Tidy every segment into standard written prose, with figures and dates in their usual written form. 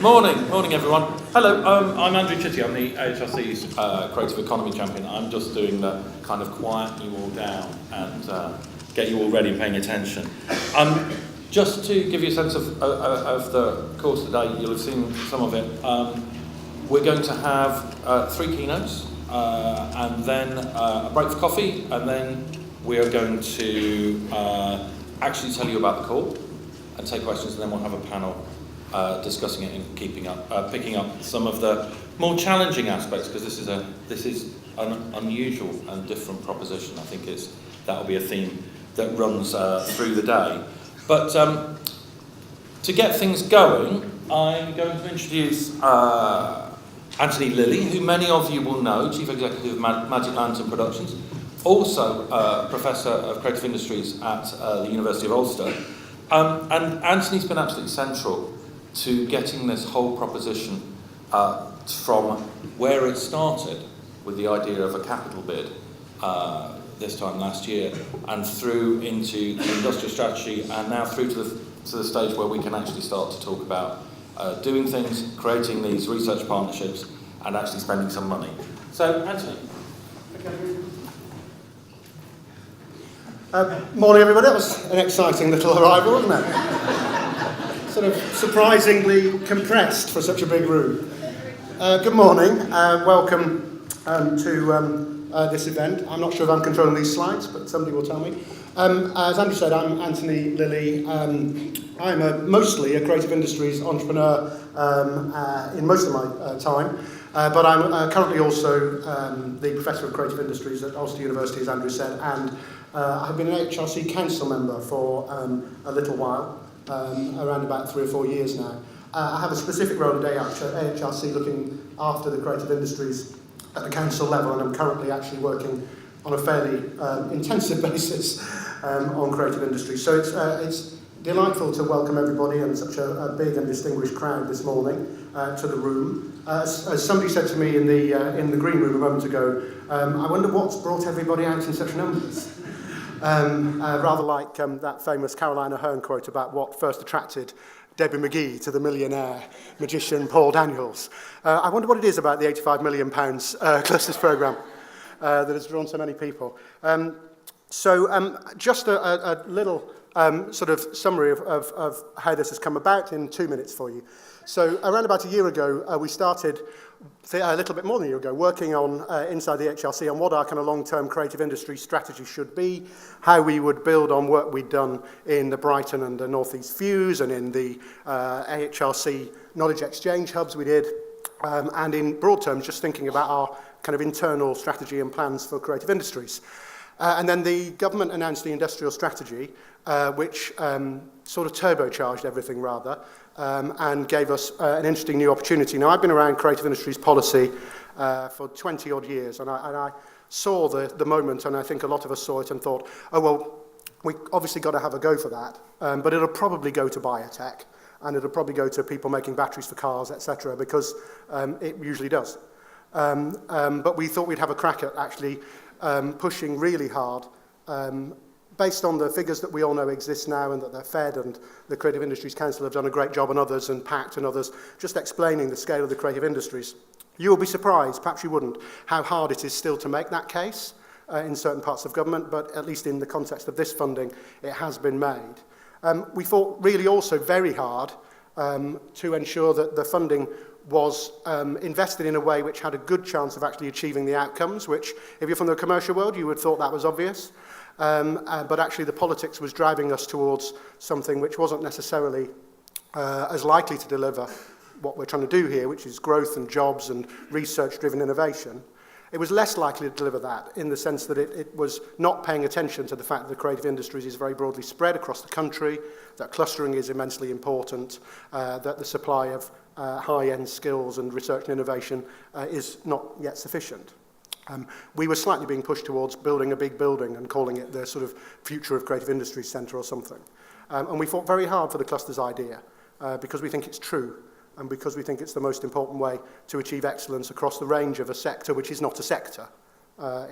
Morning everyone. Hello, I'm Andrew Chitty, I'm the AHRC's Creative Economy Champion. I'm just doing the kind of quieten you all down and get you all ready and paying attention. Just to give you a sense of the course today, you'll have seen some of it. We're going to have 3 keynotes and then a break for coffee, and then we are going to actually tell you about the call and take questions, and then we'll have a panel discussing it and picking up some of the more challenging aspects, because this is an unusual and different proposition. I think that'll be a theme that runs through the day. But to get things going, I'm going to introduce Anthony Lilley, who many of you will know, Chief Executive of Magic Lantern Productions, also Professor of Creative Industries at the University of Ulster. And Anthony's been absolutely central to getting this whole proposition from where it started with the idea of a capital bid this time last year, and through into the industrial strategy, and now through to the stage where we can actually start to talk about doing things, creating these research partnerships, and actually spending some money. So, Anthony. Morning everybody, that was an exciting little arrival, wasn't it? Sort of surprisingly compressed for such a big room. Good morning, welcome to this event. I'm not sure if I'm controlling these slides, but somebody will tell me. As Andrew said, I'm Anthony Lilley. I'm mostly a creative industries entrepreneur in most of my time, but I'm currently also the Professor of Creative Industries at Ulster University, as Andrew said, and I've been an AHRC Council member for a little while, around about 3 or 4 years now. I have a specific role at AHRC looking after the creative industries at the council level, and I'm currently actually working on a fairly intensive basis on creative industries. So it's delightful to welcome everybody and such a big and distinguished crowd this morning to the room. As somebody said to me in the green room a moment ago, I wonder what's brought everybody out in such numbers. Rather like that famous Caroline Aherne quote about what first attracted Debbie McGee to the millionaire magician Paul Daniels. I wonder what it is about the £85 million clusters programme that has drawn so many people. Just a little sort of summary of how this has come about in 2 minutes for you. So around about a year ago, we started, a little bit more than a year ago, working on inside the HRC on what our kind of long-term creative industry strategy should be, how we would build on work we'd done in the Brighton and the North East Fuse and in the AHRC knowledge exchange hubs we did, and in broad terms, just thinking about our kind of internal strategy and plans for creative industries. And then the government announced the industrial strategy, which sort of turbocharged everything rather, and gave us an interesting new opportunity. Now, I've been around creative industries policy for 20 odd years, and I saw the moment, and I think a lot of us saw it and thought, oh, well, we obviously got to have a go for that, but it'll probably go to biotech, and it'll probably go to people making batteries for cars, etc., because it usually does. But we thought we'd have a crack at actually pushing really hard, based on the figures that we all know exist now and that they're fed, and the Creative Industries Council have done a great job, and others, and Pact and others, just explaining the scale of the creative industries. You will be surprised, perhaps you wouldn't, how hard it is still to make that case in certain parts of government, but at least in the context of this funding, it has been made. We fought really also very hard to ensure that the funding was invested in a way which had a good chance of actually achieving the outcomes, which, if you're from the commercial world, you would have thought that was obvious. But actually the politics was driving us towards something which wasn't necessarily as likely to deliver what we're trying to do here, which is growth and jobs and research-driven innovation. It was less likely to deliver that in the sense that it was not paying attention to the fact that the creative industries is very broadly spread across the country, that clustering is immensely important, that the supply of high-end skills and research and innovation is not yet sufficient. We were slightly being pushed towards building a big building and calling it the sort of Future of Creative Industries Centre or something. And we fought very hard for the clusters idea because we think it's true and because we think it's the most important way to achieve excellence across the range of a sector which is not a sector.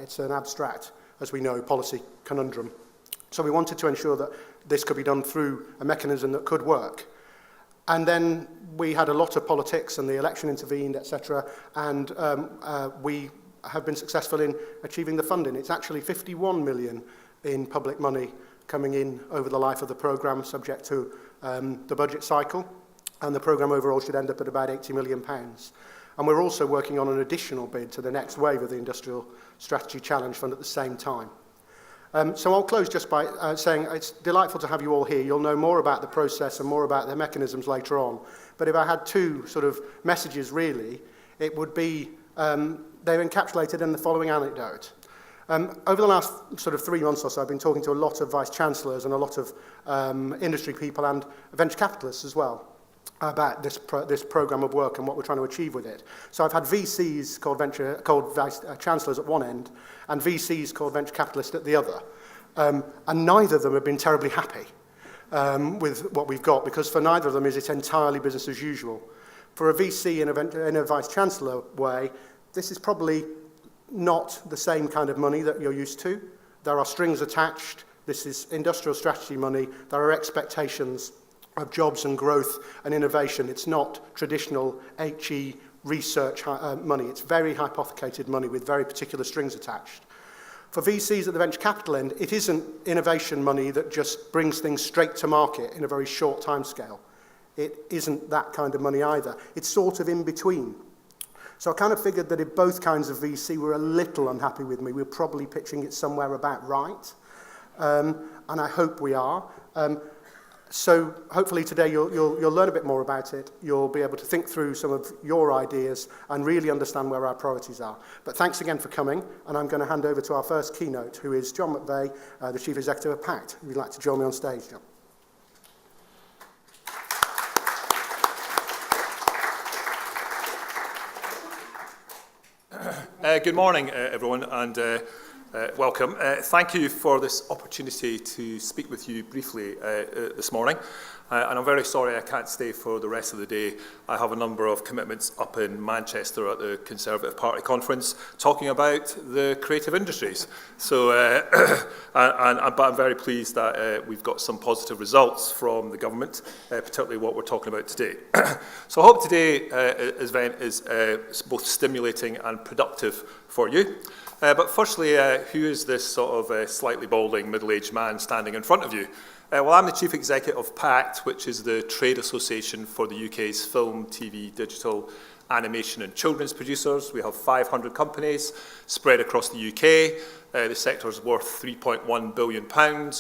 It's an abstract, as we know, policy conundrum. So we wanted to ensure that this could be done through a mechanism that could work. And then we had a lot of politics and the election intervened, etc. And we have been successful in achieving the funding. It's actually 51 million in public money coming in over the life of the programme, subject to the budget cycle. And the programme overall should end up at about £80 million. And we're also working on an additional bid to the next wave of the Industrial Strategy Challenge Fund at the same time. So I'll close just by saying it's delightful to have you all here. You'll know more about the process and more about the mechanisms later on. But if I had two sort of messages, really, it would be they're encapsulated in the following anecdote. Over the last sort of 3 months or so, I've been talking to a lot of vice-chancellors and a lot of industry people and venture capitalists as well about this programme of work and what we're trying to achieve with it. So I've had VCs called vice-chancellors at one end and VCs called venture capitalists at the other. And neither of them have been terribly happy with what we've got, because for neither of them is it entirely business as usual. For a VC in a vice-chancellor way, this is probably not the same kind of money that you're used to. There are strings attached. This is industrial strategy money. There are expectations of jobs and growth and innovation. It's not traditional HE research money. It's very hypothecated money with very particular strings attached. For VCs at the venture capital end, it isn't innovation money that just brings things straight to market in a very short time scale. It isn't that kind of money either. It's sort of in between. So I kind of figured that if both kinds of VC were a little unhappy with me, we're probably pitching it somewhere about right. And I hope we are. So hopefully today you'll learn a bit more about it. You'll be able to think through some of your ideas and really understand where our priorities are. But thanks again for coming, and I'm going to hand over to our first keynote, who is John McVay, the Chief Executive of Pact. If you'd like to join me on stage, John. Good morning, everyone, and welcome. Thank you for this opportunity to speak with you briefly this morning. And I'm very sorry I can't stay for the rest of the day. I have a number of commitments up in Manchester at the Conservative Party conference talking about the creative industries. So, but I'm very pleased that we've got some positive results from the government, particularly what we're talking about today. So I hope today's event is both stimulating and productive for you. But firstly, who is this sort of slightly balding middle-aged man standing in front of you? Well, I'm the Chief Executive of Pact, which is the trade association for the UK's film, TV, digital, animation and children's producers. We have 500 companies spread across the UK. The sector is worth £3.1 billion.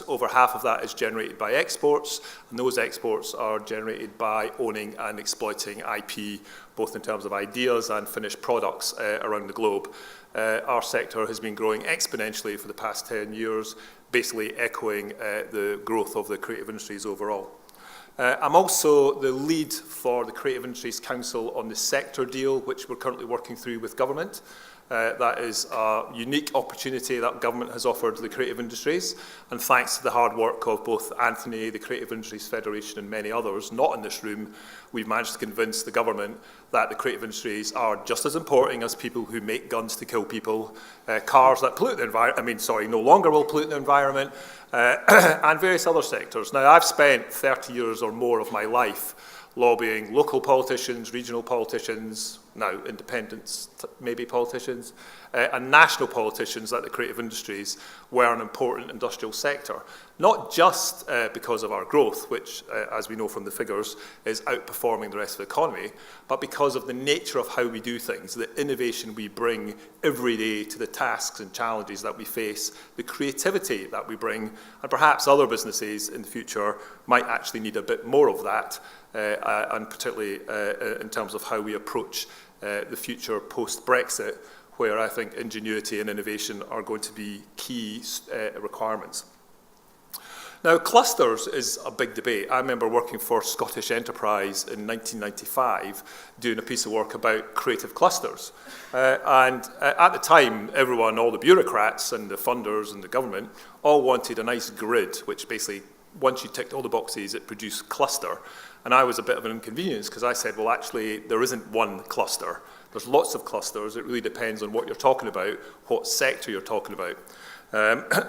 Over half of that is generated by exports, and those exports are generated by owning and exploiting IP, both in terms of ideas and finished products around the globe. Our sector has been growing exponentially for the past 10 years, basically echoing the growth of the creative industries overall. I'm also the lead for the Creative Industries Council on the sector deal, which we're currently working through with government. That is a unique opportunity that government has offered the creative industries, and thanks to the hard work of both Anthony, the Creative Industries Federation and many others not in this room, we've managed to convince the government that the creative industries are just as important as people who make guns to kill people, cars that pollute the environment, no longer will pollute the environment, and various other sectors. Now, I've spent 30 years or more of my life lobbying local politicians, regional politicians, now independents, maybe politicians, and national politicians that the creative industries were an important industrial sector. Not just because of our growth, which, as we know from the figures, is outperforming the rest of the economy, but because of the nature of how we do things, the innovation we bring every day to the tasks and challenges that we face, the creativity that we bring, and perhaps other businesses in the future might actually need a bit more of that, and particularly in terms of how we approach the future post-Brexit, where I think ingenuity and innovation are going to be key requirements. Now, clusters is a big debate. I remember working for Scottish Enterprise in 1995, doing a piece of work about creative clusters. And at the time, everyone, all the bureaucrats and the funders and the government, all wanted a nice grid, which basically, once you ticked all the boxes, it produced cluster. And I was a bit of an inconvenience because I said, well, actually, there isn't one cluster. There's lots of clusters. It really depends on what you're talking about, what sector you're talking about.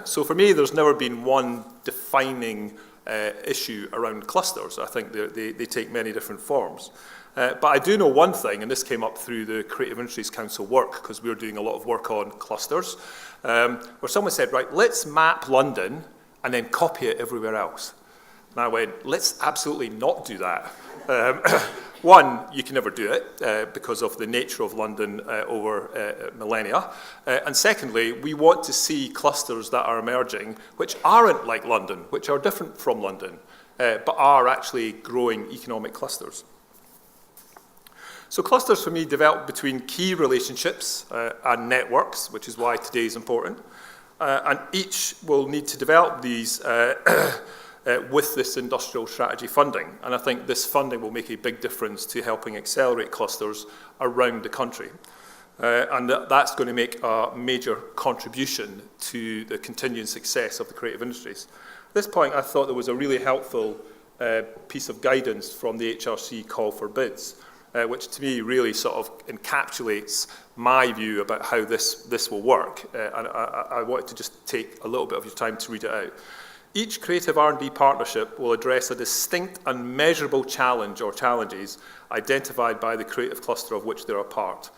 So for me, there's never been one defining issue around clusters. I think they take many different forms. But I do know one thing, and this came up through the Creative Industries Council work, because we're doing a lot of work on clusters, where someone said, right, let's map London and then copy it everywhere else. And I went, let's absolutely not do that. One, you can never do it because of the nature of London over millennia. And secondly, we want to see clusters that are emerging which aren't like London, which are different from London, but are actually growing economic clusters. So clusters for me develop between key relationships and networks, which is why today is important. And each will need to develop these with this industrial strategy funding. And I think this funding will make a big difference to helping accelerate clusters around the country. And that's going to make a major contribution to the continuing success of the creative industries. At this point, I thought there was a really helpful piece of guidance from the AHRC call for bids, which to me really sort of encapsulates my view about how this will work. And I wanted to just take a little bit of your time to read it out. Each creative R&D partnership will address a distinct and measurable challenge or challenges identified by the creative cluster of which they're a part.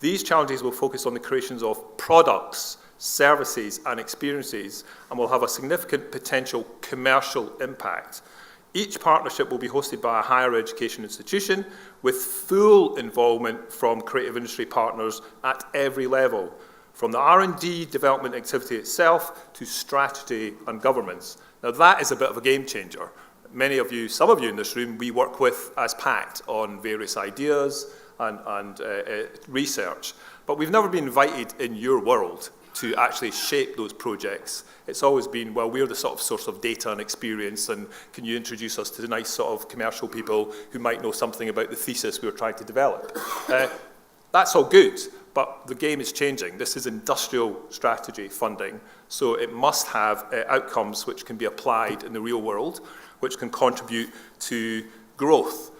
These challenges will focus on the creations of products, services and experiences, and will have a significant potential commercial impact. Each partnership will be hosted by a higher education institution with full involvement from creative industry partners at every level, from the R&D development activity itself to strategy and governance. Now that is a bit of a game changer. Many of you, some of you in this room, we work with as Pact on various ideas and research, but we've never been invited in your world to actually shape those projects. It's always been, well, we're the sort of source of data and experience, and can you introduce us to the nice sort of commercial people who might know something about the thesis we were trying to develop. That's all good, but the game is changing. This is industrial strategy funding, so it must have outcomes which can be applied in the real world, which can contribute to growth.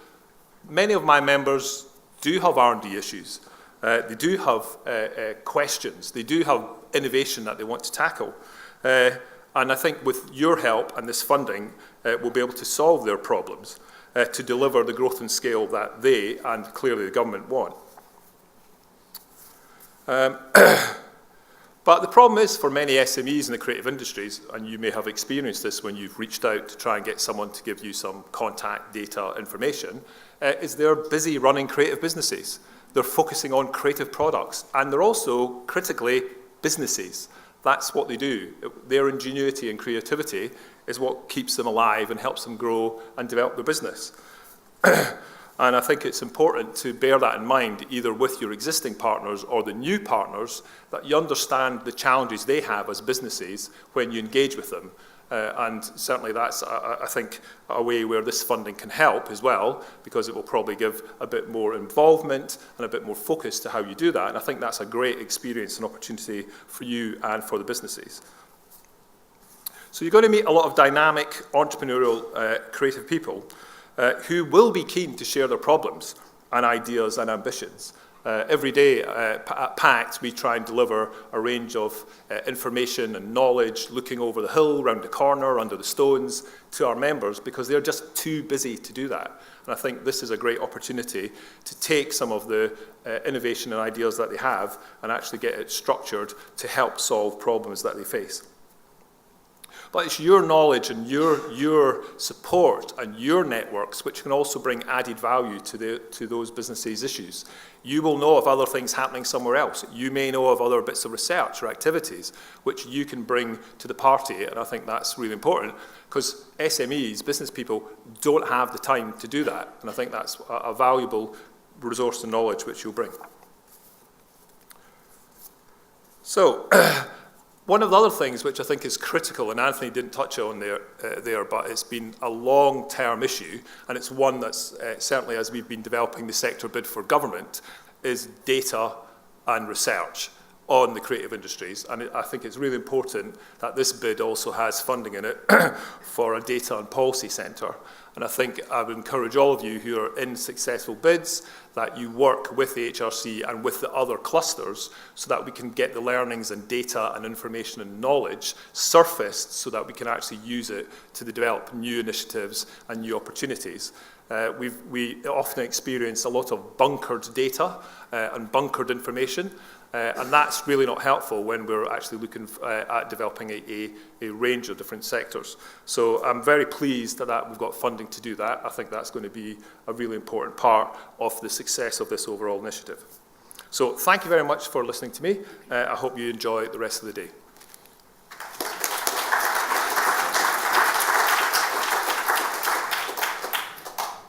Many of my members do have R&D issues. They do have questions. They do have innovation that they want to tackle. And I think with your help and this funding, we'll be able to solve their problems to deliver the growth and scale that they and clearly the government want. But the problem is for many SMEs in the creative industries, and you may have experienced this when you've reached out to try and get someone to give you some contact data information, is they're busy running creative businesses. They're focusing on creative products, and they're also critically businesses. That's what they do. Their ingenuity and creativity is what keeps them alive and helps them grow and develop their business. And I think it's important to bear that in mind, either with your existing partners or the new partners, that you understand the challenges they have as businesses when you engage with them. And certainly that's, I think, a way where this funding can help as well, because it will probably give a bit more involvement and a bit more focus to how you do that. And I think that's a great experience and opportunity for you and for the businesses. So you're going to meet a lot of dynamic, entrepreneurial, creative people who will be keen to share their problems and ideas and ambitions. Every day at Pact, we try and deliver a range of information and knowledge, looking over the hill, round the corner, under the stones, to our members, because they're just too busy to do that. And I think this is a great opportunity to take some of the innovation and ideas that they have and actually get it structured to help solve problems that they face. But it's your knowledge and your support and your networks which can also bring added value to those businesses' issues. You will know of other things happening somewhere else. You may know of other bits of research or activities which you can bring to the party, and I think that's really important because SMEs, business people, don't have the time to do that, and I think that's a valuable resource and knowledge which you'll bring. So, one of the other things which I think is critical, and Anthony didn't touch on there, but it's been a long-term issue, and it's one that's certainly as we've been developing the sector bid for government, is data and research. on the creative industries. And I think it's really important that this bid also has funding in it for a data and policy centre. And I think I would encourage all of you who are in successful bids that you work with the AHRC and with the other clusters so that we can get the learnings and data and information and knowledge surfaced so that we can actually use it to develop new initiatives and new opportunities. We often experience a lot of bunkered data and bunkered information, and that's really not helpful when we're actually looking at developing a range of different sectors. So I'm very pleased that we've got funding to do that. I think that's going to be a really important part of the success of this overall initiative. So thank you very much for listening to me. I hope you enjoy the rest of the day.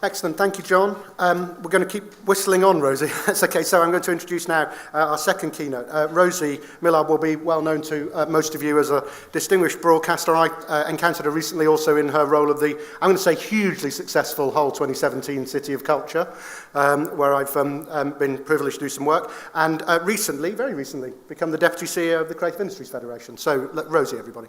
Excellent, thank you, John. We're going to keep whistling on, Rosie. That's okay, so I'm going to introduce now our second keynote. Rosie Millard will be well known to most of you as a distinguished broadcaster. I encountered her recently also in her role of the, I'm going to say, hugely successful Hull 2017 City of Culture, where I've been privileged to do some work, and recently, very recently, become the Deputy CEO of the Creative Industries Federation. So, Rosie, everybody.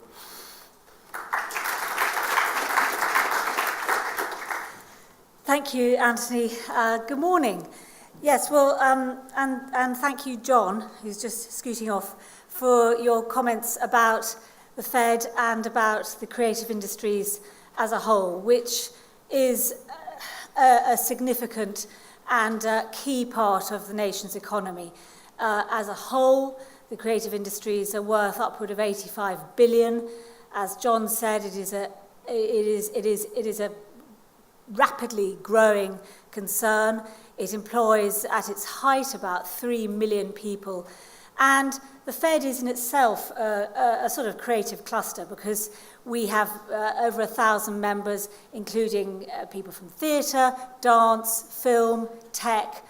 Thank you, Anthony. Good morning. Yes, well, and thank you, John, who's just scooting off, for your comments about the Fed and about the creative industries as a whole, which is a significant and key part of the nation's economy. As a whole, the creative industries are worth upward of 85 billion. As John said, it is a rapidly growing concern. It employs at its height about 3 million people. And the Fed is in itself a sort of creative cluster because we have over 1,000 members, including people from theatre, dance, film, tech,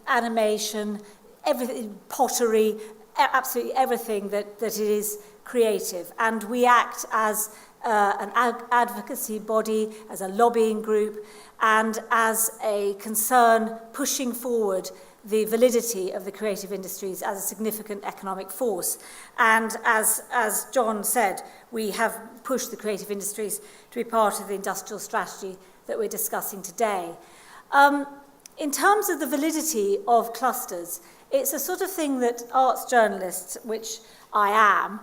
animation, everything, pottery, absolutely everything that it is creative. And we act as an advocacy body, as a lobbying group, and as a concern pushing forward the validity of the creative industries as a significant economic force. And as John said, we have pushed the creative industries to be part of the industrial strategy that we're discussing today. In terms of the validity of clusters, it's a sort of thing that arts journalists, which I am,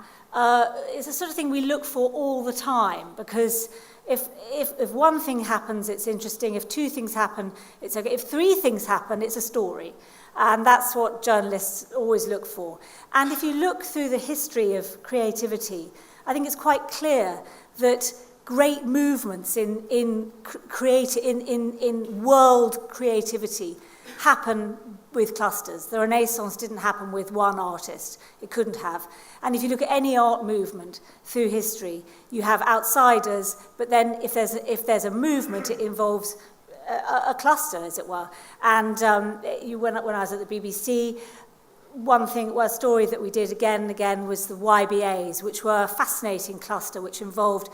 it's a sort of thing we look for all the time, because if one thing happens, it's interesting. If two things happen, it's okay. If three things happen, it's a story. And that's what journalists always look for. And if you look through the history of creativity, I think it's quite clear that great movements in world creativity happen with clusters. The Renaissance didn't happen with one artist. It couldn't have. And if you look at any art movement through history, you have outsiders, but then if there's a movement, it involves a cluster, as it were. And when I was at the BBC, one story that we did again and again was the YBAs, which were a fascinating cluster, which involved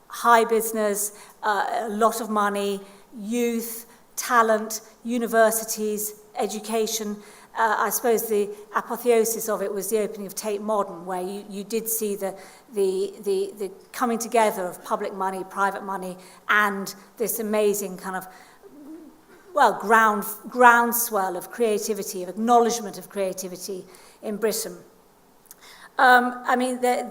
high business, a lot of money, youth, talent, universities, education. I suppose the apotheosis of it was the opening of Tate Modern, where you did see the coming together of public money, private money, and this amazing kind of, well, groundswell of creativity, of acknowledgement of creativity in Britain. I mean, there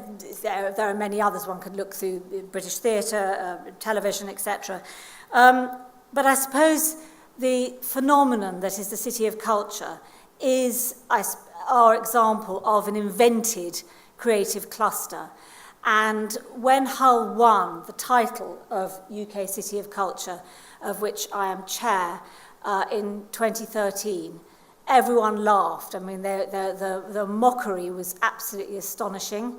are many others. One could look through British theatre, television, etc. But I suppose the phenomenon that is the City of Culture is our example of an invented creative cluster. And when Hull won the title of UK City of Culture, of which I am chair, in 2013, everyone laughed. I mean, the mockery was absolutely astonishing.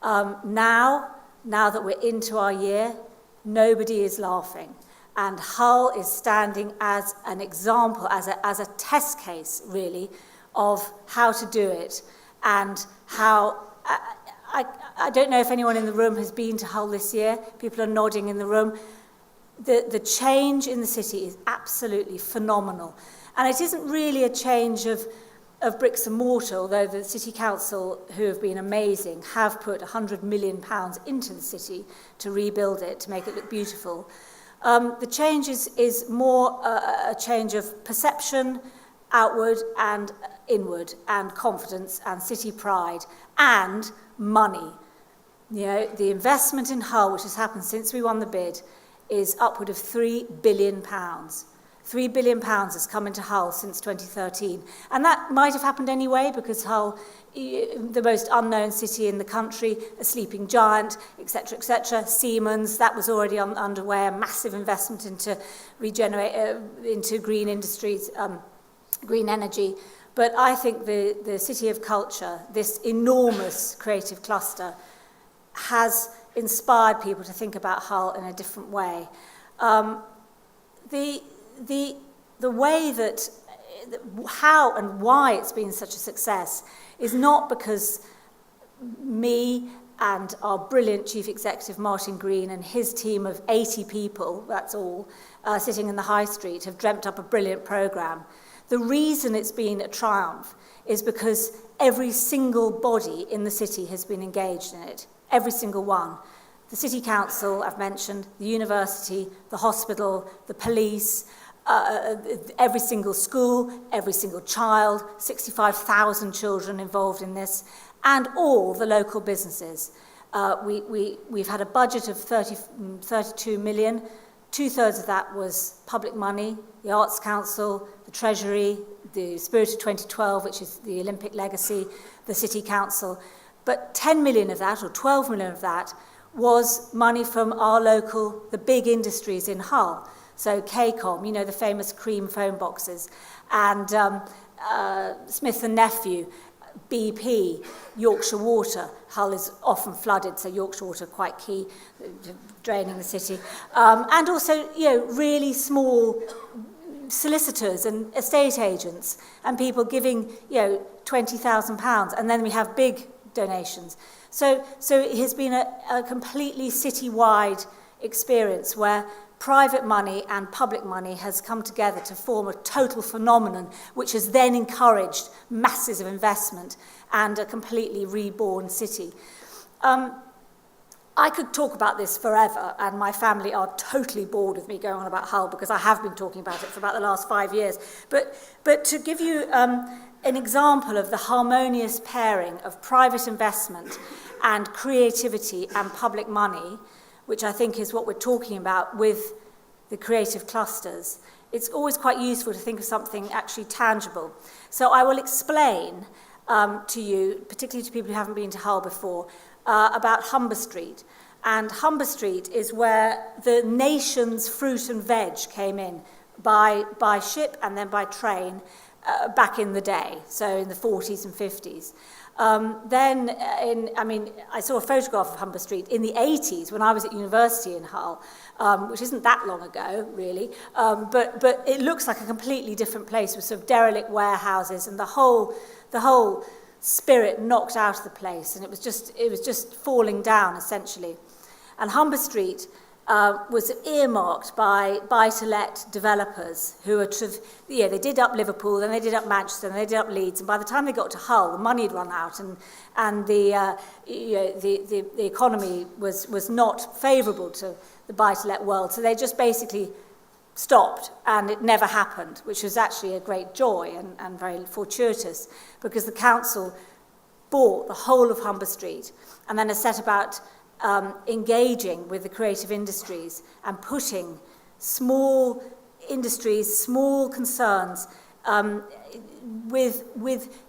Now that we're into our year, nobody is laughing. And Hull is standing as an example, as a test case, really, of how to do it and how... I don't know if anyone in the room has been to Hull this year. People are nodding in the room. The change in the city is absolutely phenomenal. And it isn't really a change of of bricks and mortar, although the City Council, who have been amazing, have put £100 million into the city to rebuild it, to make it look beautiful. The change is more a change of perception, outward and inward, and confidence and city pride, and money. You know, the investment in Hull, which has happened since we won the bid, is upward of £3 billion. £3 billion has come into Hull since 2013. And that might have happened anyway, because Hull, the most unknown city in the country, a sleeping giant, etc., Siemens, that was already underway, a massive investment into into green industries, green energy. But I think the City of Culture, this enormous creative cluster, has inspired people to think about Hull in a different way. The way that, how and why it's been such a success is not because me and our brilliant Chief Executive Martin Green and his team of 80 people, that's all, sitting in the High Street, have dreamt up a brilliant programme. The reason it's been a triumph is because every single body in the city has been engaged in it, every single one. The City Council, I've mentioned, the university, the hospital, the police, every single school, every single child, 65,000 children involved in this, and all the local businesses. We've had a budget of 32 million. 2/3 of that was public money, the Arts Council, the Treasury, the Spirit of 2012, which is the Olympic legacy, the City Council. But 10 million of that, or 12 million of that, was money from our local, the big industries in Hull. So KCOM, you know, the famous cream phone boxes, and Smith & Nephew, BP, Yorkshire Water. Hull is often flooded, so Yorkshire Water quite key, draining the city. And also, you know, really small solicitors and estate agents and people giving, you know, £20,000. And then we have big donations. So it has been a completely city-wide experience where private money and public money has come together to form a total phenomenon, which has then encouraged masses of investment and a completely reborn city. I could talk about this forever, and my family are totally bored with me going on about Hull, because I have been talking about it for about the last 5 years. But to give you an example of the harmonious pairing of private investment and creativity and public money, which I think is what we're talking about with the creative clusters, it's always quite useful to think of something actually tangible. So I will explain to you, particularly to people who haven't been to Hull before, about Humber Street. And Humber Street is where the nation's fruit and veg came in by ship and then by train back in the day, so in the 40s and 50s. I saw a photograph of Humber Street in the 80s when I was at university in Hull, which isn't that long ago, really. But it looks like a completely different place with sort of derelict warehouses and the whole spirit knocked out of the place, and it was just falling down essentially. And Humber Street was earmarked by buy-to-let developers who are they did up Liverpool, then they did up Manchester, and they did up Leeds, and by the time they got to Hull, the money had run out, and the economy was not favourable to the buy-to-let world, so they just basically stopped, and it never happened, which was actually a great joy and very fortuitous, because the council bought the whole of Humber Street, and then has set about engaging with the creative industries and putting small industries, small concerns with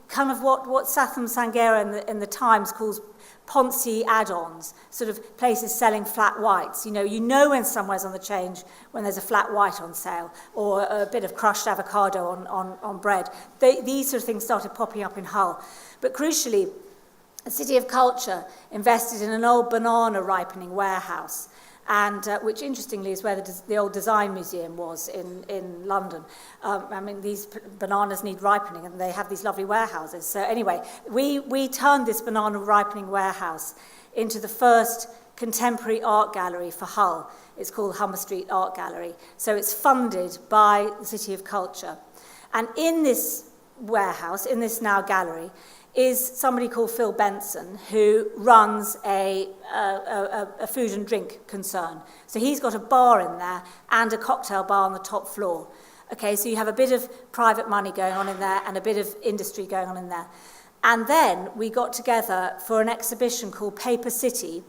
kind of what Satham Sangera in the Times calls Ponzi add-ons, sort of places selling flat whites. You know when somewhere's on the change when there's a flat white on sale or a bit of crushed avocado on bread. These sort of things started popping up in Hull. But crucially, the City of Culture invested in an old banana ripening warehouse, and which interestingly is where the old design museum was in London. These bananas need ripening, and they have these lovely warehouses. So anyway, we turned this banana ripening warehouse into the first contemporary art gallery for Hull. It's called Humber Street Art Gallery. So it's funded by the City of Culture. And in this warehouse, in this now gallery, is somebody called Phil Benson, who runs a food and drink concern. So he's got a bar in there and a cocktail bar on the top floor. Okay, so you have a bit of private money going on in there and a bit of industry going on in there. And then we got together for an exhibition called Paper City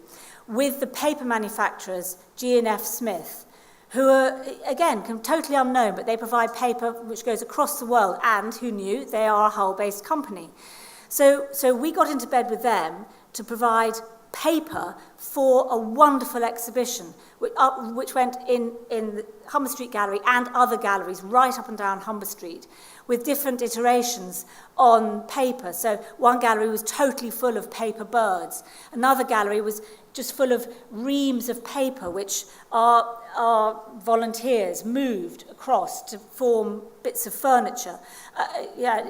with the paper manufacturers G&F Smith, who are, again, totally unknown, but they provide paper which goes across the world, and who knew they are a Hull-based company. So we got into bed with them to provide paper for a wonderful exhibition, which went in the Humber Street Gallery and other galleries right up and down Humber Street, with different iterations on paper. So one gallery was totally full of paper birds. Another gallery was just full of reams of paper, which our volunteers moved across to form bits of furniture.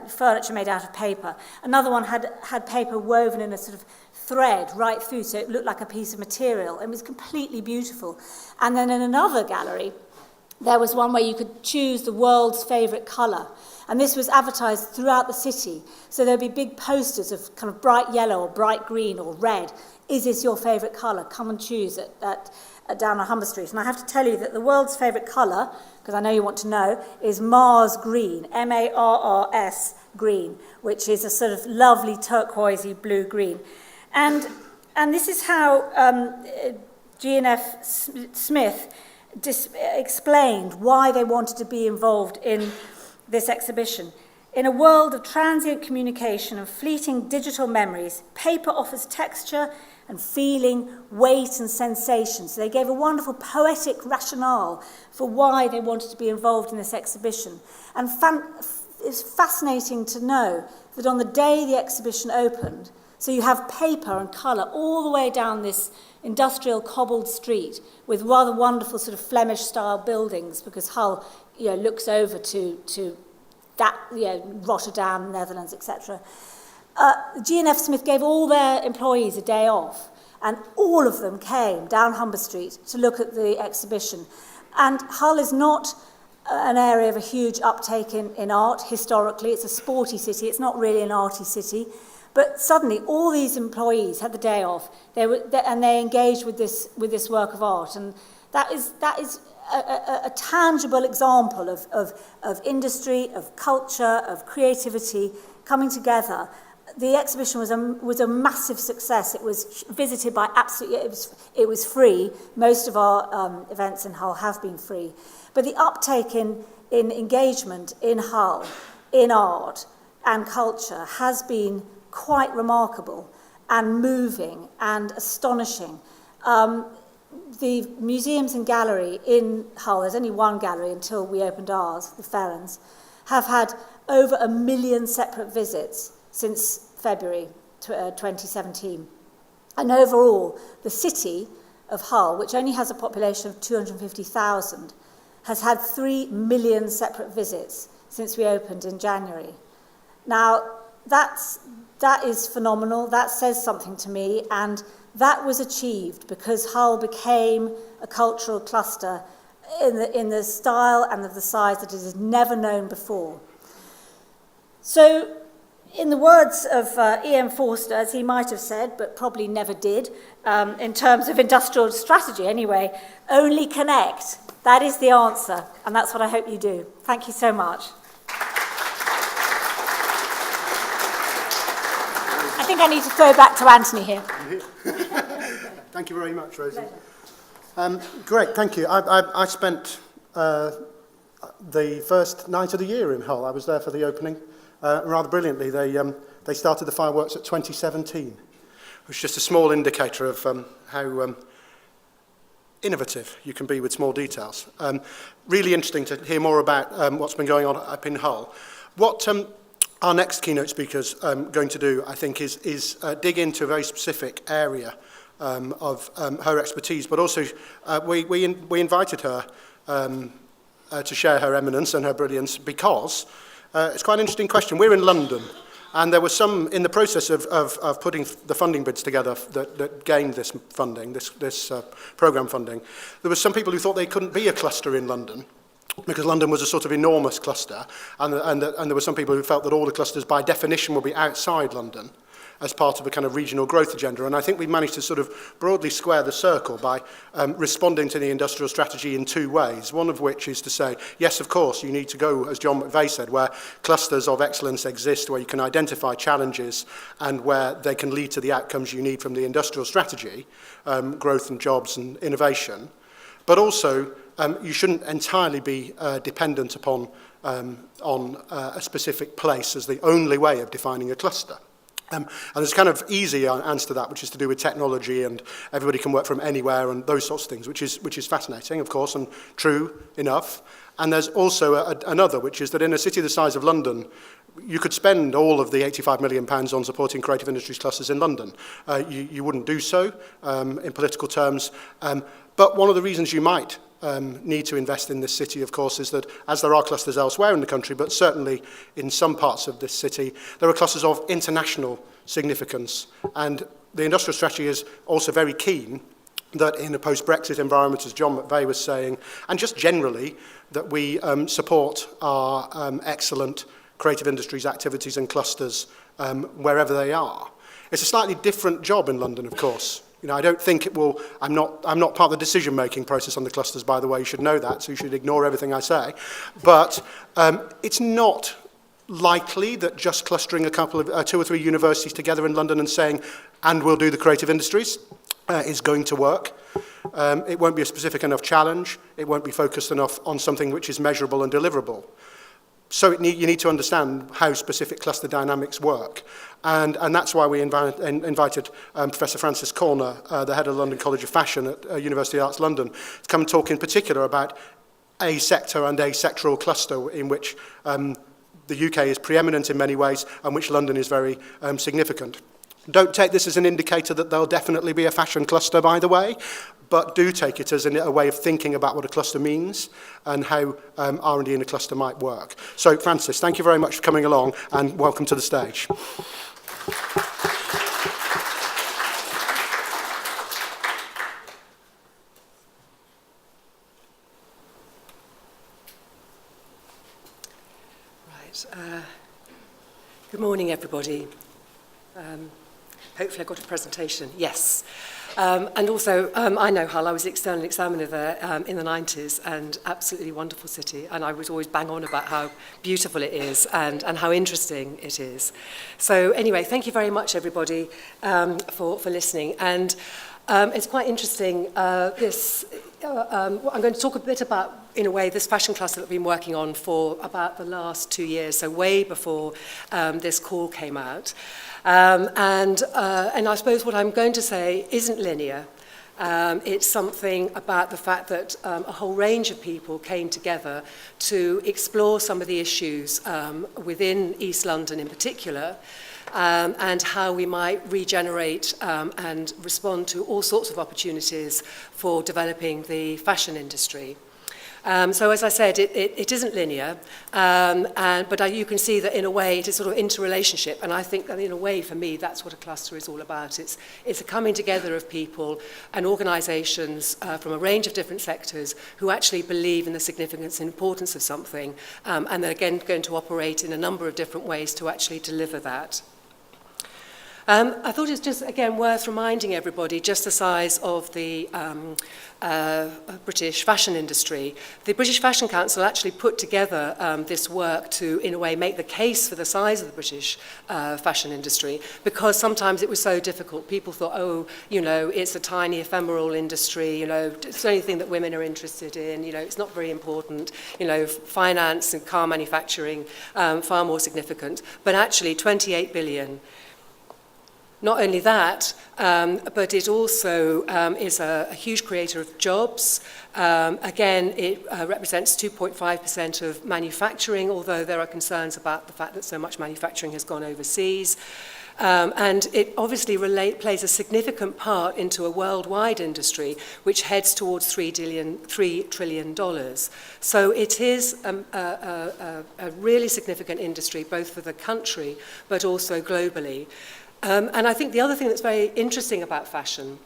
Furniture made out of paper. Another one had paper woven in a sort of thread right through, so it looked like a piece of material. It was completely beautiful. And then in another gallery, there was one where you could choose the world's favourite colour. And this was advertised throughout the city. So there'd be big posters of kind of bright yellow or bright green or red. Is this your favourite colour? Come and choose at down on Humber Street. And I have to tell you that the world's favourite colour, because I know you want to know, is Mars green, M-A-R-R-S green, which is a sort of lovely turquoisey blue-green. And this is how G&F Smith explained why they wanted to be involved in this exhibition. In a world of transient communication and fleeting digital memories, paper offers texture and feeling, weight and sensation. So they gave a wonderful poetic rationale for why they wanted to be involved in this exhibition. And it's fascinating to know that on the day the exhibition opened, so you have paper and colour all the way down this industrial cobbled street with rather wonderful sort of Flemish-style buildings, because Hull, looks over to that, Rotterdam, Netherlands, etc. G&F Smith gave all their employees a day off, and all of them came down Humber Street to look at the exhibition. And Hull is not an area of a huge uptake in art historically. It's a sporty city. It's not really an arty city. But suddenly, all these employees had the day off, and they engaged with this work of art, and that is a tangible example of industry, of culture, of creativity coming together. The exhibition was a massive success. It was visited by it was free. Most of our events in Hull have been free, but the uptake in engagement in Hull, in art and culture, has been quite remarkable and moving and astonishing. The museums and gallery in Hull, there's only one gallery until we opened ours, the Ferrens, have had over 1 million separate visits since February 2017. And overall, the city of Hull, which only has a population of 250,000, has had 3 million separate visits since we opened in January. Now, that is phenomenal. That says something to me, and that was achieved because Hull became a cultural cluster in the style and of the size that it has never known before. So, in the words of E.M. Forster, as he might have said, but probably never did, in terms of industrial strategy anyway, only connect. That is the answer, and that's what I hope you do. Thank you so much. I think I need to throw back to Anthony here. Thank you very much, Rosie. Great, thank you. I spent the first night of the year in Hull. I was there for the opening. Rather brilliantly, they started the fireworks at 2017, which is just a small indicator of how innovative you can be with small details. Really interesting to hear more about what's been going on up in Hull. What our next keynote speaker's going to do, I think, is dig into a very specific area of her expertise, but also we invited her to share her eminence and her brilliance because it's quite an interesting question. We're in London, and there was some, in the process of putting the funding bids together that gained this funding, this programme funding, there was some people who thought they couldn't be a cluster in London because London was a sort of enormous cluster, and there were some people who felt that all the clusters by definition would be outside London as part of a kind of regional growth agenda. And I think we've managed to sort of broadly square the circle by responding to the industrial strategy in two ways, one of which is to say, yes, of course, you need to go, as John McVay said, where clusters of excellence exist, where you can identify challenges and where they can lead to the outcomes you need from the industrial strategy, growth and jobs and innovation. But also, you shouldn't entirely be dependent upon a specific place as the only way of defining a cluster. And there's a kind of easy answer to that, which is to do with technology and everybody can work from anywhere and those sorts of things, which is fascinating, of course, and true enough. And there's also another, which is that in a city the size of London, you could spend all of the £85 million on supporting creative industries clusters in London. You wouldn't do so in political terms. But one of the reasons you might need to invest in this city, of course, is that as there are clusters elsewhere in the country, but certainly in some parts of this city, there are clusters of international significance. And the industrial strategy is also very keen that in a post-Brexit environment, as John McVay was saying, and just generally, that we support our excellent creative industries activities and clusters wherever they are. It's a slightly different job in London, of course. You know, I don't think it will, I'm not part of the decision-making process on the clusters, by the way, you should know that, so you should ignore everything I say. But it's not likely that just clustering a couple of, 2 or 3 universities together in London and saying, and we'll do the creative industries, is going to work. It won't be a specific enough challenge. It won't be focused enough on something which is measurable and deliverable. So you need to understand how specific cluster dynamics work. And that's why we invited Professor Francis Corner, the head of the London College of Fashion at University of Arts London, to come and talk in particular about a sector and a sectoral cluster in which the UK is preeminent in many ways and which London is very significant. Don't take this as an indicator that there'll definitely be a fashion cluster, by the way, but do take it as a way of thinking about what a cluster means and how R&D in a cluster might work. So, Francis, thank you very much for coming along and welcome to the stage. Right. Good morning, everybody. Hopefully I got a presentation. Yes. And also, I know Hull. I was the external examiner there in the 90s, and absolutely wonderful city. And I was always bang on about how beautiful it is and how interesting it is. So anyway, thank you very much, everybody, for listening. And it's quite interesting, I'm going to talk a bit about, in a way, this fashion cluster that we've been working on for about the last 2 years, so way before this call came out. And I suppose what I'm going to say isn't linear. It's something about the fact that a whole range of people came together to explore some of the issues within East London in particular, and how we might regenerate and respond to all sorts of opportunities for developing the fashion industry. So as I said, it isn't linear, but you can see that in a way it is sort of interrelationship, and I think that in a way for me that's what a cluster is all about. It's a coming together of people and organisations from a range of different sectors who actually believe in the significance and importance of something, and they're again going to operate in a number of different ways to actually deliver that. I thought it's just, again, worth reminding everybody just the size of the British fashion industry. The British Fashion Council actually put together this work to, in a way, make the case for the size of the British fashion industry, because sometimes it was so difficult. People thought, oh, you know, it's a tiny ephemeral industry, you know, it's the only thing that women are interested in, you know, it's not very important, you know, finance and car manufacturing, far more significant. But actually, 28 billion. Not only that, but it also is a huge creator of jobs. Again, it represents 2.5% of manufacturing, although there are concerns about the fact that so much manufacturing has gone overseas. And it obviously plays a significant part into a worldwide industry which heads towards $3 trillion. So it is a really significant industry, both for the country but also globally. And I think the other thing that's very interesting about fashion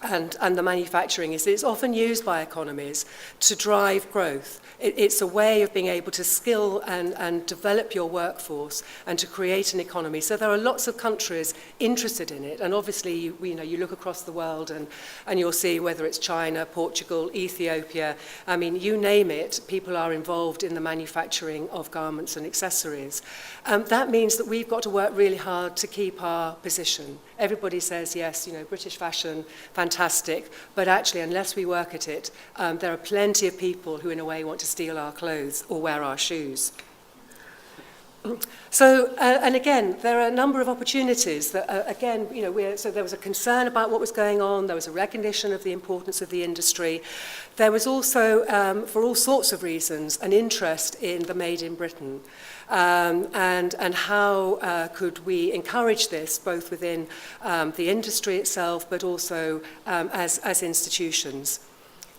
and the manufacturing is that it's often used by economies to drive growth. It's a way of being able to skill and develop your workforce and to create an economy. So there are lots of countries interested in it, and obviously you look across the world and you'll see whether it's China, Portugal, Ethiopia, I mean, you name it, people are involved in the manufacturing of garments and accessories. That means that we've got to work really hard to keep our position. Everybody says, yes, British fashion, fantastic, but actually, unless we work at it, there are plenty of people who, in a way, want to steal our clothes or wear our shoes. So, and again, there are a number of opportunities that, so there was a concern about what was going on, there was a recognition of the importance of the industry. There was also, for all sorts of reasons, an interest in the Made in Britain. And how could we encourage this, both within the industry itself, but also as institutions.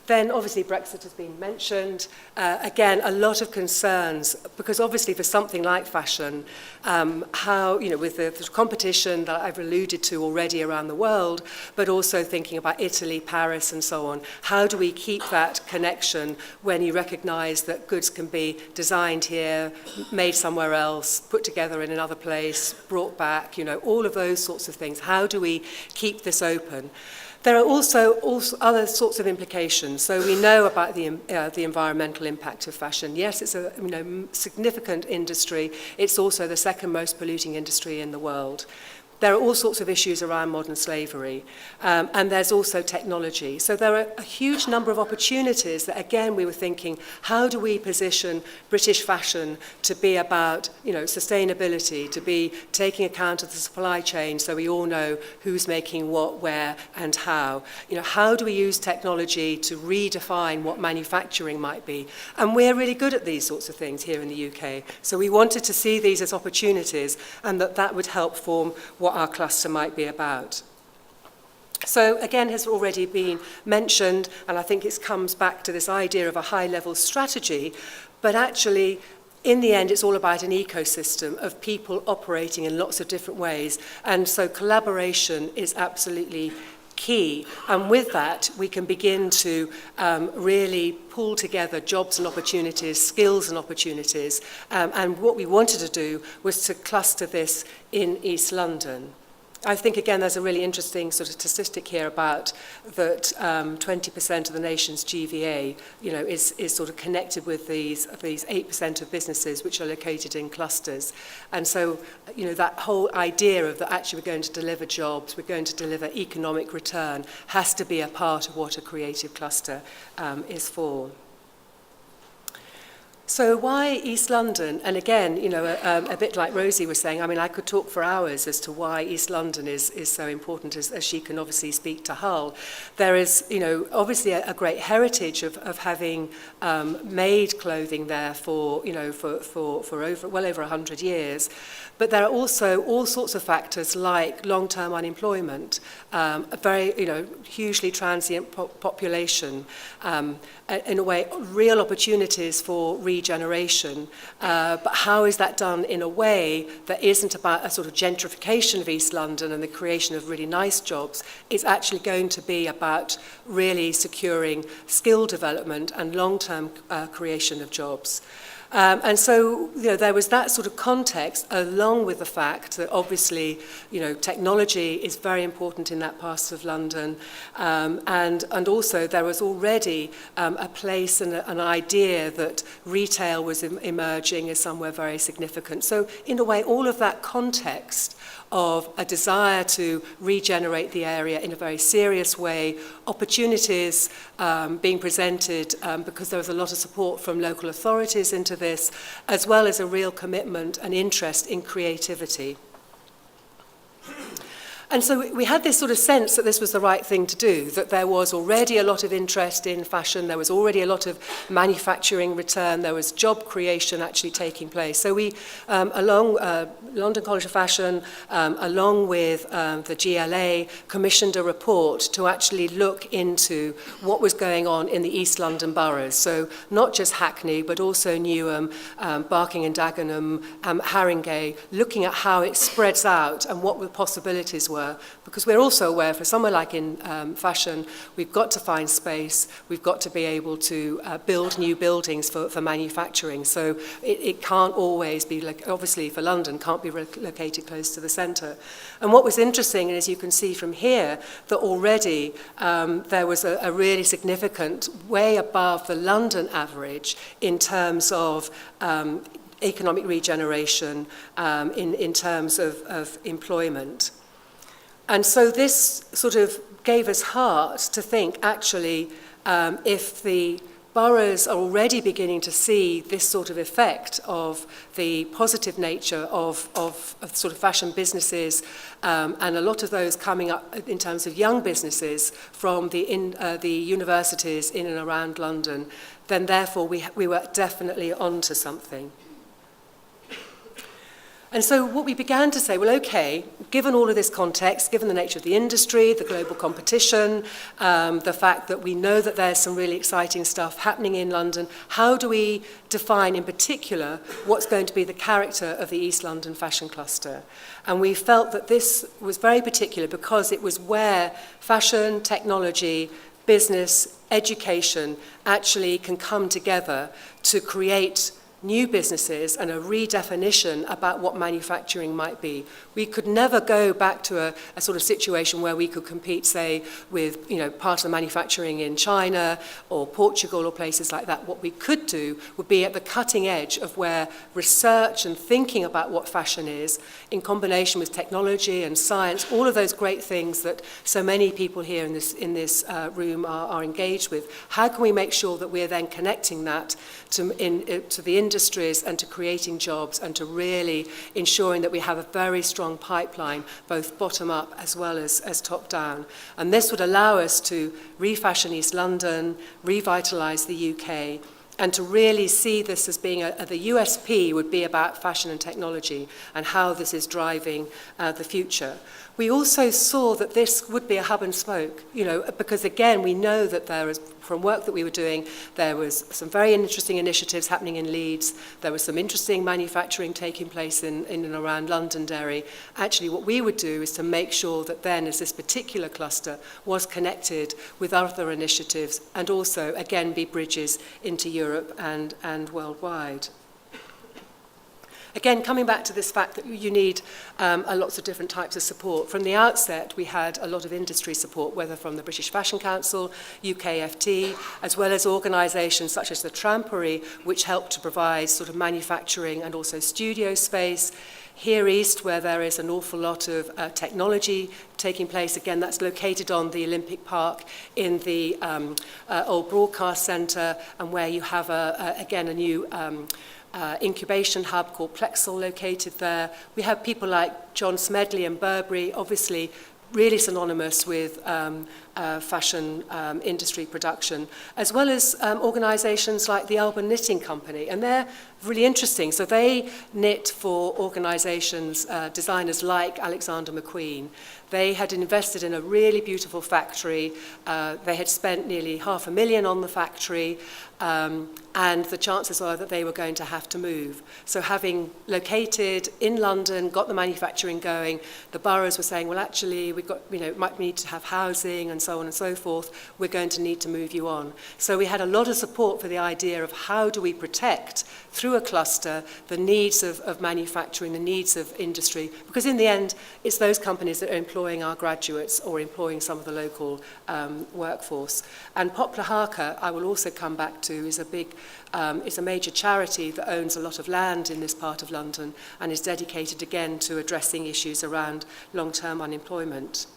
Then obviously Brexit has been mentioned. Again, a lot of concerns, because obviously for something like fashion, how, with the competition that I've alluded to already around the world, but also thinking about Italy, Paris, and so on, how do we keep that connection when you recognise that goods can be designed here, made somewhere else, put together in another place, brought back, all of those sorts of things. How do we keep this open? There are also other sorts of implications. So we know about the environmental impact of fashion. Yes, it's a significant industry. It's also the second most polluting industry in the world. There are all sorts of issues around modern slavery, and there's also technology. So there are a huge number of opportunities that, again, we were thinking, how do we position British fashion to be about, sustainability, to be taking account of the supply chain so we all know who's making what, where, and how. How do we use technology to redefine what manufacturing might be? And we're really good at these sorts of things here in the UK. So we wanted to see these as opportunities, and that would help form what our cluster might be about. So again, has already been mentioned, and I think it comes back to this idea of a high-level strategy, but actually, in the end, it's all about an ecosystem of people operating in lots of different ways, and so collaboration is absolutely key, and with that we can begin to really pull together jobs and opportunities, skills and opportunities, and what we wanted to do was to cluster this in East London. I think, again, there's a really interesting sort of statistic here about that 20% of the nation's GVA, is sort of connected with these 8% of businesses which are located in clusters. And so, that whole idea of that actually we're going to deliver jobs, we're going to deliver economic return, has to be a part of what a creative cluster is for. So why East London? And again, a bit like Rosie was saying, I could talk for hours as to why East London is so important, as she can obviously speak to Hull. There is, obviously a great heritage of having made clothing there for well over 100 years. But there are also all sorts of factors like long-term unemployment, a very, hugely transient population, in a way, real opportunities for regeneration. But how is that done in a way that isn't about a sort of gentrification of East London and the creation of really nice jobs? It's actually going to be about really securing skill development and long-term creation of jobs. And so, there was that sort of context, along with the fact that obviously, technology is very important in that part of London, and also there was already a place and an idea that retail was emerging as somewhere very significant. So, in a way, all of that context of a desire to regenerate the area in a very serious way, opportunities being presented because there was a lot of support from local authorities into this, as well as a real commitment and interest in creativity. And so we had this sort of sense that this was the right thing to do, that there was already a lot of interest in fashion, there was already a lot of manufacturing return, there was job creation actually taking place. So we, along London College of Fashion, along with the GLA, commissioned a report to actually look into what was going on in the East London boroughs. So not just Hackney, but also Newham, Barking and Dagenham, Haringey, looking at how it spreads out and what the possibilities were. elsewhere, because we're also aware for somewhere like in fashion, we've got to find space, we've got to be able to build new buildings for manufacturing. So it can't always be, like, obviously for London, can't be located close to the centre. And what was interesting, and as you can see from here, that already there was a really significant, way above the London average in terms of economic regeneration, in terms of employment. And so this sort of gave us heart to think, actually, if the boroughs are already beginning to see this sort of effect of the positive nature of sort of fashion businesses, and a lot of those coming up in terms of young businesses from the universities in and around London, then therefore we were definitely onto something. And so what we began to say, well, okay, given all of this context, given the nature of the industry, the global competition, the fact that we know that there's some really exciting stuff happening in London, how do we define in particular what's going to be the character of the East London fashion cluster? And we felt that this was very particular because it was where fashion, technology, business, education actually can come together to create new businesses and a redefinition about what manufacturing might be. We could never go back to a sort of situation where we could compete, say, with part of the manufacturing in China or Portugal or places like that. What we could do would be at the cutting edge of where research and thinking about what fashion is, in combination with technology and science, all of those great things that so many people here in this room are engaged with. How can we make sure that we're then connecting that to the industries and to creating jobs and to really ensuring that we have a very strong pipeline, both bottom up as well as top down. And this would allow us to refashion East London, revitalise the UK, and to really see this as being the USP would be about fashion and technology and how this is driving the future. We also saw that this would be a hub and spoke, because again, we know that there is, from work that we were doing, there was some very interesting initiatives happening in Leeds. There was some interesting manufacturing taking place in and around Londonderry. Actually, what we would do is to make sure that then, as this particular cluster was connected with other initiatives and also, again, be bridges into Europe and worldwide. Again, coming back to this fact that you need lots of different types of support. From the outset, we had a lot of industry support, whether from the British Fashion Council, UKFT, as well as organisations such as the Trampery, which helped to provide sort of manufacturing and also studio space. Here east, where there is an awful lot of technology taking place, again, that's located on the Olympic Park in the old broadcast centre, and where you have, again, a new incubation hub called Plexel located there. We have people like John Smedley and Burberry, obviously really synonymous with fashion industry production, as well as organisations like the Alban Knitting Company, and they're really interesting. So they knit for organisations, designers like Alexander McQueen. They had invested in a really beautiful factory. They had spent nearly $500,000 on the factory, and the chances are that they were going to have to move. So having located in London, got the manufacturing going, the boroughs were saying, well, actually, we've got, might need to have housing and so on and so forth. We're going to need to move you on. So we had a lot of support for the idea of how do we protect, through a cluster, the needs of manufacturing, the needs of industry, because in the end, it's those companies that are employing our graduates or employing some of the local workforce. And Poplar Harker, I will also come back to, is a major charity that owns a lot of land in this part of London and is dedicated again to addressing issues around long-term unemployment.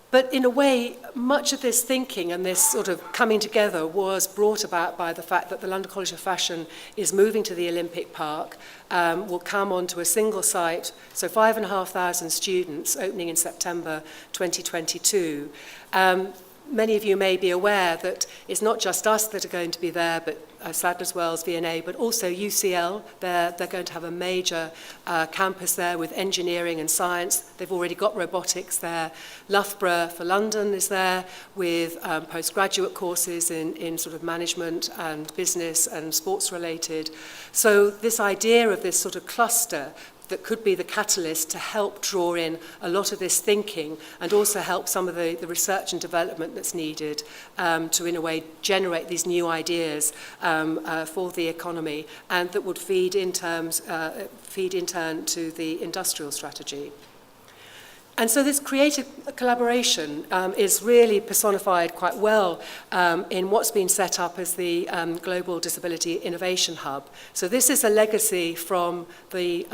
But in a way, much of this thinking and this sort of coming together was brought about by the fact that the London College of Fashion is moving to the Olympic Park, will come onto a single site, so 5,500 students opening in September 2022. Many of you may be aware that it's not just us that are going to be there, but Sadler's Wells, V&A, but also UCL. They're going to have a major campus there with engineering and science. They've already got robotics there. Loughborough for London is there with postgraduate courses in sort of management and business and sports related. So this idea of this sort of cluster that could be the catalyst to help draw in a lot of this thinking and also help some of the research and development that's needed to, in a way, generate these new ideas for the economy, and that would feed in turn to the industrial strategy. And so this creative collaboration is really personified quite well in what's been set up as the Global Disability Innovation Hub. So this is a legacy from the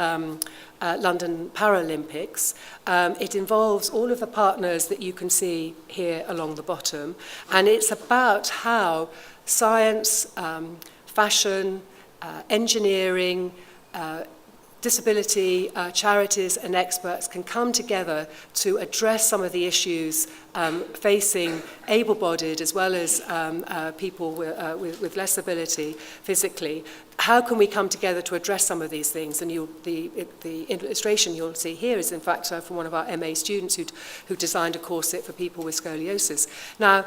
London Paralympics. It involves all of the partners that you can see here along the bottom, and it's about how science, fashion, engineering, disability, charities and experts can come together to address some of the issues facing able-bodied as well as people with less ability physically. How can we come together to address some of these things? And the illustration you'll see here is in fact from one of our MA students who designed a corset for people with scoliosis. Now,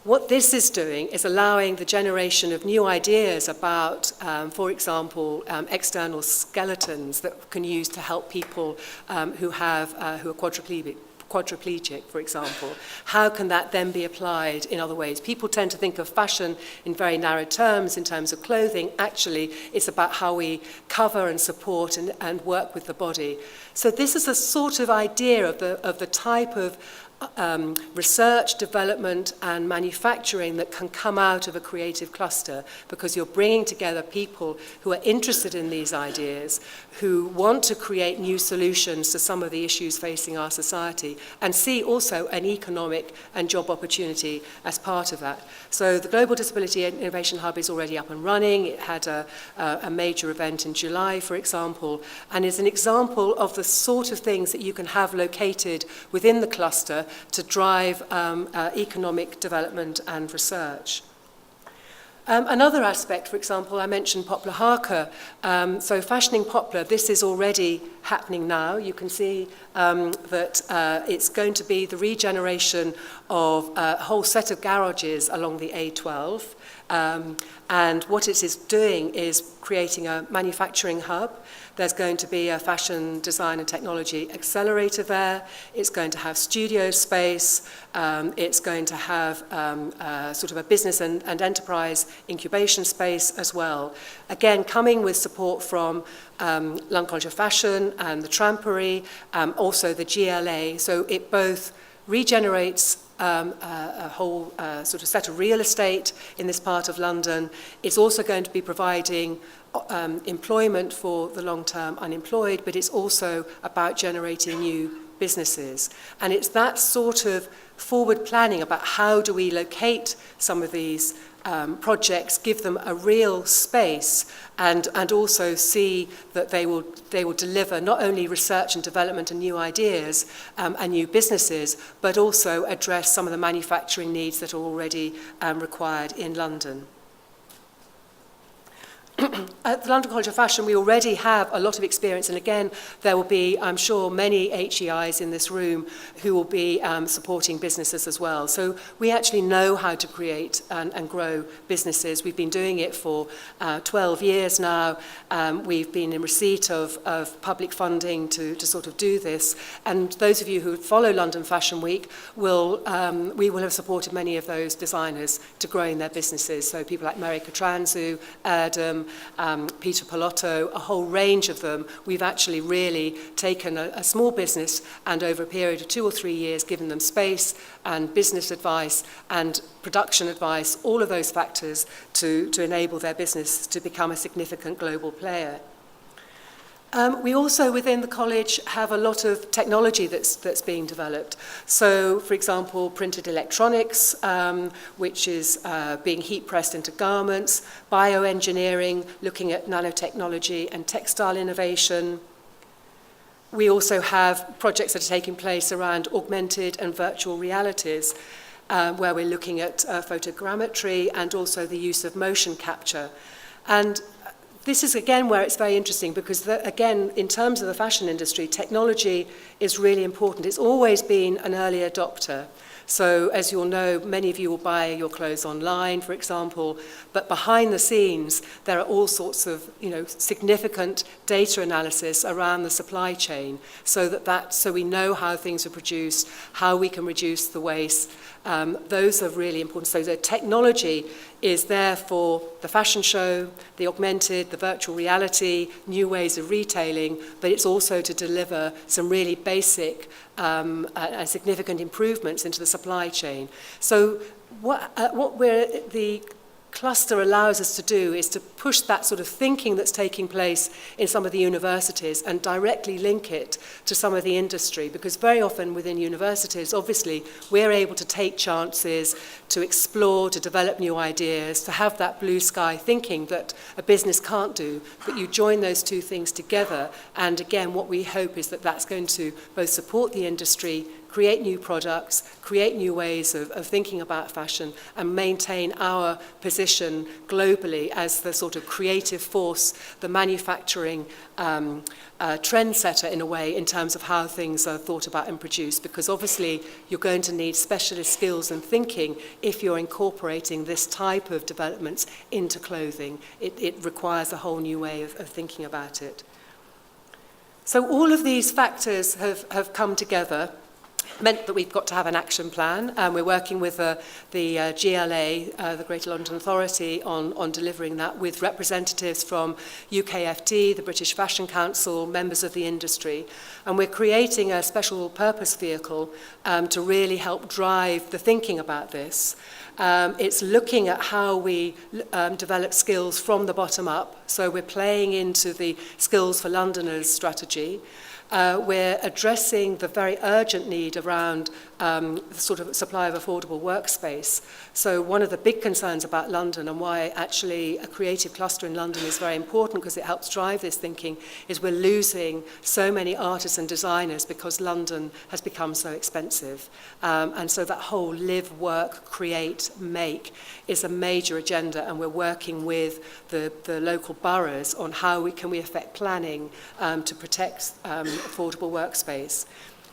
what this is doing is allowing the generation of new ideas about, for example, external skeletons that can use to help people who are quadriplegic, for example. How can that then be applied in other ways? People tend to think of fashion in very narrow terms in terms of clothing. Actually, it's about how we cover and support and work with the body. So this is a sort of idea of the type of research, development and manufacturing that can come out of a creative cluster, because you're bringing together people who are interested in these ideas, who want to create new solutions to some of the issues facing our society, and see also an economic and job opportunity as part of that. So the Global Disability Innovation Hub is already up and running. It had a major event in July, for example, and is an example of the sort of things that you can have located within the cluster to drive economic development and research. Another aspect, for example, I mentioned Poplar Harker. So fashioning Poplar, this is already happening now. You can see that it's going to be the regeneration of a whole set of garages along the A12. And what it is doing is creating a manufacturing hub. There's going to be a fashion design and technology accelerator there. It's going to have studio space. It's going to have sort of a business and enterprise incubation space as well. Again, coming with support from London College of Fashion and the Trampery, also the GLA. So it both regenerates a whole sort of set of real estate in this part of London. It's also going to be providing employment for the long-term unemployed, but it's also about generating new businesses. And it's that sort of forward planning about how do we locate some of these projects, give them a real space, and also see that they will deliver not only research and development and new ideas and new businesses, but also address some of the manufacturing needs that are already required in London. At the London College of Fashion, we already have a lot of experience, and again, there will be, I'm sure, many HEIs in this room who will be supporting businesses as well. So we actually know how to create and grow businesses. We've been doing it for 12 years now. We've been in receipt of public funding to sort of do this. And those of you who follow London Fashion Week we will have supported many of those designers to growing their businesses. So people like Mary Katranzu, Erdem, Peter Palotto, a whole range of them. We've actually really taken a small business and over a period of 2 or 3 years given them space and business advice and production advice, all of those factors to enable their business to become a significant global player. We also, within the college, have a lot of technology that's being developed. So, for example, printed electronics, which is being heat-pressed into garments, bioengineering, looking at nanotechnology and textile innovation. We also have projects that are taking place around augmented and virtual realities, where we're looking at photogrammetry and also the use of motion capture. And this is, again, where it's very interesting because, again, in terms of the fashion industry, technology is really important. It's always been an early adopter. So as you'll know, many of you will buy your clothes online, for example, but behind the scenes, there are all sorts of, significant data analysis around the supply chain so we know how things are produced, how we can reduce the waste. Those are really important. So the technology is there for the fashion show, the augmented, the virtual reality, new ways of retailing, but it's also to deliver some really basic and significant improvements into the supply chain. So what the cluster allows us to do is to push that sort of thinking that's taking place in some of the universities and directly link it to some of the industry, because very often within universities, obviously, we're able to take chances, to explore, to develop new ideas, to have that blue sky thinking that a business can't do, but you join those two things together, and again, what we hope is that that's going to both support the industry, create new products, create new ways of thinking about fashion, and maintain our position globally as the sort of creative force, the manufacturing trendsetter in a way in terms of how things are thought about and produced, because obviously you're going to need specialist skills and thinking if you're incorporating this type of developments into clothing. It requires a whole new way of thinking about it. So all of these factors have come together, meant that we've got to have an action plan. We're working with the GLA, the Greater London Authority, on delivering that with representatives from UKFT, the British Fashion Council, members of the industry. And we're creating a special purpose vehicle to really help drive the thinking about this. It's looking at how we develop skills from the bottom up. So we're playing into the Skills for Londoners strategy. We're addressing the very urgent need around the sort of supply of affordable workspace. So one of the big concerns about London, and why actually a creative cluster in London is very important because it helps drive this thinking, is we're losing so many artists and designers because London has become so expensive. And so that whole live, work, create, make is a major agenda, and we're working with the local boroughs on how we can affect planning to protect affordable workspace.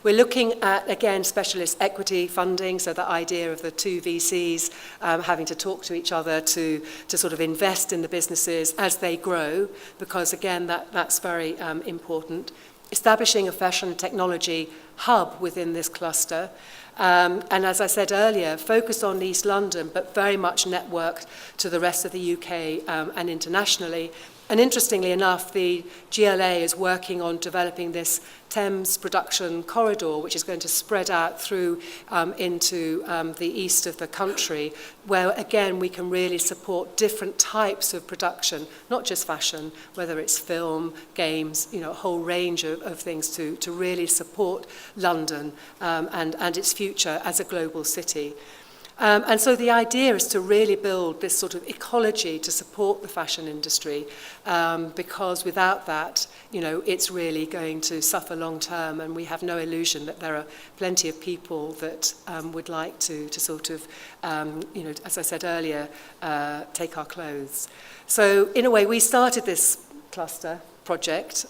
We're looking at, again, specialist equity funding, so the idea of the two VCs having to talk to each other to sort of invest in the businesses as they grow, because, again, that's very important. Establishing a fashion and technology hub within this cluster. And as I said earlier, focused on East London, but very much networked to the rest of the UK and internationally. And interestingly enough, the GLA is working on developing this Thames production corridor, which is going to spread out through into the east of the country, where, again, we can really support different types of production, not just fashion, whether it's film, games, a whole range of things to really support London and its future as a global city. And so the idea is to really build this sort of ecology to support the fashion industry, because without that, it's really going to suffer long term, and we have no illusion that there are plenty of people that would like to sort of, as I said earlier, take our clothes. So in a way, we started this cluster project,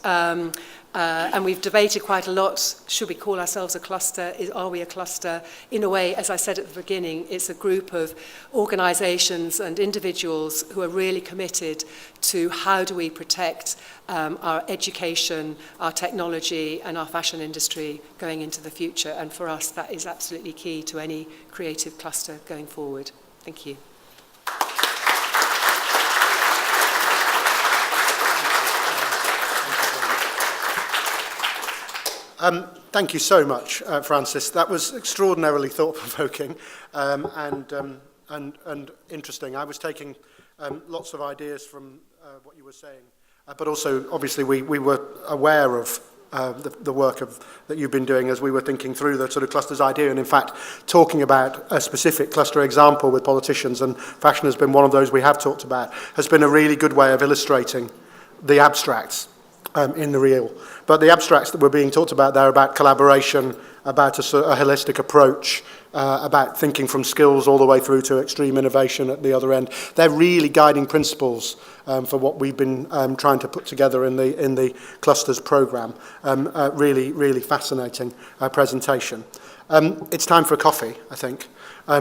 and we've debated quite a lot. Should we call ourselves a cluster? Are we a cluster? In a way, as I said at the beginning, it's a group of organisations and individuals who are really committed to how do we protect our education, our technology, and our fashion industry going into the future. And for us, that is absolutely key to any creative cluster going forward. Thank you. Thank you so much, Francis. That was extraordinarily thought-provoking and interesting. I was taking lots of ideas from what you were saying, but also, obviously, we were aware of the work that you've been doing as we were thinking through the sort of clusters idea, and in fact, talking about a specific cluster example with politicians, and fashion has been one of those we have talked about, has been a really good way of illustrating the abstracts in the real. But the abstracts that were being talked about there about collaboration, about a holistic approach, about thinking from skills all the way through to extreme innovation at the other end. They're really guiding principles for what we've been trying to put together in the Clusters programme. Really, really fascinating presentation. It's time for a coffee, I think.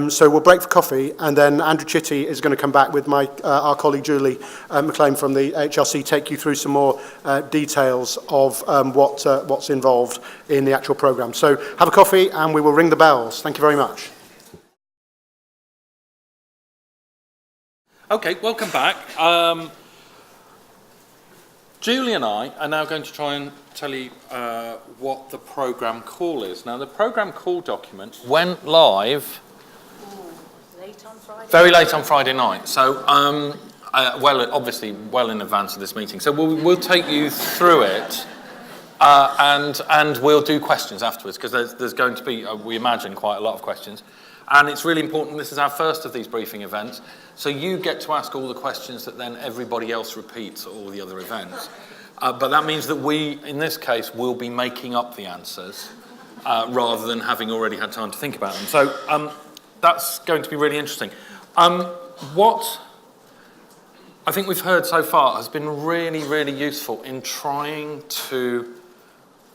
So we'll break for coffee, and then Andrew Chitty is going to come back with our colleague Julie McLaren from the AHRC, take you through some more details of what's involved in the actual programme. So have a coffee, and we will ring the bells. Thank you very much. Okay, welcome back. Julie and I are now going to try and tell you what the programme call is. Now, the programme call document went live very late on Friday night, so obviously well in advance of this meeting. So we'll take you through it, and we'll do questions afterwards, because there's going to be, we imagine, quite a lot of questions. And it's really important, this is our first of these briefing events, so you get to ask all the questions that then everybody else repeats at all the other events. But that means that we, in this case, will be making up the answers rather than having already had time to think about them. So that's going to be really interesting. What I think we've heard so far has been really, really useful in trying to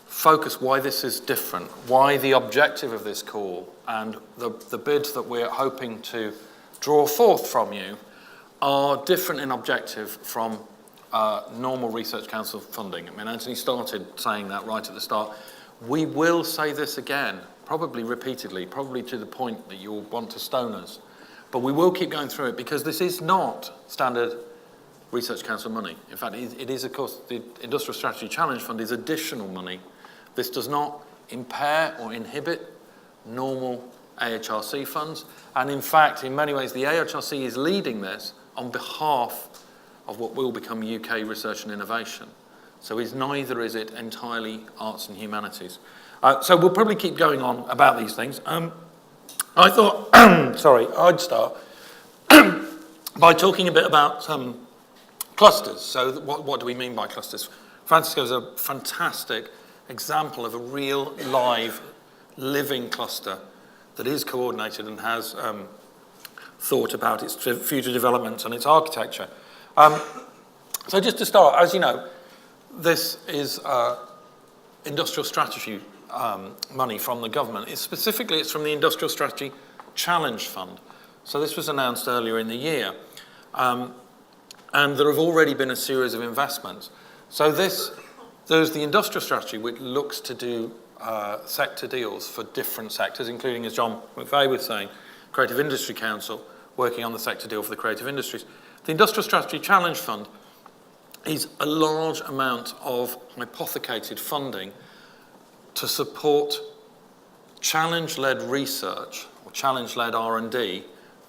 focus why this is different, why the objective of this call and the bids that we're hoping to draw forth from you are different in objective from normal Research Council funding. I mean, Anthony started saying that right at the start. We will say this again, probably repeatedly, probably to the point that you'll want to stone us. But we will keep going through it, because this is not standard Research Council money. In fact, it is, of course, the Industrial Strategy Challenge Fund is additional money. This does not impair or inhibit normal AHRC funds. And in fact, in many ways, the AHRC is leading this on behalf of what will become UK research and innovation. So neither is it entirely arts and humanities. So we'll probably keep going on about these things. I thought, I'd start by talking a bit about clusters. So what do we mean by clusters? Francisco's a fantastic example of a real, live, living cluster that is coordinated and has thought about its future development and its architecture. So just to start, as you know, this is industrial strategy money from the government. It's from the Industrial Strategy Challenge Fund. So this was announced earlier in the year. And there have already been a series of investments. So there's the industrial strategy, which looks to do sector deals for different sectors, including, as John McVay was saying, Creative Industry Council, working on the sector deal for the creative industries. The Industrial Strategy Challenge Fund is a large amount of hypothecated funding to support challenge-led research, or challenge-led R&D,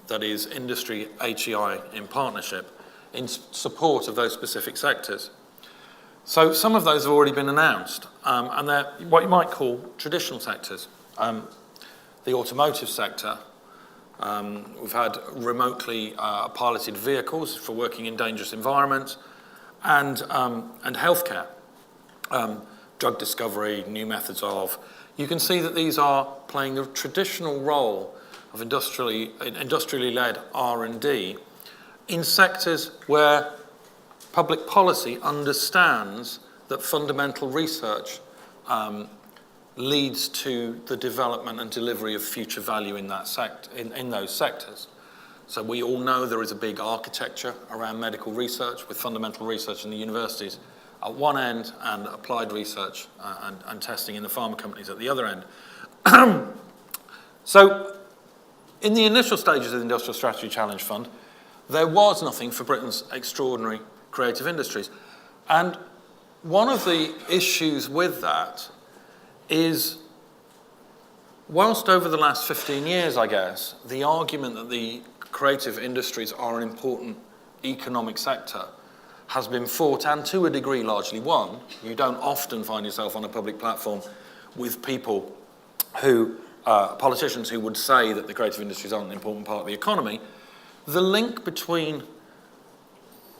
that is industry HEI in partnership, in support of those specific sectors. So some of those have already been announced, and they're what you might call traditional sectors. The automotive sector, we've had remotely piloted vehicles for working in dangerous environments, and healthcare, drug discovery, new methods of. You can see that these are playing the traditional role of industrially led R&D in sectors where public policy understands that fundamental research leads to the development and delivery of future value in those sectors. So we all know there is a big architecture around medical research, with fundamental research in the universities at one end and applied research and testing in the pharma companies at the other end. So in the initial stages of the Industrial Strategy Challenge Fund, there was nothing for Britain's extraordinary creative industries. And one of the issues with that is, whilst over the last 15 years, I guess, the argument that the creative industries are an important economic sector has been fought, and to a degree largely won. You don't often find yourself on a public platform with people who, politicians who would say that the creative industries aren't an important part of the economy. The link between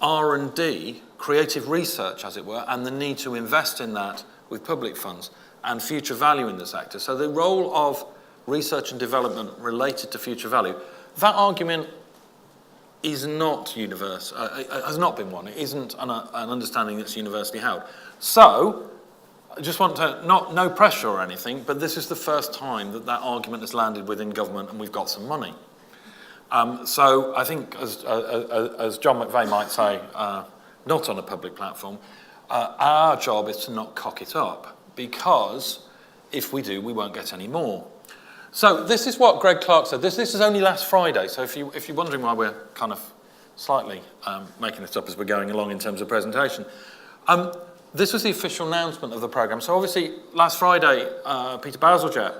R&D, creative research as it were, and the need to invest in that with public funds and future value in the sector. So the role of research and development related to future value, that argument is not has not been one. It isn't an understanding that's universally held. So, I just want to, no pressure or anything, but this is the first time that that argument has landed within government and we've got some money. So I think, as John McVay might say, not on a public platform, our job is to not cock it up, because if we do, we won't get any more. So this is what Greg Clark said. This is only last Friday, so if you're wondering why we're kind of slightly making this up as we're going along in terms of presentation, this was the official announcement of the programme. So obviously, last Friday, Peter Bazalgette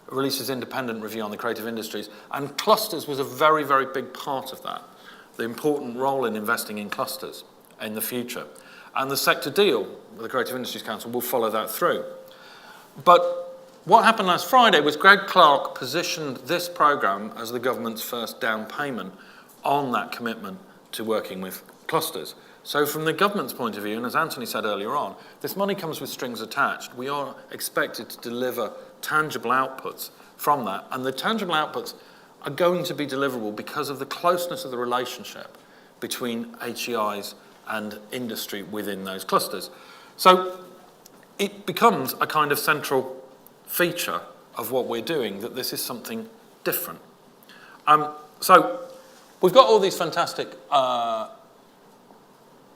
released his independent review on the creative industries, and clusters was a very, very big part of that, the important role in investing in clusters in the future. And the sector deal with the Creative Industries Council will follow that through. But what happened last Friday was Greg Clark positioned this programme as the government's first down payment on that commitment to working with clusters. So from the government's point of view, and as Anthony said earlier on, this money comes with strings attached. We are expected to deliver tangible outputs from that, and the tangible outputs are going to be deliverable because of the closeness of the relationship between HEIs and industry within those clusters. So it becomes a kind of central feature of what we're doing, that this is something different. So we've got all these fantastic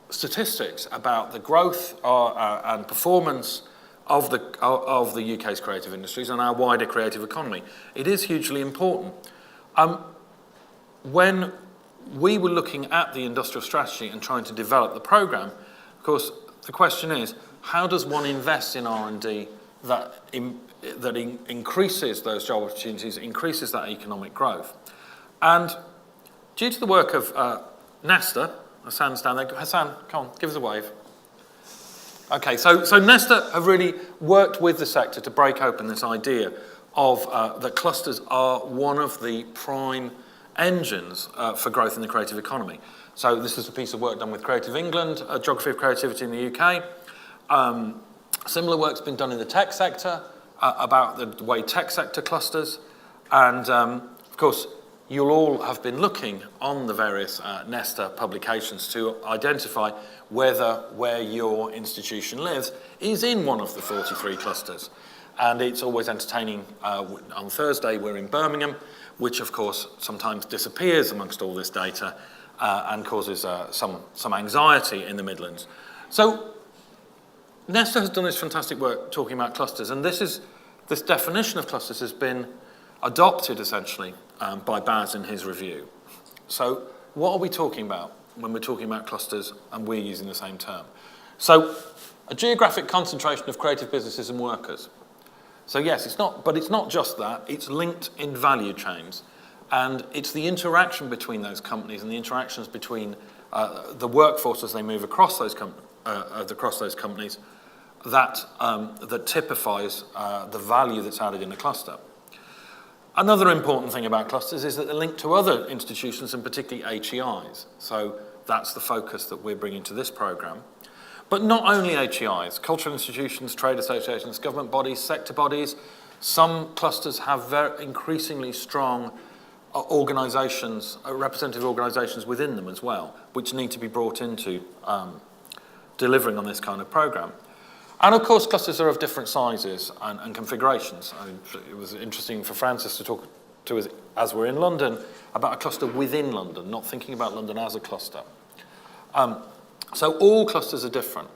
statistics about the growth and performance of the UK's creative industries and our wider creative economy. It is hugely important. When we were looking at the industrial strategy and trying to develop the programme, of course, the question is, how does one invest in R&D that increases those job opportunities, increases that economic growth? And due to the work of Nesta, Hassan's down there. Hassan, come on, give us a wave. Okay, so Nesta have really worked with the sector to break open this idea of that clusters are one of the prime engines for growth in the creative economy. So this is a piece of work done with Creative England, Geography of Creativity in the UK. Similar work's been done in the tech sector about the way tech sector clusters. And of course, you'll all have been looking on the various Nesta publications to identify whether where your institution lives is in one of the 43 clusters. And it's always entertaining. On Thursday, we're in Birmingham, which of course sometimes disappears amongst all this data and causes some anxiety in the Midlands. So Nesta has done this fantastic work talking about clusters, and this definition of clusters has been adopted essentially by Baz in his review. So what are we talking about when we're talking about clusters and we're using the same term? So a geographic concentration of creative businesses and workers. So yes, it's not just that, it's linked in value chains, and it's the interaction between those companies and the interactions between the workforce as they move across those companies that typifies the value that's added in a cluster. Another important thing about clusters is that they're linked to other institutions, and particularly HEIs. So that's the focus that we're bringing to this programme. But not only HEIs, cultural institutions, trade associations, government bodies, sector bodies. Some clusters have very increasingly strong organisations, representative organisations within them as well, which need to be brought into delivering on this kind of programme. And of course, clusters are of different sizes and configurations. It was interesting for Francis to talk to us, as we're in London, about a cluster within London, not thinking about London as a cluster. So all clusters are different.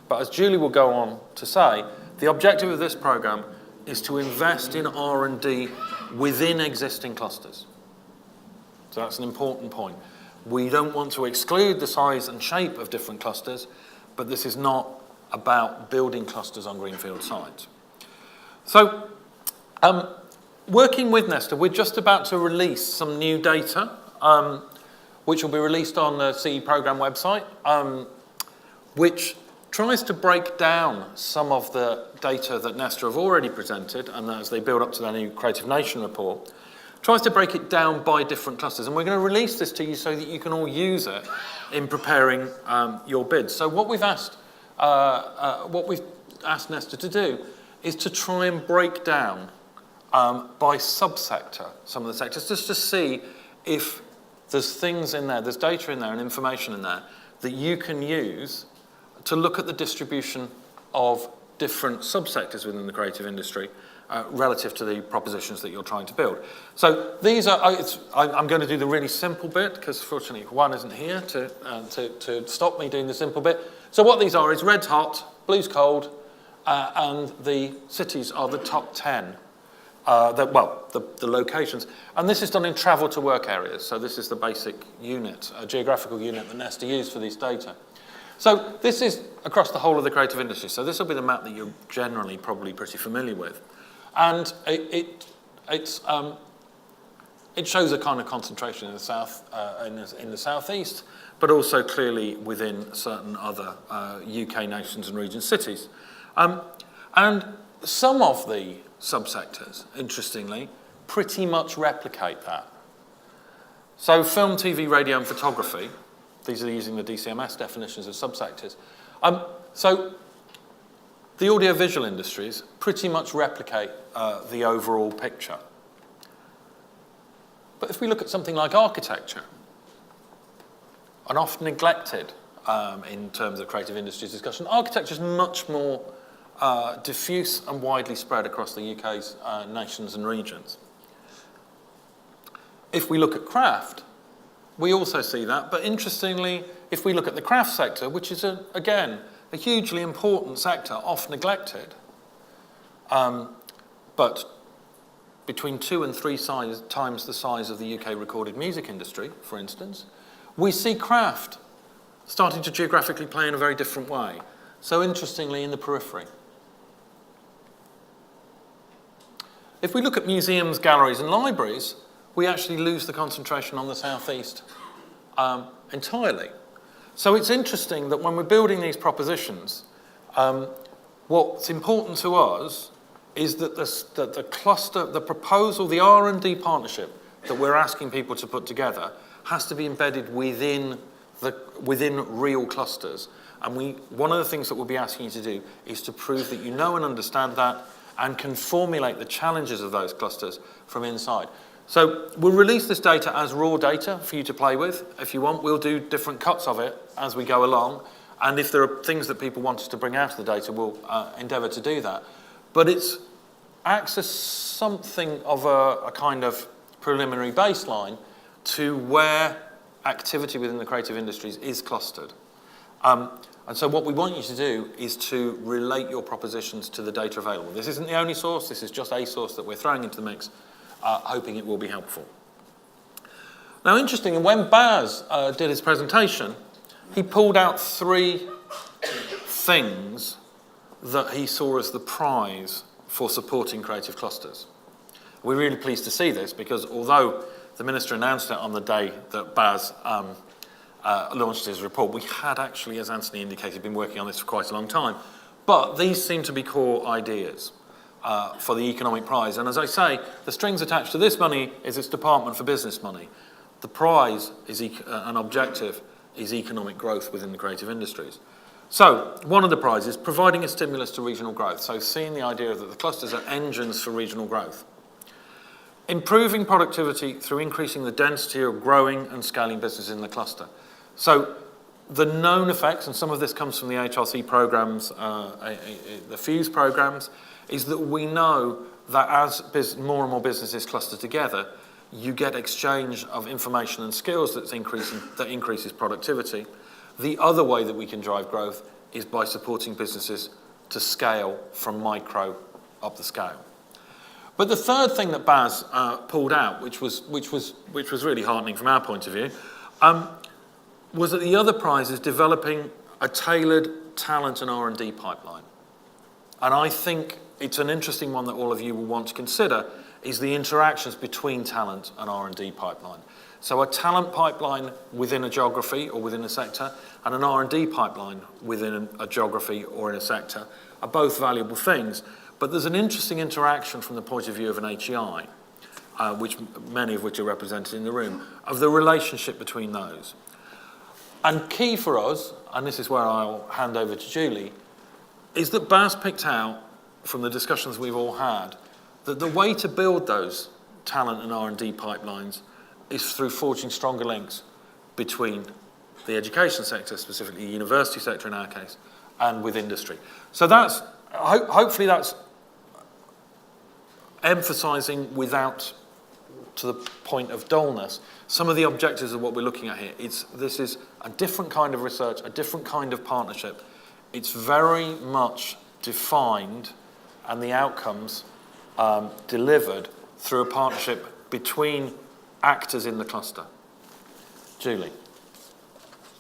But as Julie will go on to say, the objective of this programme is to invest in R&D within existing clusters. So that's an important point. We don't want to exclude the size and shape of different clusters, but this is not about building clusters on greenfield sites. So, working with Nesta, we're just about to release some new data, which will be released on the CE programme website, which tries to break down some of the data that Nesta have already presented, and as they build up to their new Creative Nation report, tries to break it down by different clusters. And we're going to release this to you so that you can all use it in preparing your bids. So what we've asked Nesta to do is to try and break down by subsector some of the sectors, just to see if there's things in there, there's data in there and information in there that you can use to look at the distribution of different subsectors within the creative industry relative to the propositions that you're trying to build. So these are, I'm going to do the really simple bit because fortunately Juan isn't here to stop me doing the simple bit. So what these are is red's hot, blue's cold, and the cities are the top 10. The locations. And this is done in travel to work areas. So this is the basic unit, a geographical unit that Nesta used for these data. So this is across the whole of the creative industry. So this will be the map that you're generally probably pretty familiar with. And it shows a kind of concentration in the south, in the southeast, but also clearly within certain other UK nations and region cities. And some of the subsectors, interestingly, pretty much replicate that. So film, TV, radio and photography, these are using the DCMS definitions of subsectors. So the audiovisual industries pretty much replicate the overall picture. But if we look at something like architecture, and often neglected in terms of creative industries discussion, architecture is much more diffuse and widely spread across the UK's nations and regions. If we look at craft, we also see that, but interestingly, if we look at the craft sector, which is, again, a hugely important sector, oft neglected, but between 2 and 3 times the size of the UK recorded music industry, for instance, we see craft starting to geographically play in a very different way. So interestingly, in the periphery. If we look at museums, galleries and libraries, we actually lose the concentration on the southeast entirely. So it's interesting that when we're building these propositions, what's important to us is that the cluster, the proposal, the R&D partnership that we're asking people to put together has to be embedded within real clusters. And one of the things that we'll be asking you to do is to prove that you know and understand that and can formulate the challenges of those clusters from inside. So we'll release this data as raw data for you to play with. If you want, we'll do different cuts of it as we go along. And if there are things that people want us to bring out of the data, we'll endeavour to do that. But it acts as something of a kind of preliminary baseline to where activity within the creative industries is clustered. And so what we want you to do is to relate your propositions to the data available. This isn't the only source, this is just a source that we're throwing into the mix, hoping it will be helpful. Now, interestingly, when Baz did his presentation, he pulled out 3 things that he saw as the prize for supporting creative clusters. We're really pleased to see this because although the Minister announced it on the day that Baz launched his report, we had actually, as Anthony indicated, been working on this for quite a long time. But these seem to be core ideas for the economic prize. And as I say, the strings attached to this money is its Department for Business money. The prize is an objective is economic growth within the creative industries. So one of the prizes is providing a stimulus to regional growth. So seeing the idea that the clusters are engines for regional growth. Improving productivity through increasing the density of growing and scaling businesses in the cluster. So the known effects, and some of this comes from the AHRC programs, the FUSE programs, is that we know that as more and more businesses cluster together, you get exchange of information and skills that increases productivity. The other way that we can drive growth is by supporting businesses to scale from micro up the scale. But the third thing that Baz pulled out, which was really heartening from our point of view, was that the other prize is developing a tailored talent and R&D pipeline. And I think it's an interesting one that all of you will want to consider, is the interactions between talent and R&D pipeline. So a talent pipeline within a geography or within a sector and an R&D pipeline within a geography or in a sector are both valuable things. But there's an interesting interaction from the point of view of an HEI, many of which are represented in the room, of the relationship between those. And key for us, and this is where I'll hand over to Julie, is that Baz picked out from the discussions we've all had, that the way to build those talent and R&D pipelines is through forging stronger links between the education sector, specifically the university sector in our case, and with industry. So that's, hopefully that's emphasising without, to the point of dullness, some of the objectives of what we're looking at here. This is a different kind of research, a different kind of partnership. It's very much defined and the outcomes delivered through a partnership between actors in the cluster. Julie.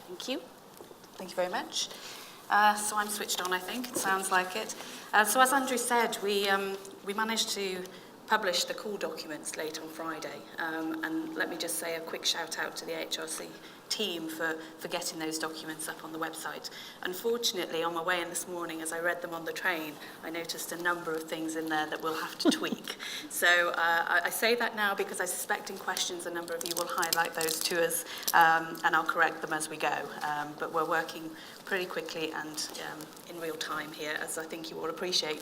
Thank you. Thank you very much. So I'm switched on, I think. It sounds like it. So as Andrew said, we managed to publish the call documents late on Friday. And let me just say a quick shout out to the AHRC team for getting those documents up on the website. Unfortunately, on my way in this morning, as I read them on the train, I noticed a number of things in there that we'll have to tweak. So I say that now because I suspect in questions a number of you will highlight those to us, and I'll correct them as we go. But we're working pretty quickly and in real time here, as I think you all appreciate.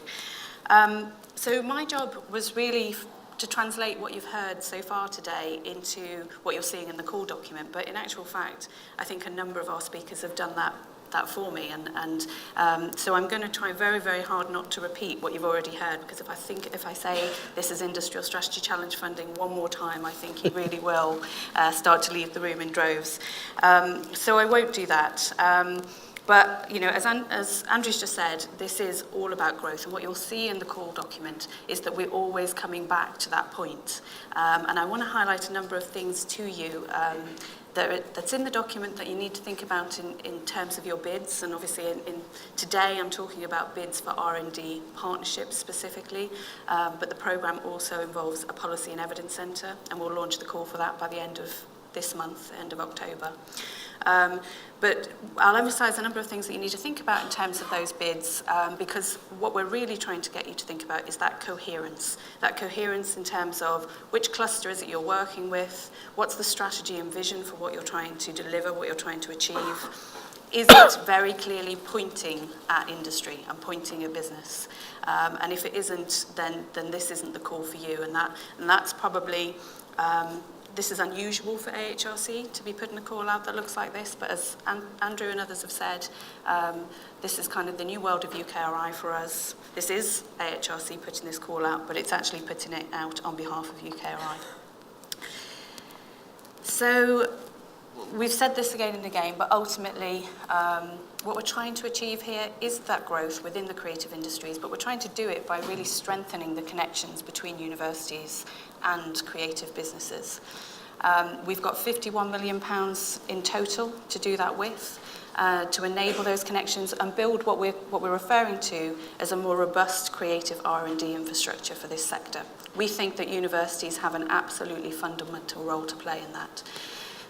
So my job was really to translate what you've heard so far today into what you're seeing in the call document. But in actual fact, I think a number of our speakers have done that for me. And so I'm going to try very, very hard not to repeat what you've already heard, because if I say this is Industrial Strategy Challenge funding one more time, I think you really will start to leave the room in droves. So I won't do that. But, you know, as Andrew's just said, this is all about growth. And what you'll see in the call document is that we're always coming back to that point. And I want to highlight a number of things to you that's in the document that you need to think about in terms of your bids. And obviously, today I'm talking about bids for R&D partnerships specifically. But the programme also involves a policy and evidence centre. And we'll launch the call for that by the end of this month, end of October. But I'll emphasise a number of things that you need to think about in terms of those bids, because what we're really trying to get you to think about is that coherence in terms of which cluster is it you're working with, what's the strategy and vision for what you're trying to deliver, what you're trying to achieve. Is it very clearly pointing at industry and pointing at business? And if it isn't, then this isn't the call for you, and that's probably this is unusual for AHRC to be putting a call out that looks like this, but as Andrew and others have said, this is kind of the new world of UKRI for us. This is AHRC putting this call out, but it's actually putting it out on behalf of UKRI. So we've said this again and again, but ultimately what we're trying to achieve here is that growth within the creative industries, but we're trying to do it by really strengthening the connections between universities and creative businesses. We've got £51 million in total to do that with, to enable those connections and build what we're referring to as a more robust creative R&D infrastructure for this sector. We think that universities have an absolutely fundamental role to play in that.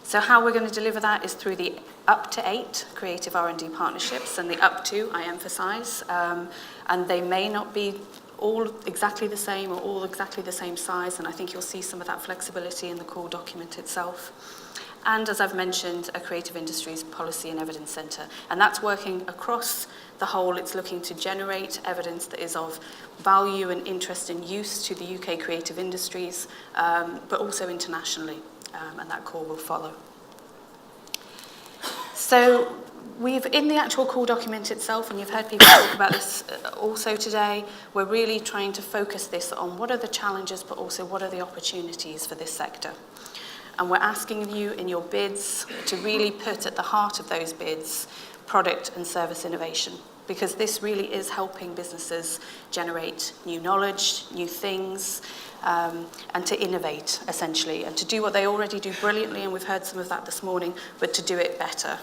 So how we're going to deliver that is through the up to 8 creative R&D partnerships, and the up to, I emphasise, and they may not be all exactly the same or all exactly the same size, and I think you'll see some of that flexibility in the call document itself. And as I've mentioned, a creative industries policy and evidence centre, and that's working across the whole. It's looking to generate evidence that is of value and interest and use to the UK creative industries, but also internationally, and that call will follow. So we've, in the actual call document itself, and you've heard people talk about this also today, we're really trying to focus this on what are the challenges, but also what are the opportunities for this sector. And we're asking you in your bids to really put at the heart of those bids product and service innovation, because this really is helping businesses generate new knowledge, new things, and to innovate, essentially, and to do what they already do brilliantly, and we've heard some of that this morning, but to do it better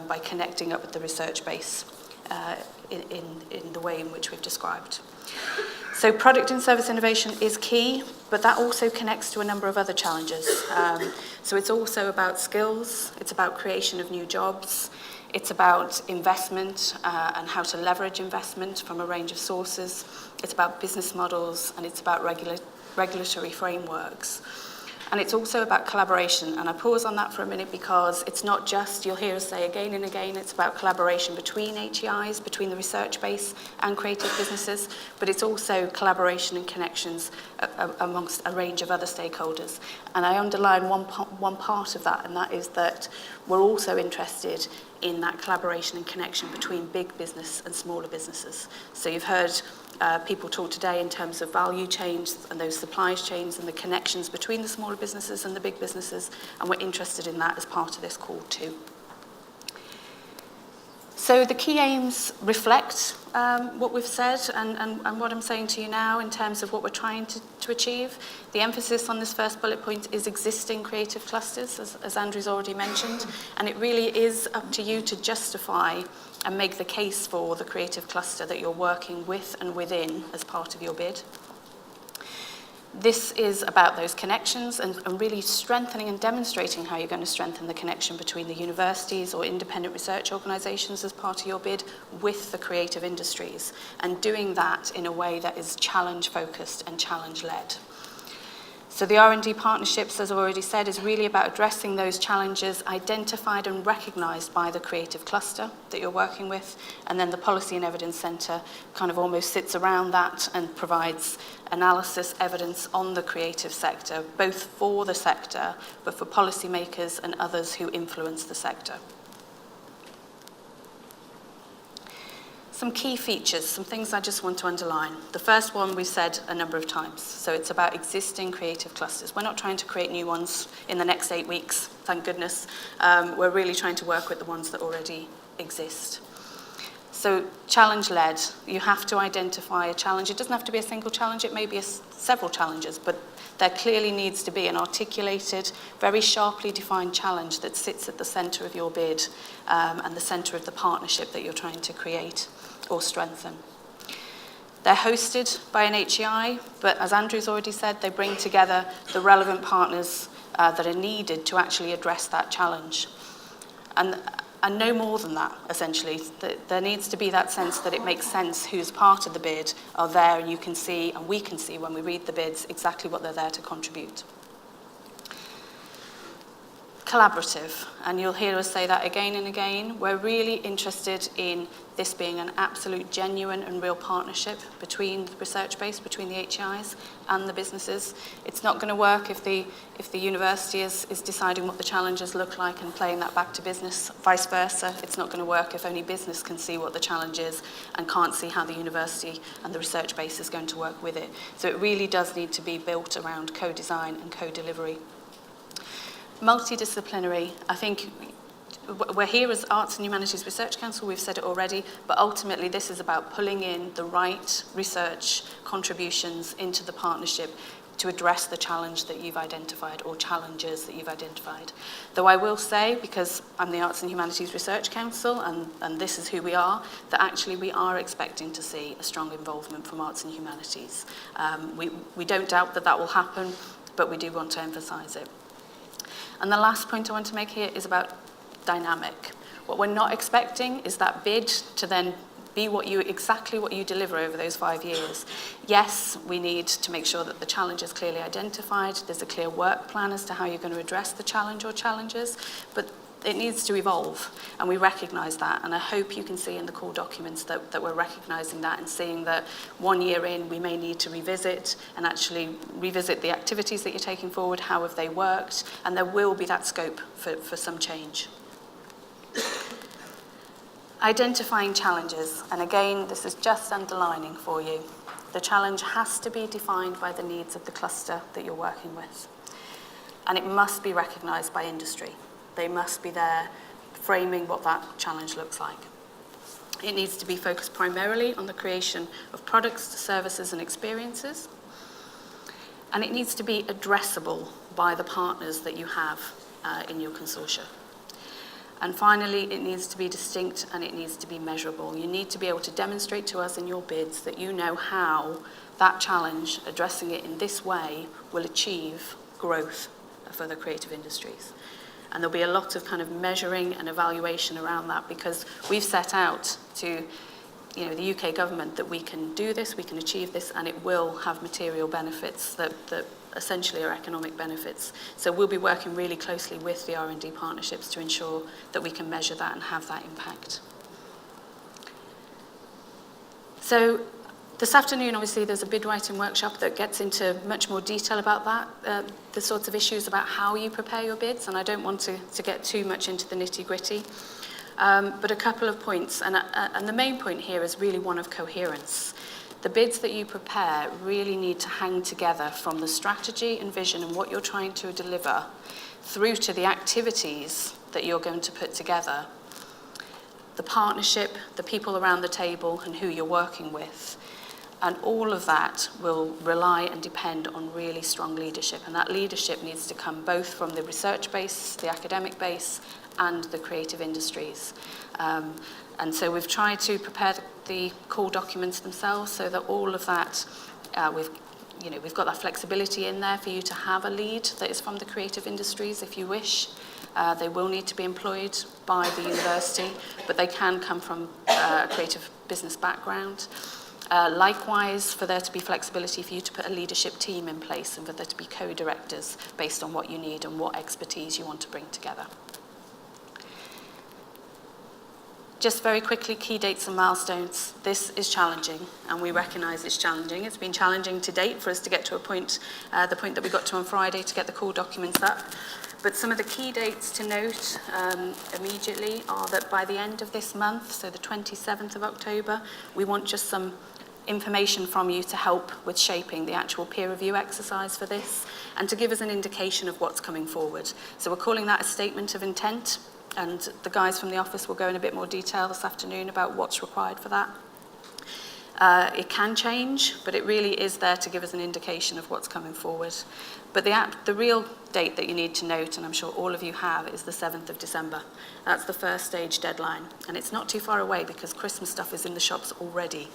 by connecting up with the research base in the way in which we've described. So product and service innovation is key, but that also connects to a number of other challenges. So it's also about skills, it's about creation of new jobs, it's about investment and how to leverage investment from a range of sources, it's about business models, and it's about regulatory frameworks. And it's also about collaboration. And I pause on that for a minute because it's not just, you'll hear us say again and again, it's about collaboration between HEIs, between the research base and creative businesses, but it's also collaboration and connections amongst a range of other stakeholders. And I underline one part of that, and that is that we're also interested in that collaboration and connection between big business and smaller businesses. So you've heard people talk today in terms of value chains and those supply chains and the connections between the smaller businesses and the big businesses, and we're interested in that as part of this call too. So the key aims reflect what we've said and what I'm saying to you now in terms of what we're trying to achieve. The emphasis on this first bullet point is existing creative clusters, as Andrew's already mentioned, and it really is up to you to justify and make the case for the creative cluster that you're working with and within as part of your bid. This is about those connections and really strengthening and demonstrating how you're going to strengthen the connection between the universities or independent research organisations as part of your bid with the creative industries, and doing that in a way that is challenge-focused and challenge-led. So the R&D partnerships, as I've already said, is really about addressing those challenges identified and recognised by the creative cluster that you're working with, and then the Policy and Evidence Centre kind of almost sits around that and provides analysis, evidence on the creative sector, both for the sector, but for policymakers and others who influence the sector. Some key features, some things I just want to underline. The first one we've said a number of times, so it's about existing creative clusters. We're not trying to create new ones in the next 8 weeks, thank goodness. We're really trying to work with the ones that already exist. So challenge-led, you have to identify a challenge. It doesn't have to be a single challenge, it may be several challenges, but there clearly needs to be an articulated, very sharply defined challenge that sits at the centre of your bid and the centre of the partnership that you're trying to create or strengthen. They're hosted by an HEI, but as Andrew's already said, they bring together the relevant partners that are needed to actually address that challenge. And no more than that, essentially. There needs to be that sense that it makes sense who's part of the bid are there, and you can see, and we can see when we read the bids, exactly what they're there to contribute. Collaborative, and you'll hear us say that again and again. We're really interested in this being an absolute, genuine and real partnership between the research base, between the HEIs and the businesses. It's not going to work if the university is deciding what the challenges look like and playing that back to business, vice versa. It's not going to work if only business can see what the challenge is and can't see how the university and the research base is going to work with it. So it really does need to be built around co-design and co-delivery. Multidisciplinary, I think we're here as Arts and Humanities Research Council, we've said it already, but ultimately this is about pulling in the right research contributions into the partnership to address the challenge that you've identified or challenges that you've identified. Though I will say, because I'm the Arts and Humanities Research Council and this is who we are, that actually we are expecting to see a strong involvement from Arts and Humanities. We don't doubt that that will happen, but we do want to emphasise it. And the last point I want to make here is about dynamic. What we're not expecting is that bid to then be exactly what you deliver over those 5 years. Yes, we need to make sure that the challenge is clearly identified, there's a clear work plan as to how you're going to address the challenge or challenges, but it needs to evolve, and we recognise that, and I hope you can see in the core documents that we're recognising that and seeing that 1 year in we may need to revisit and actually revisit the activities that you're taking forward, how have they worked, and there will be that scope for some change. Identifying challenges, and again this is just underlining for you, the challenge has to be defined by the needs of the cluster that you're working with, and it must be recognised by industry. They must be there framing what that challenge looks like. It needs to be focused primarily on the creation of products, services and experiences. And it needs to be addressable by the partners that you have in your consortia. And finally, it needs to be distinct and it needs to be measurable. You need to be able to demonstrate to us in your bids that you know how that challenge, addressing it in this way, will achieve growth for the creative industries. And there'll be a lot of kind of measuring and evaluation around that, because we've set out to, the UK government that we can do this, we can achieve this, and it will have material benefits that essentially are economic benefits. So we'll be working really closely with the R&D partnerships to ensure that we can measure that and have that impact. So this afternoon, obviously, there's a bid writing workshop that gets into much more detail about that, the sorts of issues about how you prepare your bids, and I don't want to get too much into the nitty-gritty. But a couple of points, and the main point here is really one of coherence. The bids that you prepare really need to hang together from the strategy and vision and what you're trying to deliver through to the activities that you're going to put together, the partnership, the people around the table, and who you're working with. And all of that will rely and depend on really strong leadership. And that leadership needs to come both from the research base, the academic base, and the creative industries. And so we've tried to prepare the core documents themselves so that all of that, we've got that flexibility in there for you to have a lead that is from the creative industries if you wish. They will need to be employed by the university, but they can come from a creative business background. Likewise, for there to be flexibility for you to put a leadership team in place and for there to be co-directors based on what you need and what expertise you want to bring together. Just very quickly, key dates and milestones. This is challenging, and we recognise it's challenging. It's been challenging to date for us to get to the point that we got to on Friday to get the core documents up. But some of the key dates to note immediately are that by the end of this month, so the 27th of October, we want just some information from you to help with shaping the actual peer review exercise for this and to give us an indication of what's coming forward. So we're calling that a statement of intent, and the guys from the office will go in a bit more detail this afternoon about what's required for that. It can change, but it really is there to give us an indication of what's coming forward. But the real date that you need to note, and I'm sure all of you have, is the 7th of December. That's the first stage deadline. And it's not too far away because Christmas stuff is in the shops already.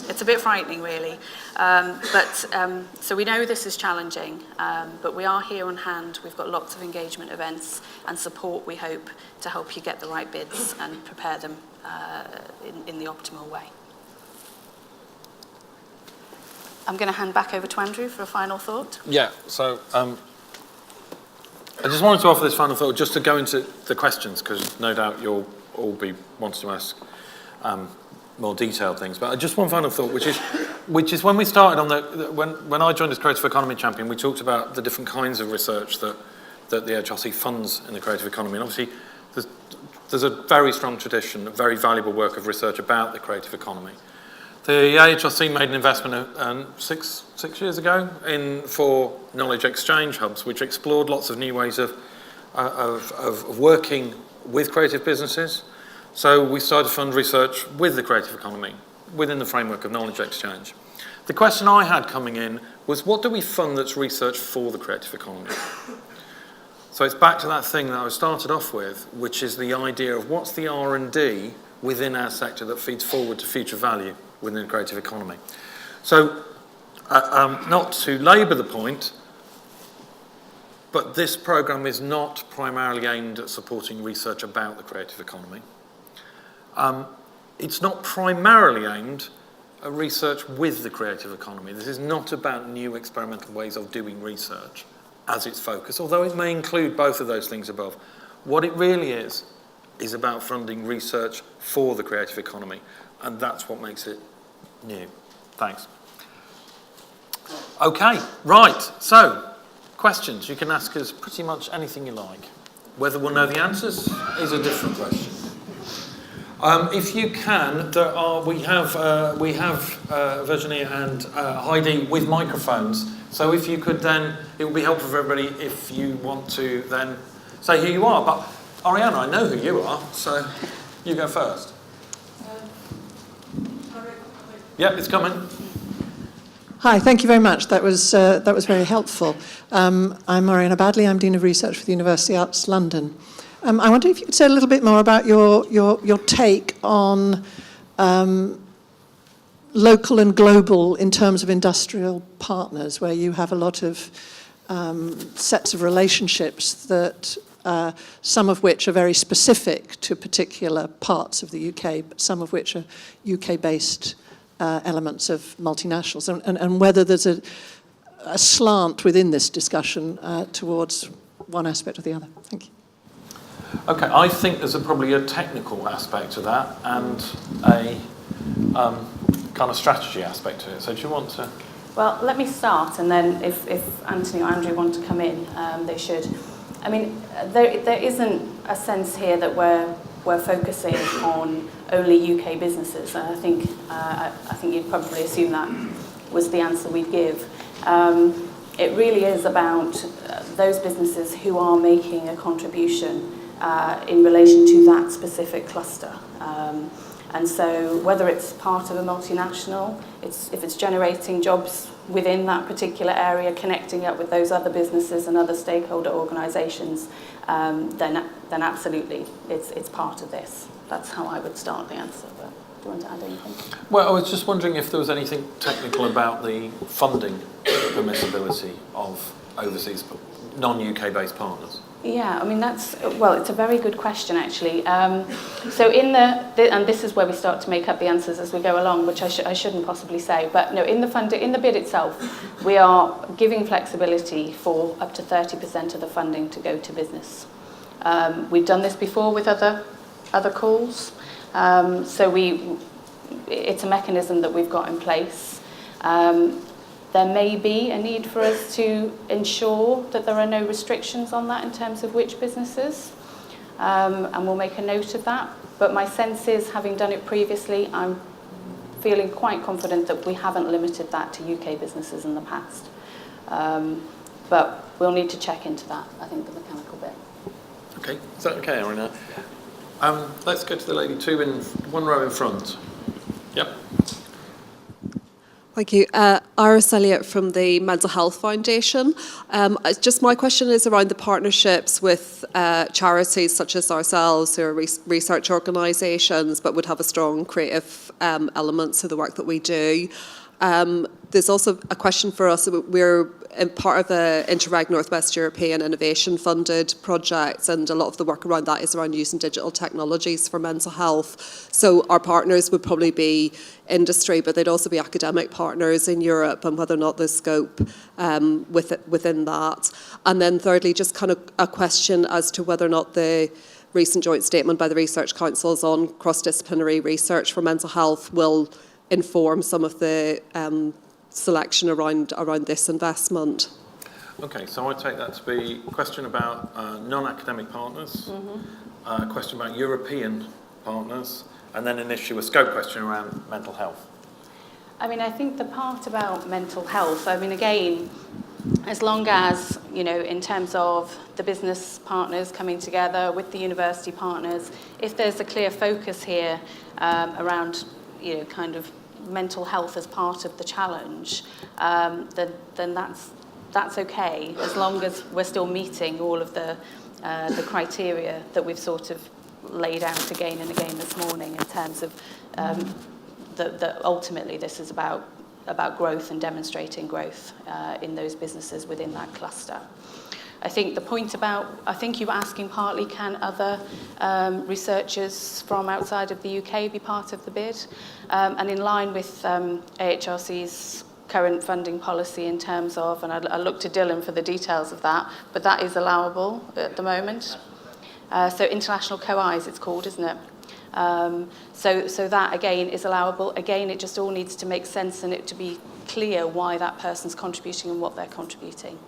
It's a bit frightening, really. So we know this is challenging, but we are here on hand. We've got lots of engagement events and support, we hope, to help you get the right bids and prepare them in the optimal way. I'm going to hand back over to Andrew for a final thought. Yeah, so I just wanted to offer this final thought just to go into the questions, because no doubt you'll all be wanting to ask more detailed things. But just one final thought, which is when we started on when I joined as Creative Economy Champion, we talked about the different kinds of research that the AHRC funds in the creative economy. And obviously, there's a very strong tradition, a very valuable work of research about the creative economy. The AHRC made an investment 6 years ago for knowledge exchange hubs, which explored lots of new ways of working with creative businesses. So we started to fund research with the creative economy within the framework of knowledge exchange. The question I had coming in was, what do we fund that's research for the creative economy? So it's back to that thing that I started off with, which is the idea of what's the R&D within our sector that feeds forward to future value within the creative economy. So, not to labour the point, but this programme is not primarily aimed at supporting research about the creative economy. It's not primarily aimed at research with the creative economy. This is not about new experimental ways of doing research as its focus, although it may include both of those things above. What it really is about funding research for the creative economy, and that's what makes it new. Thanks. Okay, right, so questions. You can ask us pretty much anything you like. Whether we'll know the answers is a different question. If you can, we have Virginia and Heidi with microphones. So if you could then, it would be helpful for everybody if you want to then say who you are. But Ariana, I know who you are, so you go first. Yeah, it's coming. Hi, thank you very much. That was very helpful. I'm Mariana Badley. I'm Dean of Research for the University Arts London. I wonder if you could say a little bit more about your take on local and global in terms of industrial partners, where you have a lot of sets of relationships that some of which are very specific to particular parts of the UK, but some of which are UK-based elements of multinationals, and whether there's a slant within this discussion towards one aspect or the other. Thank you. Okay, I think there's probably a technical aspect to that and a kind of strategy aspect to it. So do you want to? Well, let me start, and then if Anthony or Andrew want to come in, they should. I mean, there isn't a sense here that we're focusing on only UK businesses. And I think you'd probably assume that was the answer we'd give. It really is about those businesses who are making a contribution in relation to that specific cluster. And so whether it's part of a multinational, if it's generating jobs within that particular area, connecting up with those other businesses and other stakeholder organisations, then absolutely it's part of this. That's how I would start the answer. But do you want to add anything? Well, I was just wondering if there was anything technical about the funding permissibility of overseas, non-UK based partners. Yeah, I mean, it's a very good question, actually. So and this is where we start to make up the answers as we go along, which I shouldn't possibly say, but no, in the bid itself, we are giving flexibility for up to 30% of the funding to go to business. We've done this before with other calls, so it's a mechanism that we've got in place. There may be a need for us to ensure that there are no restrictions on that in terms of which businesses, and we'll make a note of that. But my sense is, having done it previously, I'm feeling quite confident that we haven't limited that to UK businesses in the past. But we'll need to check into that, I think, the mechanical bit. Okay, is that okay, Aaron? Let's go to the lady one row in front. Yep. Thank you. Iris Elliott from the Mental Health Foundation. Just my question is around the partnerships with charities such as ourselves, who are research organisations, but would have a strong creative element to the work that we do. There's also a question for us. We're part of a Interreg Northwest European Innovation funded project, and a lot of the work around that is around using digital technologies for mental health. So our partners would probably be industry, but they'd also be academic partners in Europe, and whether or not there's scope within that. And then thirdly, just kind of a question as to whether or not the recent joint statement by the research councils on cross-disciplinary research for mental health will inform some of the selection around this investment. Okay, so I take that to be a question about non-academic partners, a question about European partners, and then a scope question around mental health. I mean, I think the part about mental health, I mean, again, as long as, in terms of the business partners coming together with the university partners, if there's a clear focus here around, kind of mental health as part of the challenge, then that's okay, as long as we're still meeting all of the criteria that we've sort of laid out again and again this morning, in terms of that ultimately this is about growth and demonstrating growth in those businesses within that cluster. I think the point I think you were asking partly, can other researchers from outside of the UK be part of the bid? And in line with AHRC's current funding policy in terms of, and I look to Dylan for the details of that, but that is allowable at the moment. So International Co-Eyes it's called, isn't it? So that, again, is allowable. Again, it just all needs to make sense and it to be clear why that person's contributing and what they're contributing.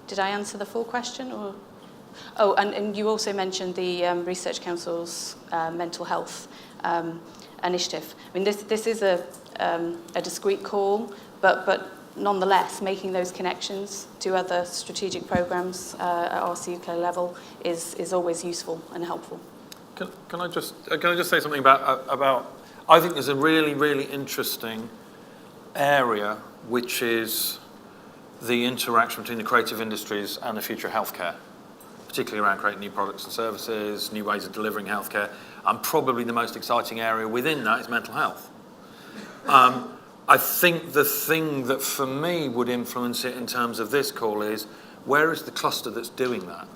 Did I answer the full question? Or? Oh, and you also mentioned the Research Council's mental health initiative. I mean, this is a discrete call, but nonetheless, making those connections to other strategic programmes at RC UK level is always useful and helpful. Can I just say something about I think there's a really, really interesting area which is the interaction between the creative industries and the future of healthcare, particularly around creating new products and services, new ways of delivering healthcare, and probably the most exciting area within that is mental health. I think the thing that for me would influence it in terms of this call is, where is the cluster that's doing that?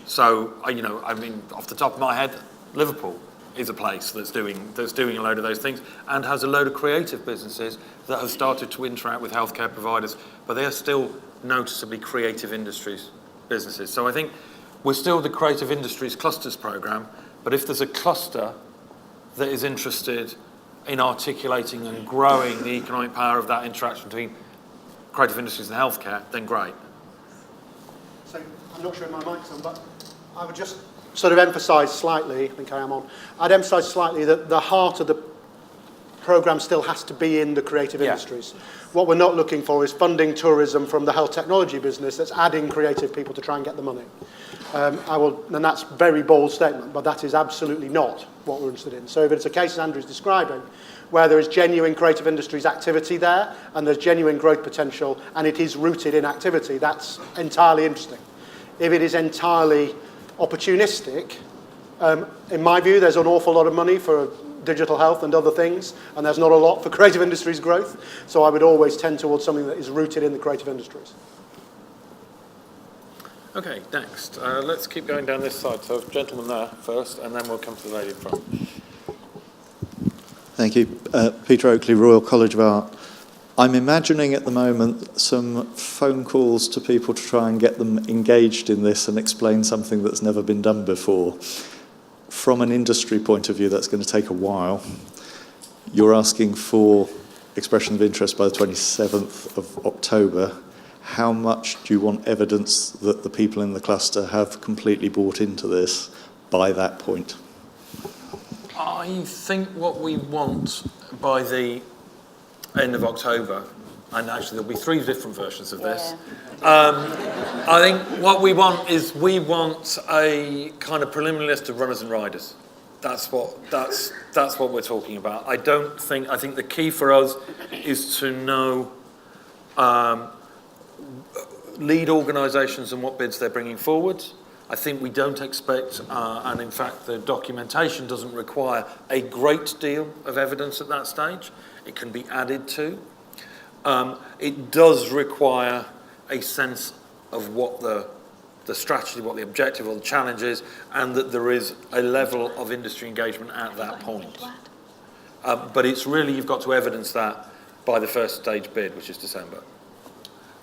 So, I mean, off the top of my head, Liverpool is a place that's doing a load of those things and has a load of creative businesses that have started to interact with healthcare providers, but they are still noticeably creative industries businesses. So I think we're still the creative industries clusters program, but if there's a cluster that is interested in articulating and growing the economic power of that interaction between creative industries and healthcare, then great. So I'm not sure if my mic's on, but I would just sort of emphasise slightly, I think I am on, I'd emphasise slightly that the heart of the programme still has to be in the creative industries. What we're not looking for is funding tourism from the health technology business that's adding creative people to try and get the money. And that's a very bold statement, but that is absolutely not what we're interested in. So if it's a case as Andrew's describing, where there is genuine creative industries activity there, and there's genuine growth potential, and it is rooted in activity, that's entirely interesting. If it is entirely opportunistic, in my view, there's an awful lot of money for digital health and other things, and there's not a lot for creative industries growth. So I would always tend towards something that is rooted in the creative industries. Okay, next. Let's keep going down this side. So gentleman there first, and then we'll come to the lady in front. Thank you. Peter Oakley, Royal College of Art. I'm imagining at the moment some phone calls to people to try and get them engaged in this and explain something that's never been done before. From an industry point of view, that's going to take a while. You're asking for expression of interest by the 27th of October. How much do you want evidence that the people in the cluster have completely bought into this by that point? I think what we want by the end of October, and actually there'll be 3 different versions of this. I think what we want is a kind of preliminary list of runners and riders. That's what we're talking about. I think the key for us is to know lead organisations and what bids they're bringing forward. I think we don't expect, and in fact the documentation doesn't require a great deal of evidence at that stage. It can be added to. It does require a sense of what the strategy, what the objective or the challenge is, and that there is a level of industry engagement at that point. But it's really, you've got to evidence that by the first stage bid, which is December.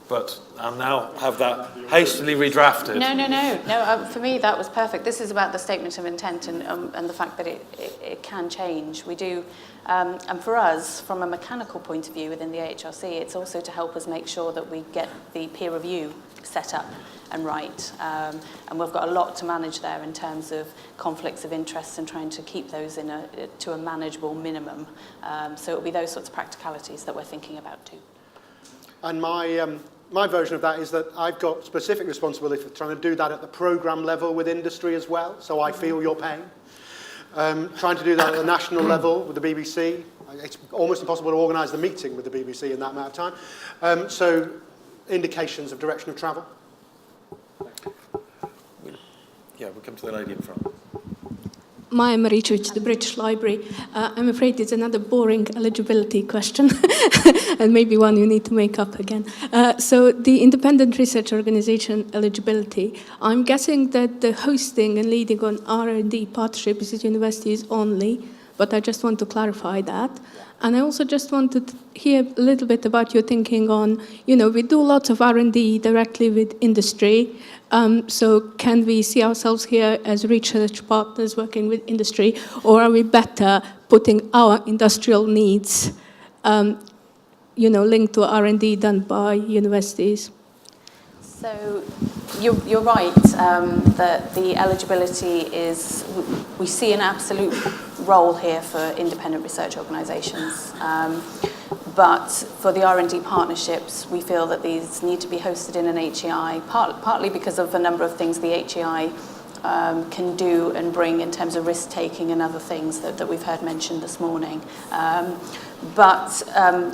But I'll now have that hastily redrafted. No. For me, that was perfect. This is about the statement of intent and the fact that it can change. We do, and for us, from a mechanical point of view within the AHRC, it's also to help us make sure that we get the peer review set up and right. And we've got a lot to manage there in terms of conflicts of interest and trying to keep those to a manageable minimum. So it'll be those sorts of practicalities that we're thinking about too. And my version of that is that I've got specific responsibility for trying to do that at the programme level with industry as well, so I feel your pain. Trying to do that at the national level with the BBC. It's almost impossible to organise the meeting with the BBC in that amount of time. So indications of direction of travel. Yeah, we'll come to the lady in front. My name is Richard, the British Library. I'm afraid it's another boring eligibility question, and maybe one you need to make up again. So the independent research organisation eligibility, I'm guessing that the hosting and leading on R&D partnerships is universities only, but I just want to clarify that. And I also just wanted to hear a little bit about your thinking on, we do lots of R&D directly with industry. So can we see ourselves here as research partners working with industry, or are we better putting our industrial needs, linked to R&D done by universities? So you're right that the eligibility is, we see an absolute role here for independent research organisations. But for the R&D partnerships, we feel that these need to be hosted in an HEI, partly because of a number of things the HEI can do and bring in terms of risk-taking and other things that we've heard mentioned this morning. But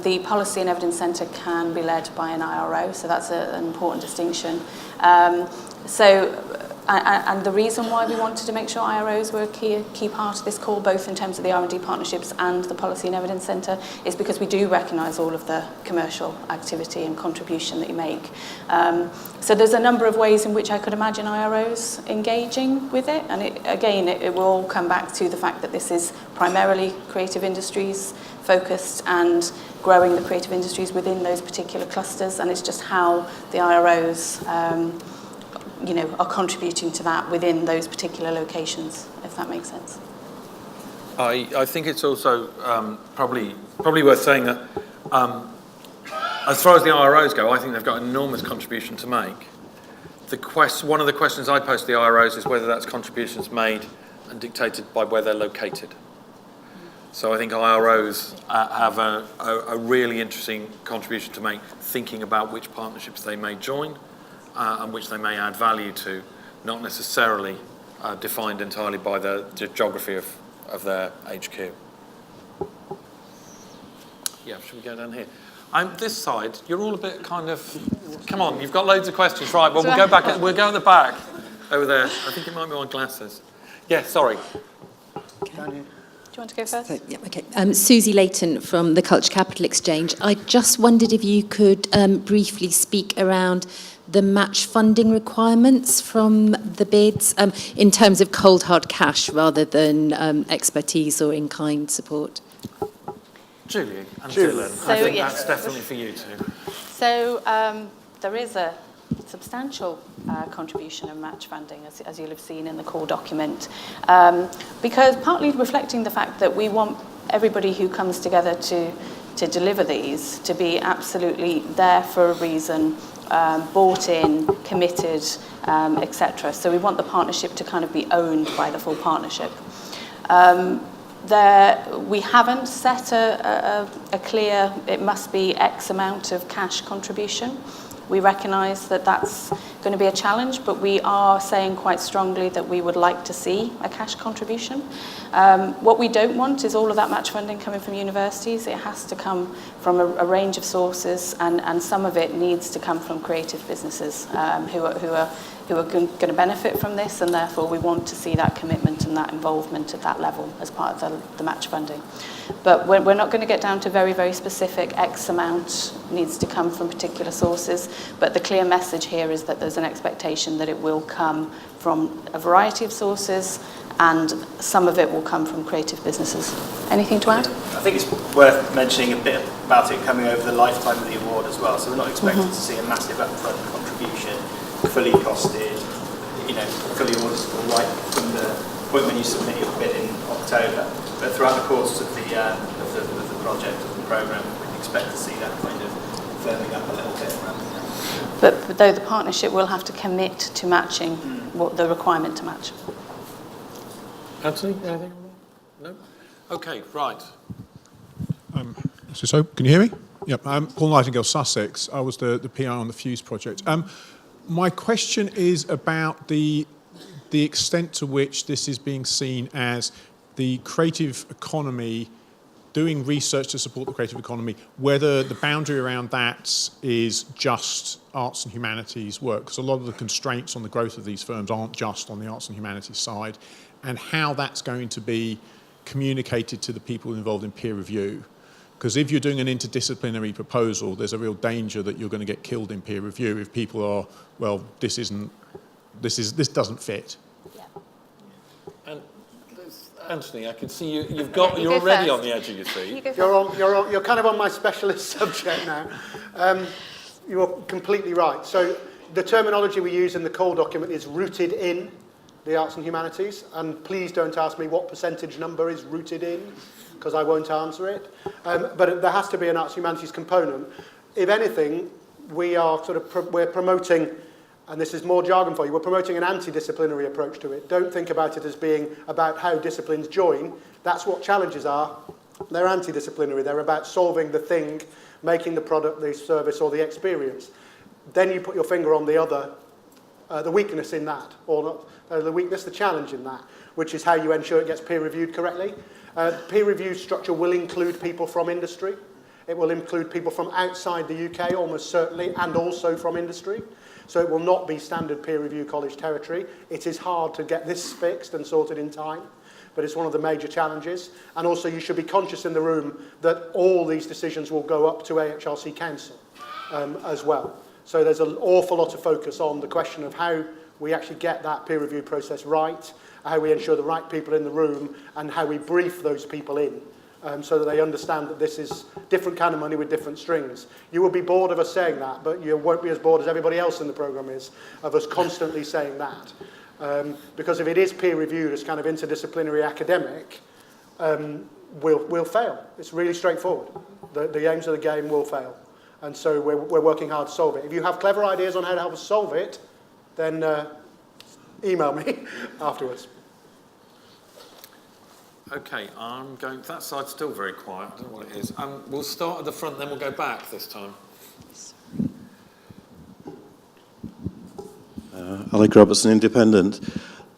the Policy and Evidence Centre can be led by an IRO, so that's an important distinction. So and the reason why we wanted to make sure IROs were a key part of this call, both in terms of the R&D partnerships and the Policy and Evidence Centre, is because we do recognise all of the commercial activity and contribution that you make. So there's a number of ways in which I could imagine IROs engaging with it, and it will all come back to the fact that this is primarily creative industries focused and growing the creative industries within those particular clusters, and it's just how the IROs are contributing to that within those particular locations, if that makes sense. I think it's also probably worth saying that as far as the IROs go, I think they've got an enormous contribution to make. One of the questions I pose to the IROs is whether that's contributions made and dictated by where they're located. So I think IROs have a really interesting contribution to make, thinking about which partnerships they may join and which they may add value to, not necessarily defined entirely by the geography of their HQ. Yeah, should we go down here? This side, you're all a bit kind of, come on, you've got loads of questions. Right, well, we'll go back, we'll go at the back, over there. I think it might be my glasses. Yeah, sorry. Down here. Do you want to go first? So, yeah, okay. Susie Layton from the Culture Capital Exchange. I just wondered if you could briefly speak around the match funding requirements from the bids in terms of cold hard cash rather than expertise or in-kind support. Julie and Dylan, so, I think that's definitely for you two. So there is a substantial contribution of match funding, as you'll have seen in the core document, because partly reflecting the fact that we want everybody who comes together to deliver these to be absolutely there for a reason, bought in, committed, etc. So we want the partnership to kind of be owned by the full partnership. We haven't set a clear, it must be X amount of cash contribution. We recognise that that's going to be a challenge, but we are saying quite strongly that we would like to see a cash contribution. What we don't want is all of that match funding coming from universities. It has to come from a range of sources, and some of it needs to come from creative businesses who are going to benefit from this, and therefore we want to see that commitment and that involvement at that level as part of the match funding. But we're not going to get down to very, very specific X amount needs to come from particular sources, but the clear message here is that there's an expectation that it will come from a variety of sources, and some of it will come from creative businesses. Anything to add? I think it's worth mentioning a bit about it coming over the lifetime of the award as well, so we're not expecting to see a massive upfront contribution, fully costed, fully auditable right from the point when you submit your bid in October. But throughout the course of the project, of the programme, we expect to see that kind of firming up a little bit. But though the partnership will have to commit to matching what the requirement to match. Anthony, anything on that? No? Okay, right. So can you hear me? Yep. Paul Nightingale, Sussex. I was the PI on the Fuse project. My question is about the extent to which this is being seen as the creative economy, doing research to support the creative economy, whether the boundary around that is just arts and humanities work, because a lot of the constraints on the growth of these firms aren't just on the arts and humanities side, and how that's going to be communicated to the people involved in peer review. Because if you're doing an interdisciplinary proposal, there's a real danger that you're going to get killed in peer review if people are, well, this doesn't fit. Yeah. And Anthony, I can see you're already on the edge of your seat. You're kind of on my specialist subject now. You're completely right. So the terminology we use in the core document is rooted in the arts and humanities, and please don't ask me what percentage number is rooted in, because I won't answer it. But there has to be an arts and humanities component. If anything, we're promoting, and this is more jargon for you, we're promoting an anti-disciplinary approach to it. Don't think about it as being about how disciplines join. That's what challenges are. They're anti-disciplinary. They're about solving the thing, making the product, the service, or the experience. Then you put your finger on the other, the weakness in that, or not, the challenge in that, which is how you ensure it gets peer-reviewed correctly. Peer review structure will include people from industry. It will include people from outside the UK, almost certainly, and also from industry. So it will not be standard peer review college territory. It is hard to get this fixed and sorted in time, but it's one of the major challenges. And also you should be conscious in the room that all these decisions will go up to AHRC Council as well. So there's an awful lot of focus on the question of how we actually get that peer review process right, how we ensure the right people in the room, and how we brief those people in so that they understand that this is different kind of money with different strings. You will be bored of us saying that, but you won't be as bored as everybody else in the programme is of us constantly saying that. Because if it is peer reviewed as kind of interdisciplinary academic, we'll fail. It's really straightforward. The aims of the game will fail. And so we're working hard to solve it. If you have clever ideas on how to help us solve it, then email me afterwards. Okay, I'm going. That side's still very quiet. I don't know what it is. We'll start at the front, then we'll go back this time. Alec Robertson, Independent.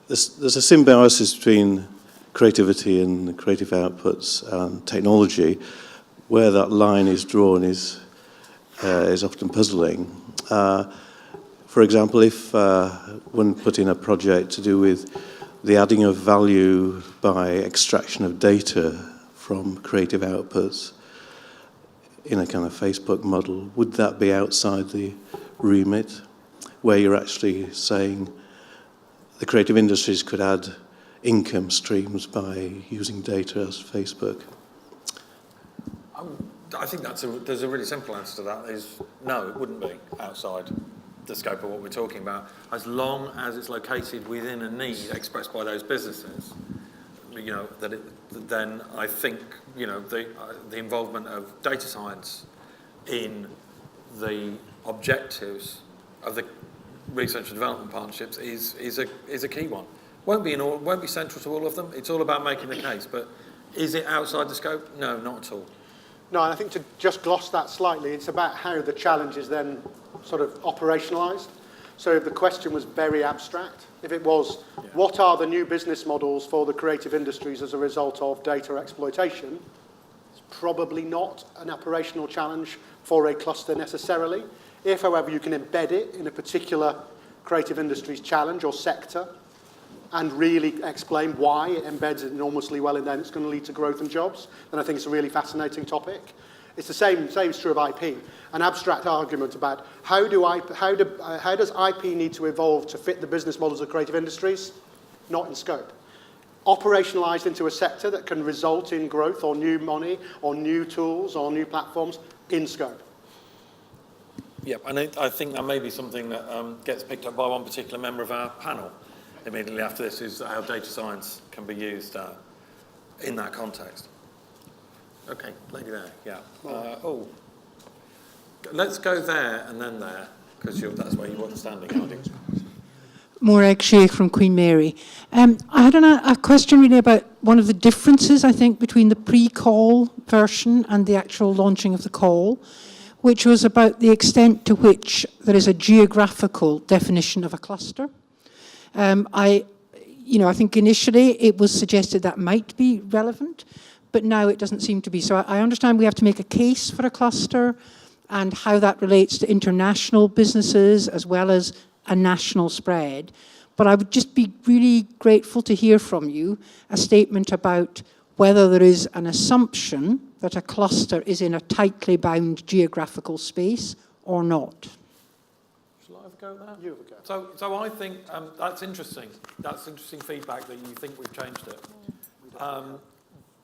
There's a symbiosis between creativity and creative outputs and technology. Where that line is drawn is often puzzling. For example, if one put in a project to do with the adding of value by extraction of data from creative outputs in a kind of Facebook model, would that be outside the remit, where you're actually saying the creative industries could add income streams by using data as Facebook? I think there's a really simple answer to that, is no, it wouldn't be outside the scope of what we're talking about, as long as it's located within a need expressed by those businesses. Then I think the involvement of data science in the objectives of the research and development partnerships is a key one. Won't be central to all of them. It's all about making the case. But is it outside the scope? No, not at all. No, and I think to just gloss that slightly, it's about how the challenge is then sort of operationalised. So if the question was very abstract, if it was, what are the new business models for the creative industries as a result of data exploitation, it's probably not an operational challenge for a cluster necessarily. If, however, you can embed it in a particular creative industries challenge or sector and really explain why it embeds it enormously well and then it's going to lead to growth and jobs, then I think it's a really fascinating topic. It's the same is true of IP. An abstract argument about how does IP need to evolve to fit the business models of creative industries? Not in scope. Operationalised into a sector that can result in growth or new money or new tools or new platforms, in scope. Yeah, and I think that may be something that gets picked up by one particular member of our panel immediately after this, is how data science can be used in that context. Okay, lady there, yeah. Let's go there and then there, because that's where you want standing, aren't you? Morag Sheikh from Queen Mary. I had a question really about one of the differences, I think, between the pre-call version and the actual launching of the call, which was about the extent to which there is a geographical definition of a cluster. I think initially it was suggested that might be relevant, but now it doesn't seem to be. So I understand we have to make a case for a cluster and how that relates to international businesses as well as a national spread. But I would just be really grateful to hear from you a statement about whether there is an assumption that a cluster is in a tightly bound geographical space or not. Shall I have a go at that? You have a go. So I think that's interesting. That's interesting feedback that you think we've changed it.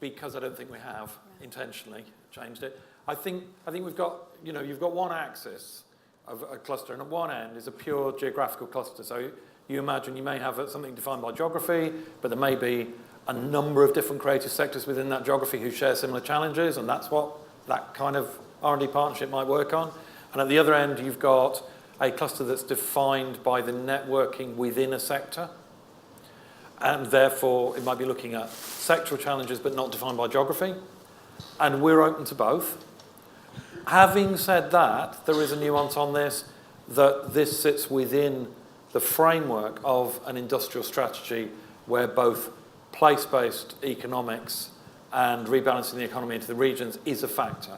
Because I don't think we have intentionally changed it. I think we've got, you've got one axis of a cluster, and at one end is a pure geographical cluster. So you imagine you may have something defined by geography, but there may be a number of different creative sectors within that geography who share similar challenges, and that's what that kind of R&D partnership might work on. And at the other end, you've got a cluster that's defined by the networking within a sector. And therefore, it might be looking at sectoral challenges, but not defined by geography. And we're open to both. Having said that, there is a nuance on this, that this sits within the framework of an industrial strategy where both place-based economics and rebalancing the economy into the regions is a factor.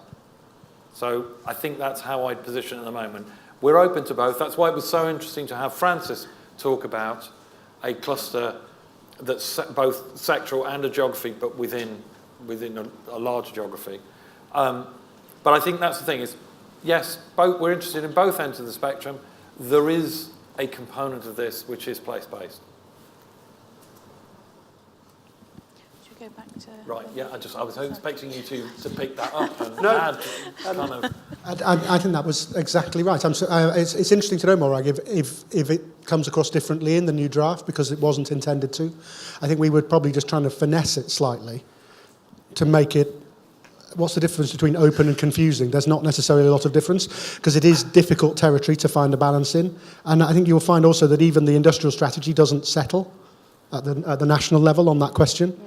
So I think that's how I'd position it at the moment. We're open to both. That's why it was so interesting to have Francis talk about a cluster that's both sectoral and a geography, but within a larger geography. But I think that's the thing is, yes, we're interested in both ends of the spectrum. There is a component of this which is place-based. Should we go back to... Right, yeah, I was expecting you to pick that up and No. add kind of... I think that was exactly right. It's interesting to know, Morag, if it comes across differently in the new draft because it wasn't intended to. I think we were probably just trying to finesse it slightly to make it... What's the difference between open and confusing? There's not necessarily a lot of difference because it is difficult territory to find a balance in. And I think you'll find also that even the industrial strategy doesn't settle at the national level on that question.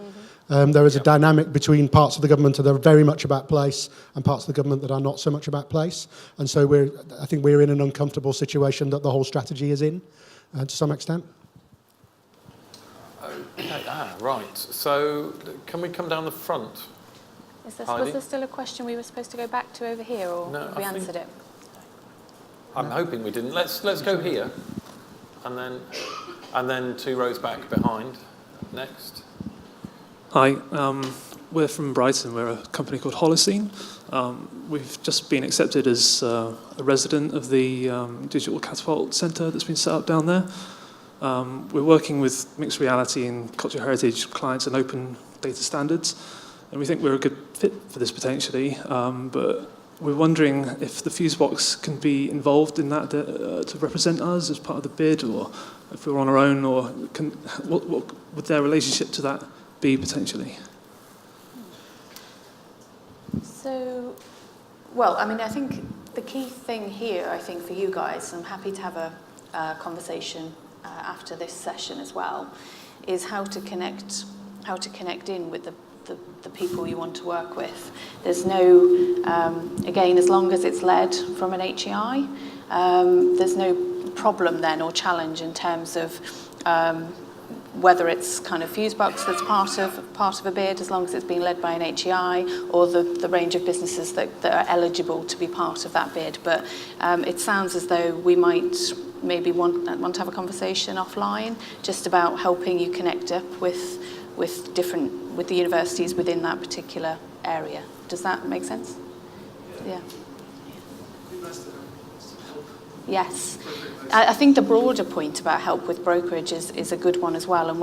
There is a dynamic between parts of the government that are very much about place and parts of the government that are not so much about place. And so I think we're in an uncomfortable situation that the whole strategy is in, to some extent. Okay, right. So can we come down the front? Was there still a question we were supposed to go back to over here, or have we answered it? I'm hoping we didn't. Let's go here, and then 2 rows back behind. Next. Hi, we're from Brighton. We're a company called Holocene. We've just been accepted as a resident of the Digital Catapult Centre that's been set up down there. We're working with mixed reality and cultural heritage clients and open data standards. And we think we're a good fit for this potentially, but we're wondering if the Fusebox can be involved in that to represent us as part of the bid, or if we're on our own, or what would their relationship to that be potentially? So, well, I mean, I think the key thing here, I think for you guys, I'm happy to have a conversation after this session as well, is how to connect in with the people you want to work with. There's no, again, as long as it's led from an HEI, there's no problem then or challenge in terms of whether it's kind of Fusebox that's part of a bid, as long as it's being led by an HEI, or the range of businesses that are eligible to be part of that bid. But it sounds as though we might maybe want to have a conversation offline just about helping you connect up with the universities within that particular area. Does that make sense? Yeah. Yes. I think the broader point about help with brokerage is a good one as well, and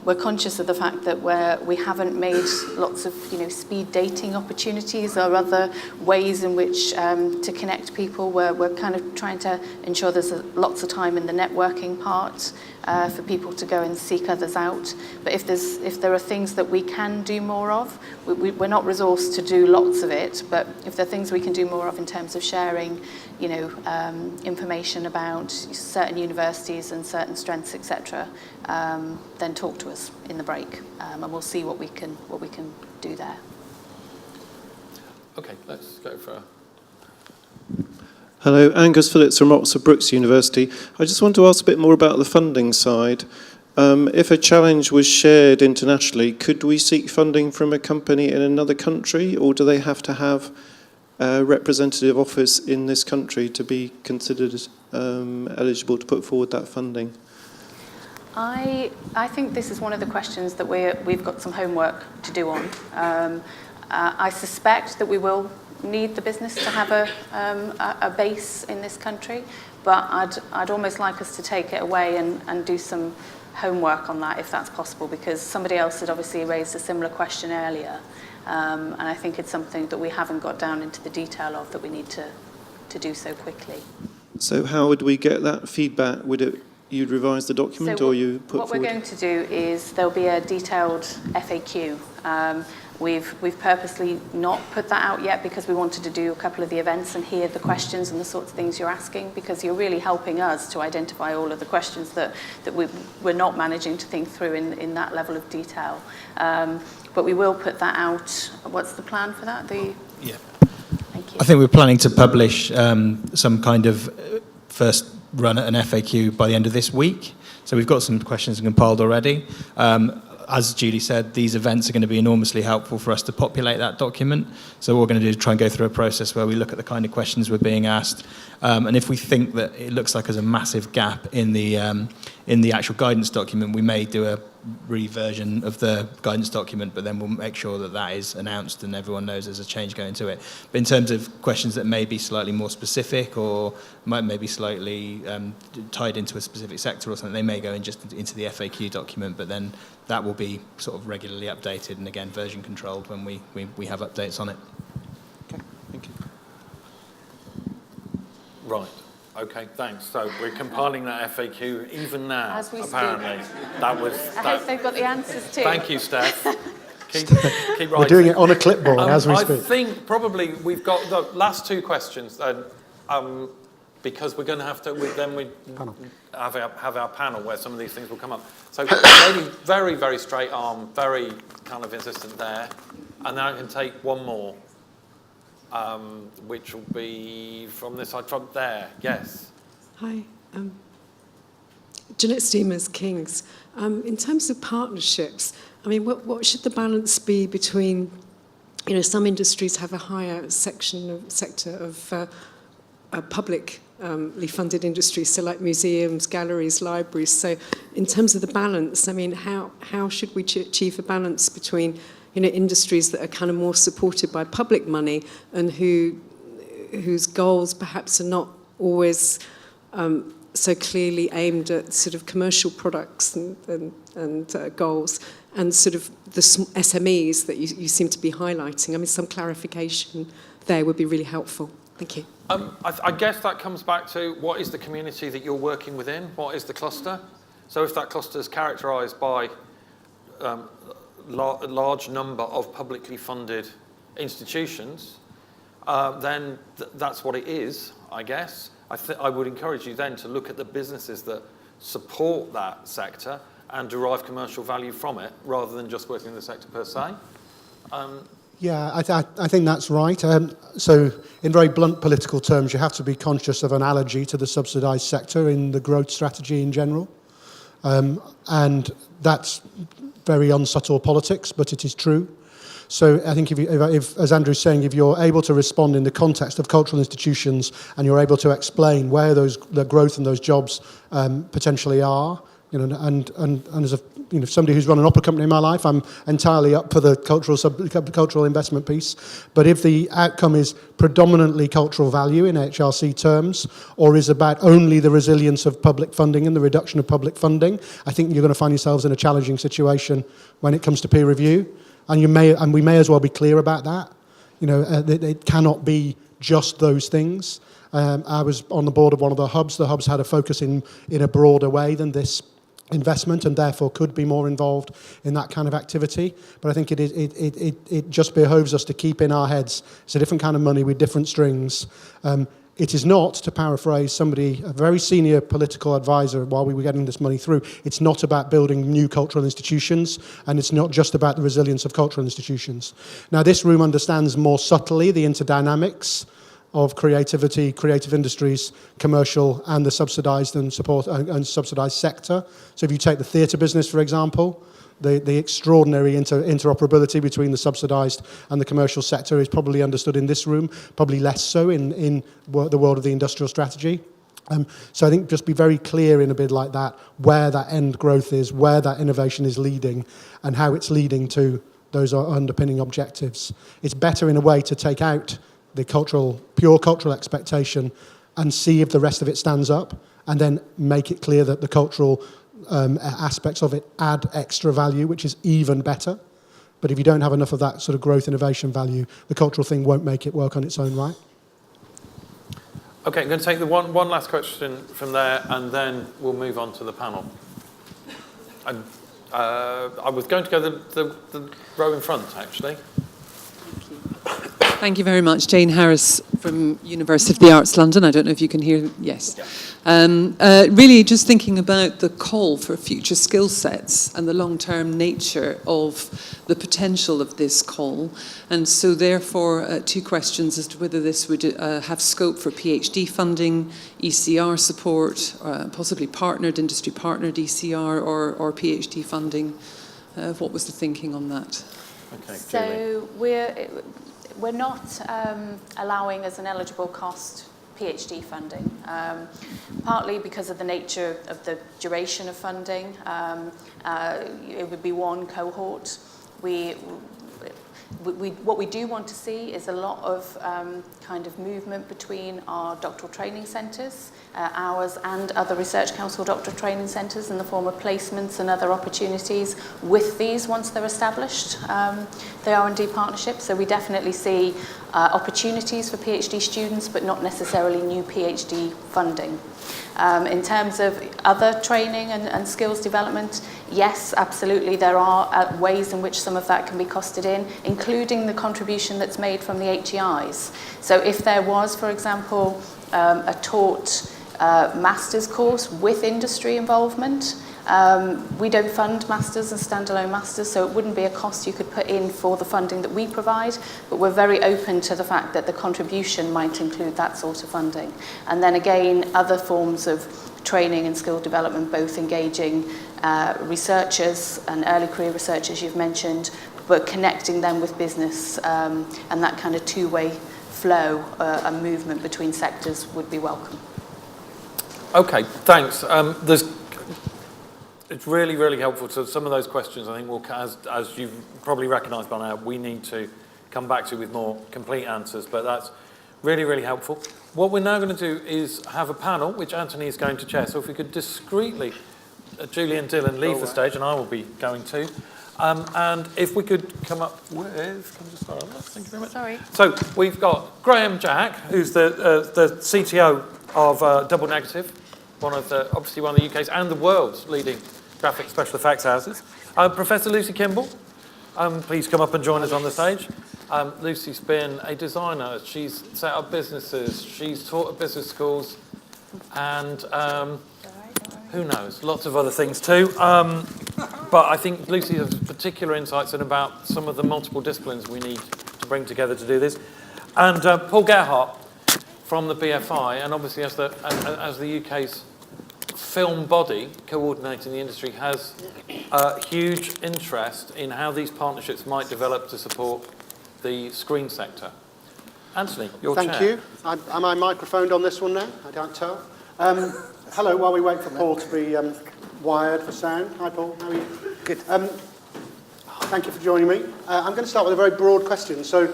we're conscious of the fact that we haven't made lots of speed dating opportunities or other ways in which to connect people. We're kind of trying to ensure there's lots of time in the networking part for people to go and seek others out. But if there are things that we can do more of, we're not resourced to do lots of it. But if there are things we can do more of in terms of sharing, information about certain universities and certain strengths, etc., then talk to us in the break, and we'll see what we can do there. Okay, let's go for. Hello, Angus Phillips from Oxford Brookes University. I just want to ask a bit more about the funding side. If a challenge was shared internationally, could we seek funding from a company in another country, or do they have to have a representative office in this country to be considered eligible to put forward that funding? I think this is one of the questions that we've got some homework to do on. I suspect that we will need the business to have a base in this country, but I'd almost like us to take it away and do some homework on that if that's possible, because somebody else had obviously raised a similar question earlier, and I think it's something that we haven't got down into the detail of that we need to do so quickly. So how would we get that feedback? You'd revise the document, or you put forward? What we're going to do is there'll be a detailed FAQ. We've purposely not put that out yet because we wanted to do a couple of the events and hear the questions and the sorts of things you're asking, because you're really helping us to identify all of the questions that we're not managing to think through in that level of detail. But we will put that out. What's the plan for that? Yeah. Thank you. I think we're planning to publish some kind of first run at an FAQ by the end of this week. So we've got some questions compiled already. as Julie said, these events are going to be enormously helpful for us to populate that document. So what we're going to do is try and go through a process where we look at the kind of questions we're being asked. And if we think that it looks like there's a massive gap in the actual guidance document, we may do a reversion of the guidance document, but then we'll make sure that that is announced and everyone knows there's a change going to it. But in terms of questions that may be slightly more specific or maybe slightly tied into a specific sector or something, they may go in just into the FAQ document, but then that will be sort of regularly updated and again version controlled when we have updates on it. Okay, thank you. Right. Okay, thanks. So we're compiling that FAQ even now, As we apparently. speak. I hope they've got the answers too. Thank you, Steph. Keep writing. We're doing it on a clipboard as we speak. I think probably we've got the last two questions, because we're going to have to, have our panel where some of these things will come up. So lady, very, very straight arm, very kind of insistent there. And then I can take one more. Which will be from this side, from there. Yes. Hi, Jeanette Steamers, Kings. In terms of partnerships, I mean, what should the balance be between, some industries have a higher sector of publicly funded industries, so like museums, galleries, libraries. So in terms of the balance, I mean, how should we achieve a balance between industries that are kind of more supported by public money and whose goals perhaps are not always so clearly aimed at sort of commercial products and goals, and sort of the SMEs that you seem to be highlighting. I mean, some clarification there would be really helpful. Thank you. I guess that comes back to what is the community that you're working within? What is the cluster? So if that cluster is characterised by a large number of publicly funded institutions, then that's what it is, I guess. I would encourage you then to look at the businesses that support that sector and derive commercial value from it, rather than just working in the sector per se. Yeah, I think that's right. So in very blunt political terms, you have to be conscious of an allergy to the subsidised sector in the growth strategy in general. And that's very unsubtle politics, but it is true. So I think if, as Andrew's saying, if you're able to respond in the context of cultural institutions and you're able to explain where the growth and those jobs potentially are, and as somebody who's run an opera company in my life, I'm entirely up for the cultural investment piece. But if the outcome is predominantly cultural value in AHRC terms, or is about only the resilience of public funding and the reduction of public funding, I think you're going to find yourselves in a challenging situation when it comes to peer review. And we may as well be clear about that. It cannot be just those things. I was on the board of one of the hubs. The hubs had a focus in a broader way than this investment, and therefore could be more involved in that kind of activity. But I think it just behoves us to keep in our heads, it's a different kind of money with different strings. It is not, to paraphrase somebody, a very senior political advisor while we were getting this money through, it's not about building new cultural institutions, and it's not just about the resilience of cultural institutions. Now, this room understands more subtly the interdynamics of creativity, creative industries, commercial, and the subsidised and subsidised sector. So if you take the theatre business, for example, the extraordinary interoperability between the subsidised and the commercial sector is probably understood in this room, probably less so in the world of the industrial strategy. So I think just be very clear in a bid like that where that end growth is, where that innovation is leading, and how it's leading to those underpinning objectives. It's better in a way to take out the pure cultural expectation and see if the rest of it stands up, and then make it clear that the cultural aspects of it add extra value, which is even better. But if you don't have enough of that sort of growth innovation value, the cultural thing won't make it work on its own right. Okay, I'm going to take the one last question from there, and then we'll move on to the panel. And I was going to go the row in front, actually. Thank you very much. Jane Harris from University of the Arts London. I don't know if you can hear. Yes. Really just thinking about the call for future skill sets and the long-term nature of the potential of this call. And so therefore, two questions as to whether this would have scope for PhD funding, ECR support, possibly industry partnered ECR or PhD funding. What was the thinking on that? Okay, so we're not allowing as an eligible cost PhD funding, partly because of the nature of the duration of funding. It would be one cohort. What we do want to see is a lot of kind of movement between our doctoral training centres, ours and other Research Council doctoral training centres, in the form of placements and other opportunities with these once they're established, the R&D partnerships. So we definitely see opportunities for PhD students, but not necessarily new PhD funding. In terms of other training and skills development, yes, absolutely, there are ways in which some of that can be costed in, including the contribution that's made from the HEIs. So if there was, for example, a taught master's course with industry involvement, we don't fund masters and standalone masters, so it wouldn't be a cost you could put in for the funding that we provide, but we're very open to the fact that the contribution might include that sort of funding. And then again, other forms of training and skill development, both engaging researchers and early career researchers you've mentioned, but connecting them with business, and that kind of two-way flow and movement between sectors would be welcome. Okay, thanks. It's really, really helpful. So some of those questions, I think, will, as you've probably recognised by now, we need to come back to with more complete answers, but that's really, really helpful. What we're now going to do is have a panel, which Anthony is going to chair. So if we could discreetly, Julie and Dylan, leave the stage, and I will be going too. And if we could come up with, can I just start on that? Thank you very much. Sorry. So we've got Graham Jack, who's the CTO of Double Negative, obviously one of the UK's and the world's leading graphic special effects houses. Professor Lucy Kimbell, please come up and join us on the stage. Lucy's been a designer. She's set up businesses. She's taught at business schools, and who knows, lots of other things too. But I think Lucy has particular insights about some of the multiple disciplines we need to bring together to do this. And Paul Gerhardt from the BFI, and obviously as the UK's film body coordinating the industry, has a huge interest in how these partnerships might develop to support the screen sector. Anthony, your chair. Thank you. Am I microphoned on this one now? I can't tell. Hello, while we wait for Paul to be wired for sound. Hi, Paul. How are you? Good. Thank you for joining me. I'm going to start with a very broad question. So,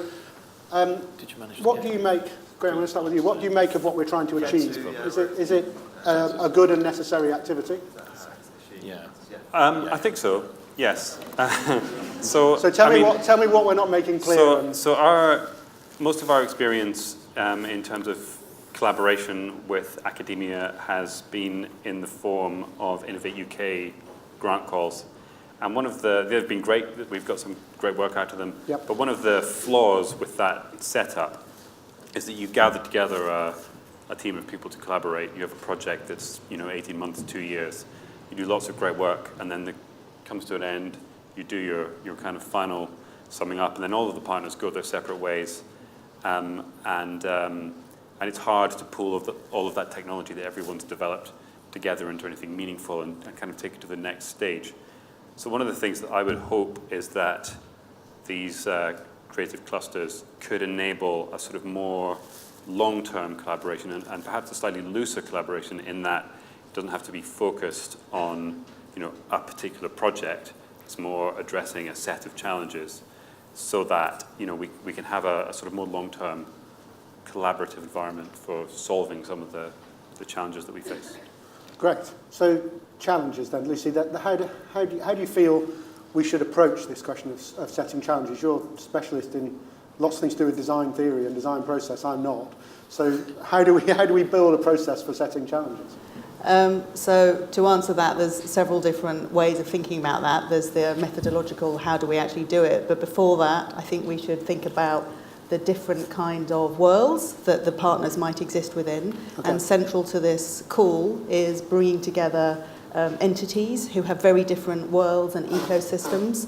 what do you make, Graham, I'm going to start with you. What do you make of what we're trying to achieve? Is it a good and necessary activity? Yeah. I think so. Yes. So tell me what we're not making clear. Most of our experience in terms of collaboration with academia has been in the form of Innovate UK grant calls. And they've been great, we've got some great work out of them. Yep. But one of the flaws with that setup is that you gather together a team of people to collaborate. You have a project that's 18 months, 2 years. You do lots of great work, and then it comes to an end. You do your kind of final summing up, and then all of the partners go their separate ways. And it's hard to pull all of that technology that everyone's developed together into anything meaningful and kind of take it to the next stage. So one of the things that I would hope is that these creative clusters could enable a sort of more long-term collaboration and perhaps a slightly looser collaboration, in that it doesn't have to be focused on a particular project. It's more addressing a set of challenges, so that we can have a sort of more long-term collaborative environment for solving some of the challenges that we face. Great. So challenges then, Lucy. How do you feel we should approach this question of setting challenges? You're a specialist in lots of things to do with design theory and design process. I'm not. So how do we build a process for setting challenges? So to answer that, there's several different ways of thinking about that. There's the methodological, how do we actually do it? But before that, I think we should think about the different kind of worlds that the partners might exist within. Okay. And central to this call is bringing together entities who have very different worlds and ecosystems,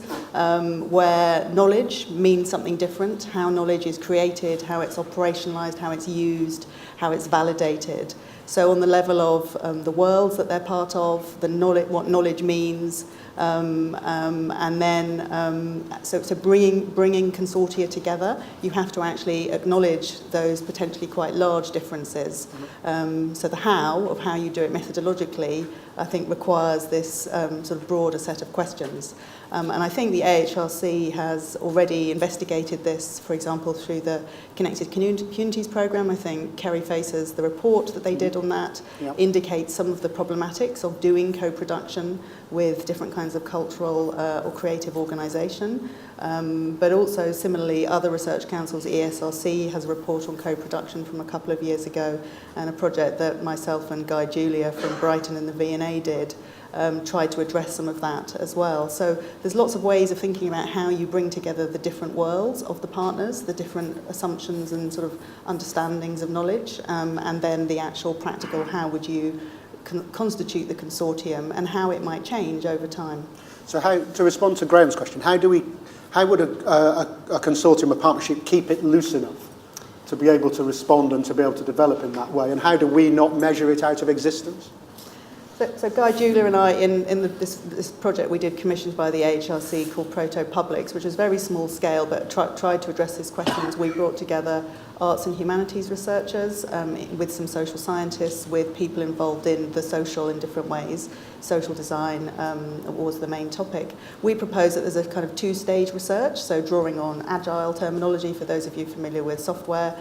where knowledge means something different, how knowledge is created, how it's operationalized, how it's used, how it's validated. So on the level of the worlds that they're part of, what knowledge means, And then, so bringing consortia together, you have to actually acknowledge those potentially quite large differences. So the how of how you do it methodologically, I think, requires this sort of broader set of questions. And I think the AHRC has already investigated this, for example, through the Connected Communities programme. I think Kerry Facer's, the report that they did on that indicates some of the problematics of doing co-production with different kinds of cultural or creative organisation. But also, similarly, other research councils, ESRC has a report on co-production from a couple of years ago, and a project that myself and Guy Julia from Brighton and the V&A did tried to address some of that as well. So there's lots of ways of thinking about how you bring together the different worlds of the partners, the different assumptions and sort of understandings of knowledge, and then the actual practical how would you constitute the consortium and how it might change over time. So how, to respond to Graham's question, how would a consortium, a partnership, keep it loose enough to be able to respond and to be able to develop in that way? And how do we not measure it out of existence? So Guy Julia and I, in this project we did commissioned by the AHRC called Proto-Publics, which was very small scale, but tried to address these questions. We brought together arts and humanities researchers with some social scientists, with people involved in the social in different ways. Social design was the main topic. We propose that there's a kind of two-stage research, so drawing on agile terminology for those of you familiar with software,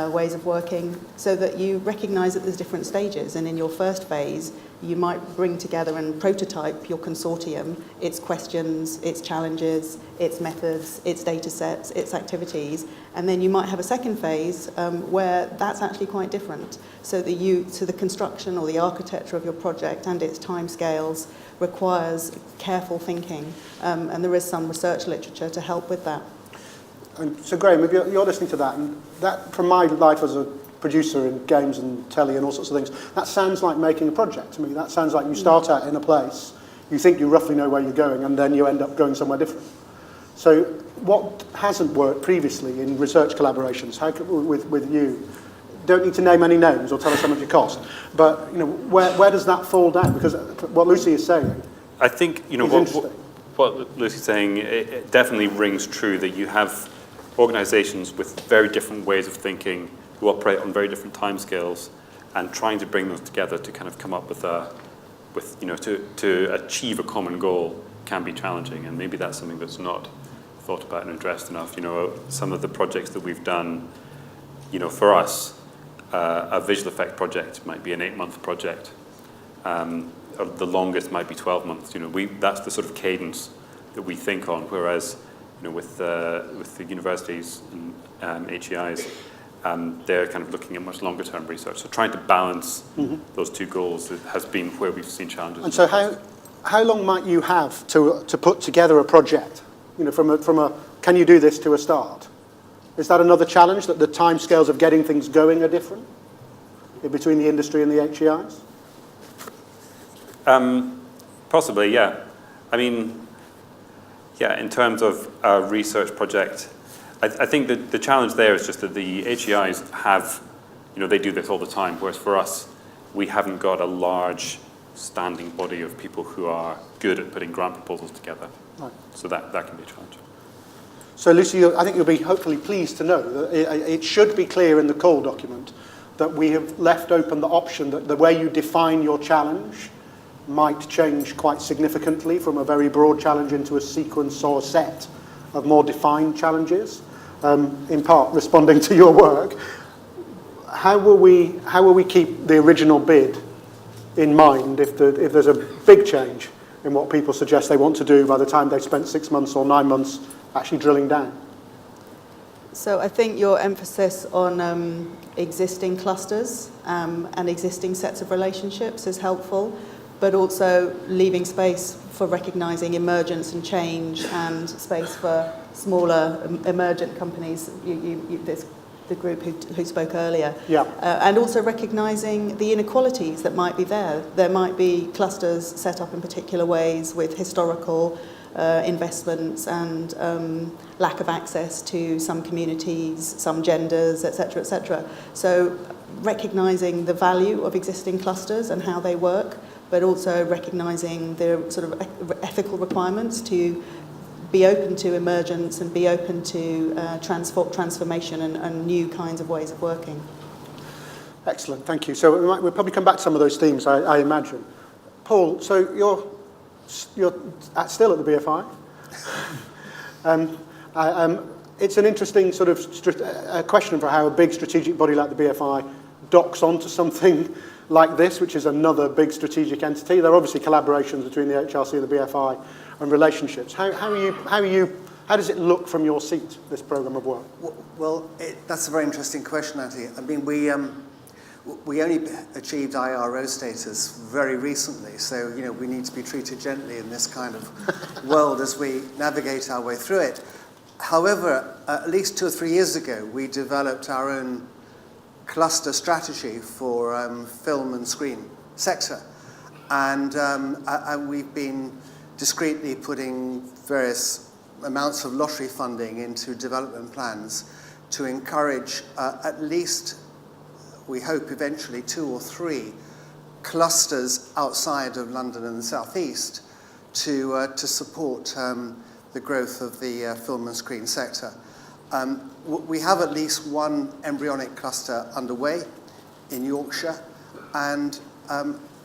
ways of working, so that you recognise that there's different stages, and in your first phase you might bring together and prototype your consortium, its questions, its challenges, its methods, its data sets, its activities, and then you might have a second phase where that's actually quite different, so the construction or the architecture of your project and its timescales requires careful thinking, and there is some research literature to help with that. And so Graham, if you're listening to that, and that from my life as a producer in games and telly and all sorts of things, that sounds like making a project to me. That sounds like you start out in a place, you think you roughly know where you're going, and then you end up going somewhere different. So what hasn't worked previously in research collaborations, how with you? Don't need to name any names or tell us how much it cost, but you know, where does that fall down? Because what Lucy is saying, I think what Lucy's saying, it definitely rings true that you have organisations with very different ways of thinking, who operate on very different timescales, and trying to bring those together to kind of come up with to achieve a common goal can be challenging, and maybe that's something that's not thought about and addressed enough. You know, some of the projects that we've done, you know, for us, a visual effect project might be an 8-month project. The longest might be 12 months. You know, that's the sort of cadence that we think on, whereas, you know, with the universities and HEIs, they're kind of looking at much longer term research. So trying to balance those two goals has been where we've seen challenges. And so how long might you have to put together a project? You know, from a can you do this to a start? Is that another challenge, that the timescales of getting things going are different between the industry and the HEIs? Possibly, yeah. I mean, yeah, in terms of a research project, I think that the challenge there is just that the HEIs have, you know, they do this all the time, whereas for us, we haven't got a large standing body of people who are good at putting grant proposals together. Right. So that can be a challenge. So Lucy, I think you'll be hopefully pleased to know that it should be clear in the call document that we have left open the option that the way you define your challenge might change quite significantly from a very broad challenge into a sequence or set of more defined challenges. In part responding to your work, how will we keep the original bid in mind if there's a big change in what people suggest they want to do by the time they've spent 6 months or 9 months actually drilling down? So I think your emphasis on existing clusters and existing sets of relationships is helpful, but also leaving space for recognising emergence and change, and space for smaller emergent companies. There's the group who spoke earlier. Yeah. And also recognising the inequalities that might be there. There might be clusters set up in particular ways with historical investments and lack of access to some communities, some genders, etc., etc. So recognising the value of existing clusters and how they work, but also recognising the sort of ethical requirements to be open to emergence and be open to transformation and new kinds of ways of working. Excellent, thank you. So we'll probably come back to some of those themes, I imagine. Paul, so you're still at the BFI. It's an interesting sort of question for how a big strategic body like the BFI docks onto something like this, which is another big strategic entity. There are obviously collaborations between the AHRC and the BFI and relationships. How does it look from your seat, this programme of work? Well, that's a very interesting question, Andy. I mean, we only achieved IRO status very recently, so we need to be treated gently in this kind of world as we navigate our way through it. However, at least 2 or 3 years ago, we developed our own cluster strategy for film and screen sector, and we've been discreetly putting various amounts of lottery funding into development plans to encourage at least, we hope eventually, 2 or 3 clusters outside of London and the South East to support the growth of the film and screen sector. We have at least one embryonic cluster underway in Yorkshire, and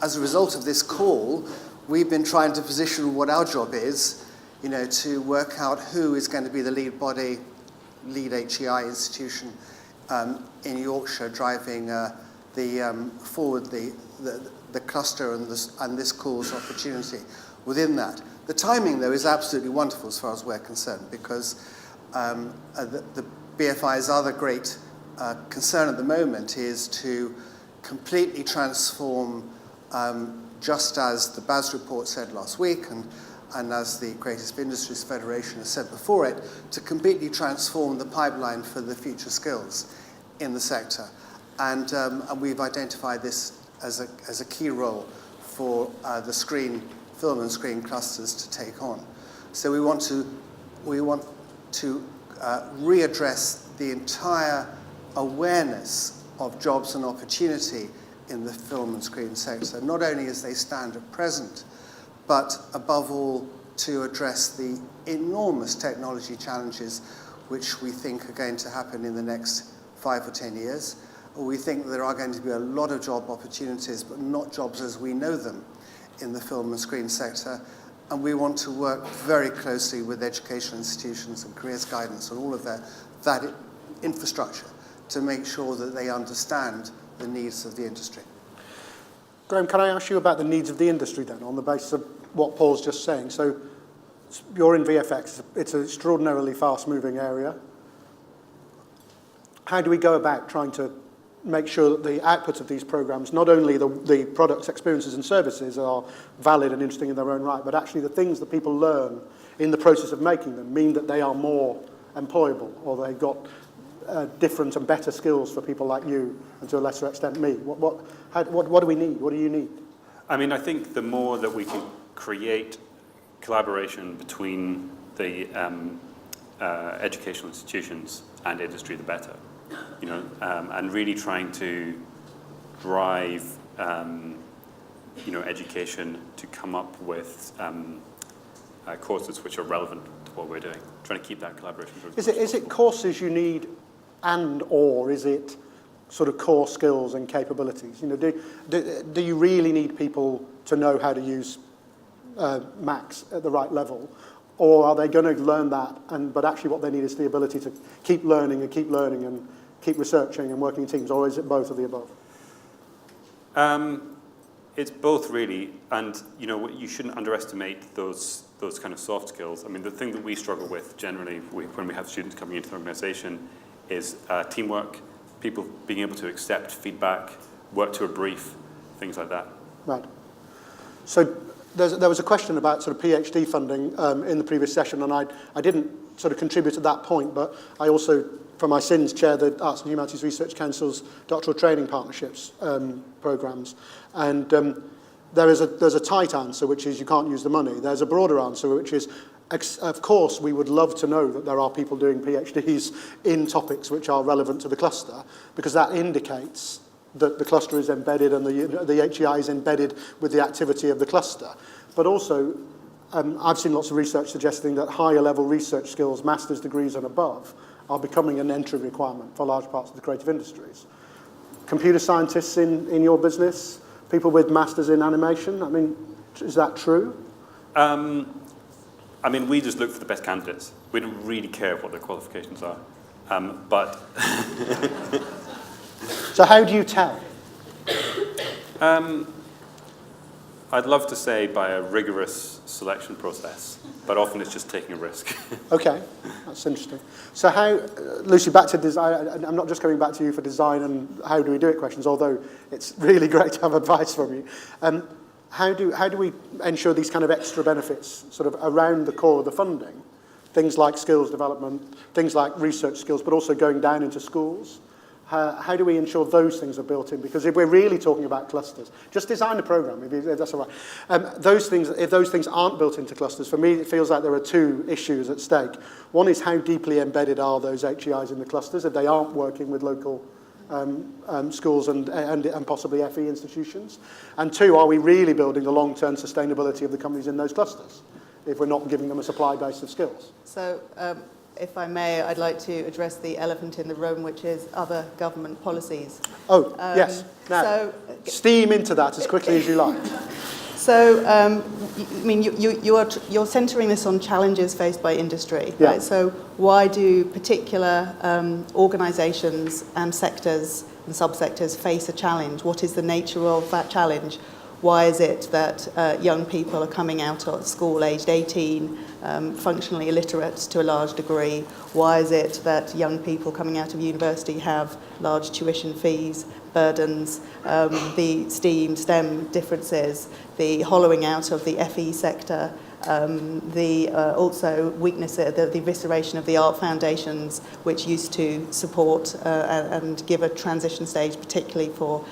as a result of this call, we've been trying to position what our job is, to work out who is going to be the lead body, lead HEI institution in Yorkshire, driving forward the cluster and this call's opportunity within that. The timing, though, is absolutely wonderful as far as we're concerned, because the BFI's other great concern at the moment is to completely transform, just as the BAS report said last week, and as the Creative Industries Federation has said before it, to completely transform the pipeline for the future skills in the sector. And we've identified this as a key role for the film and screen clusters to take on. So we want to readdress the entire awareness of jobs and opportunity in the film and screen sector, not only as they stand at present, but above all to address the enormous technology challenges which we think are going to happen in the next 5 or 10 years. We think there are going to be a lot of job opportunities, but not jobs as we know them in the film and screen sector. And we want to work very closely with educational institutions and careers guidance and all of that infrastructure to make sure that they understand the needs of the industry. Graham, can I ask you about the needs of the industry then, on the basis of what Paul's just saying? So you're in VFX. It's an extraordinarily fast-moving area. How do we go about trying to make sure that the output of these programs, not only the products, experiences and services are valid and interesting in their own right, but actually the things that people learn in the process of making them mean that they are more employable, or they've got different and better skills for people like you, and to a lesser extent me? What do we need? What do you need? I mean, I think the more that we can create collaboration between the educational institutions and industry, the better. And really trying to drive, education to come up with courses which are relevant to what we're doing. Trying to keep that collaboration. Is it courses you need, or is it sort of core skills and capabilities? Do you really need people to know how to use Macs at the right level? Or are they going to learn that, but actually what they need is the ability to keep learning and keep researching and working in teams, or is it both of the above? It's both, really, and you shouldn't underestimate those kind of soft skills. I mean, the thing that we struggle with generally when we have students coming into the organisation is teamwork, people being able to accept feedback, work to a brief, things like that. Right. So there was a question about sort of PhD funding in the previous session, and I didn't sort of contribute at that point, but I also, for my sins, chair the Arts and Humanities Research Council's doctoral training partnerships programmes. And there's a tight answer, which is you can't use the money. There's a broader answer, which is, of course, we would love to know that there are people doing PhDs in topics which are relevant to the cluster, because that indicates that the cluster is embedded and the HEI is embedded with the activity of the cluster. But also, I've seen lots of research suggesting that higher level research skills, master's degrees and above, are becoming an entry requirement for large parts of the creative industries. Computer scientists in your business, people with masters in animation, I mean, is that true? I mean, we just look for the best candidates. We don't really care what their qualifications are. But so how do you tell? I'd love to say by a rigorous selection process, but often it's just taking a risk. Okay, that's interesting. So how, Lucy, back to design, I'm not just coming back to you for design and how do we do it questions, although it's really great to have advice from you. How do we ensure these kind of extra benefits sort of around the core of the funding? Things like skills development, things like research skills, but also going down into schools. How do we ensure those things are built in? Because if we're really talking about clusters, just design a program, if that's all right. If those things aren't built into clusters, for me it feels like there are two issues at stake. One is how deeply embedded are those HEIs in the clusters if they aren't working with local schools and possibly FE institutions? And two, are we really building the long-term sustainability of the companies in those clusters if we're not giving them a supply base of skills? So, if I may, I'd like to address the elephant in the room, which is other government policies. Oh, yes. Now, steam into that as quickly as you like. So, I mean, you're centering this on challenges faced by industry, yeah. Right? So, why do particular organisations and sectors and subsectors face a challenge? What is the nature of that challenge? Why is it that young people are coming out of school aged 18, functionally illiterate to a large degree? Why is it that young people coming out of university have large tuition fees, burdens, the STEM differences, the hollowing out of the FE sector, also weakness, the evisceration of the art foundations, which used to support and give a transition stage, particularly for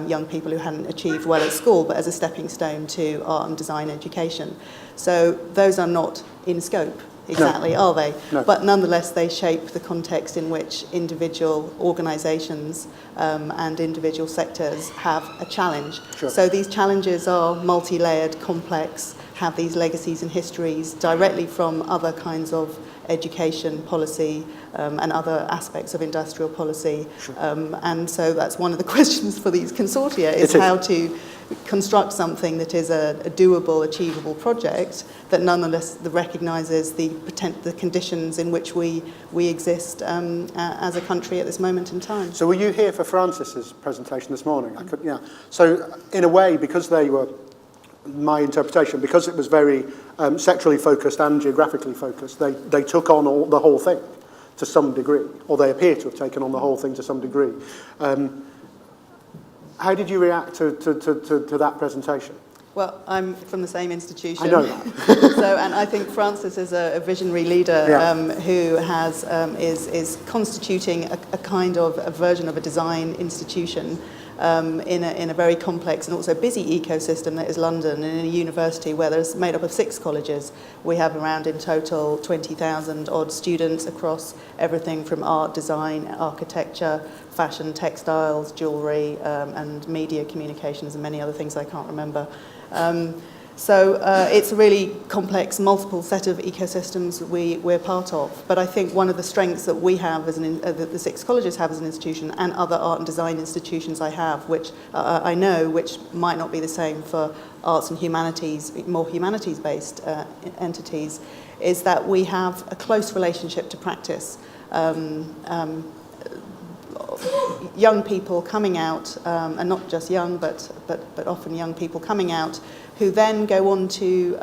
young people who hadn't achieved well at school, but as a stepping stone to art and design education. So those are not in scope exactly, are they? No. But nonetheless, they shape the context in which individual organisations and individual sectors have a challenge. Sure. So these challenges are multi-layered, complex, have these legacies and histories directly from other kinds of education policy and other aspects of industrial policy. Sure. And so that's one of the questions for these consortia is how to construct something that is a doable, achievable project that nonetheless recognises the conditions in which we exist as a country at this moment in time. So were you here for Francis's presentation this morning? Yeah. So in a way, because they were, my interpretation, because it was very sectorally focused and geographically focused, they took on the whole thing to some degree, or they appear to have taken on the whole thing to some degree. How did you react to that presentation? Well, I'm from the same institution. I know that. And I think Francis is a visionary leader who has is constituting a kind of a version of a design institution in a very complex and also busy ecosystem that is London, and in a university where there's made up of 6 colleges. We have around in total 20,000 odd students across everything from art, design, architecture, fashion, textiles, jewellery, and media communications and many other things I can't remember. So it's a really complex, multiple set of ecosystems we're part of. But I think one of the strengths that we have, that the 6 colleges have as an institution, and other art and design institutions I have, which I know, which might not be the same for arts and humanities, more humanities-based entities, is that we have a close relationship to practice. Young people coming out, and not just young, but often young people coming out, who then go on to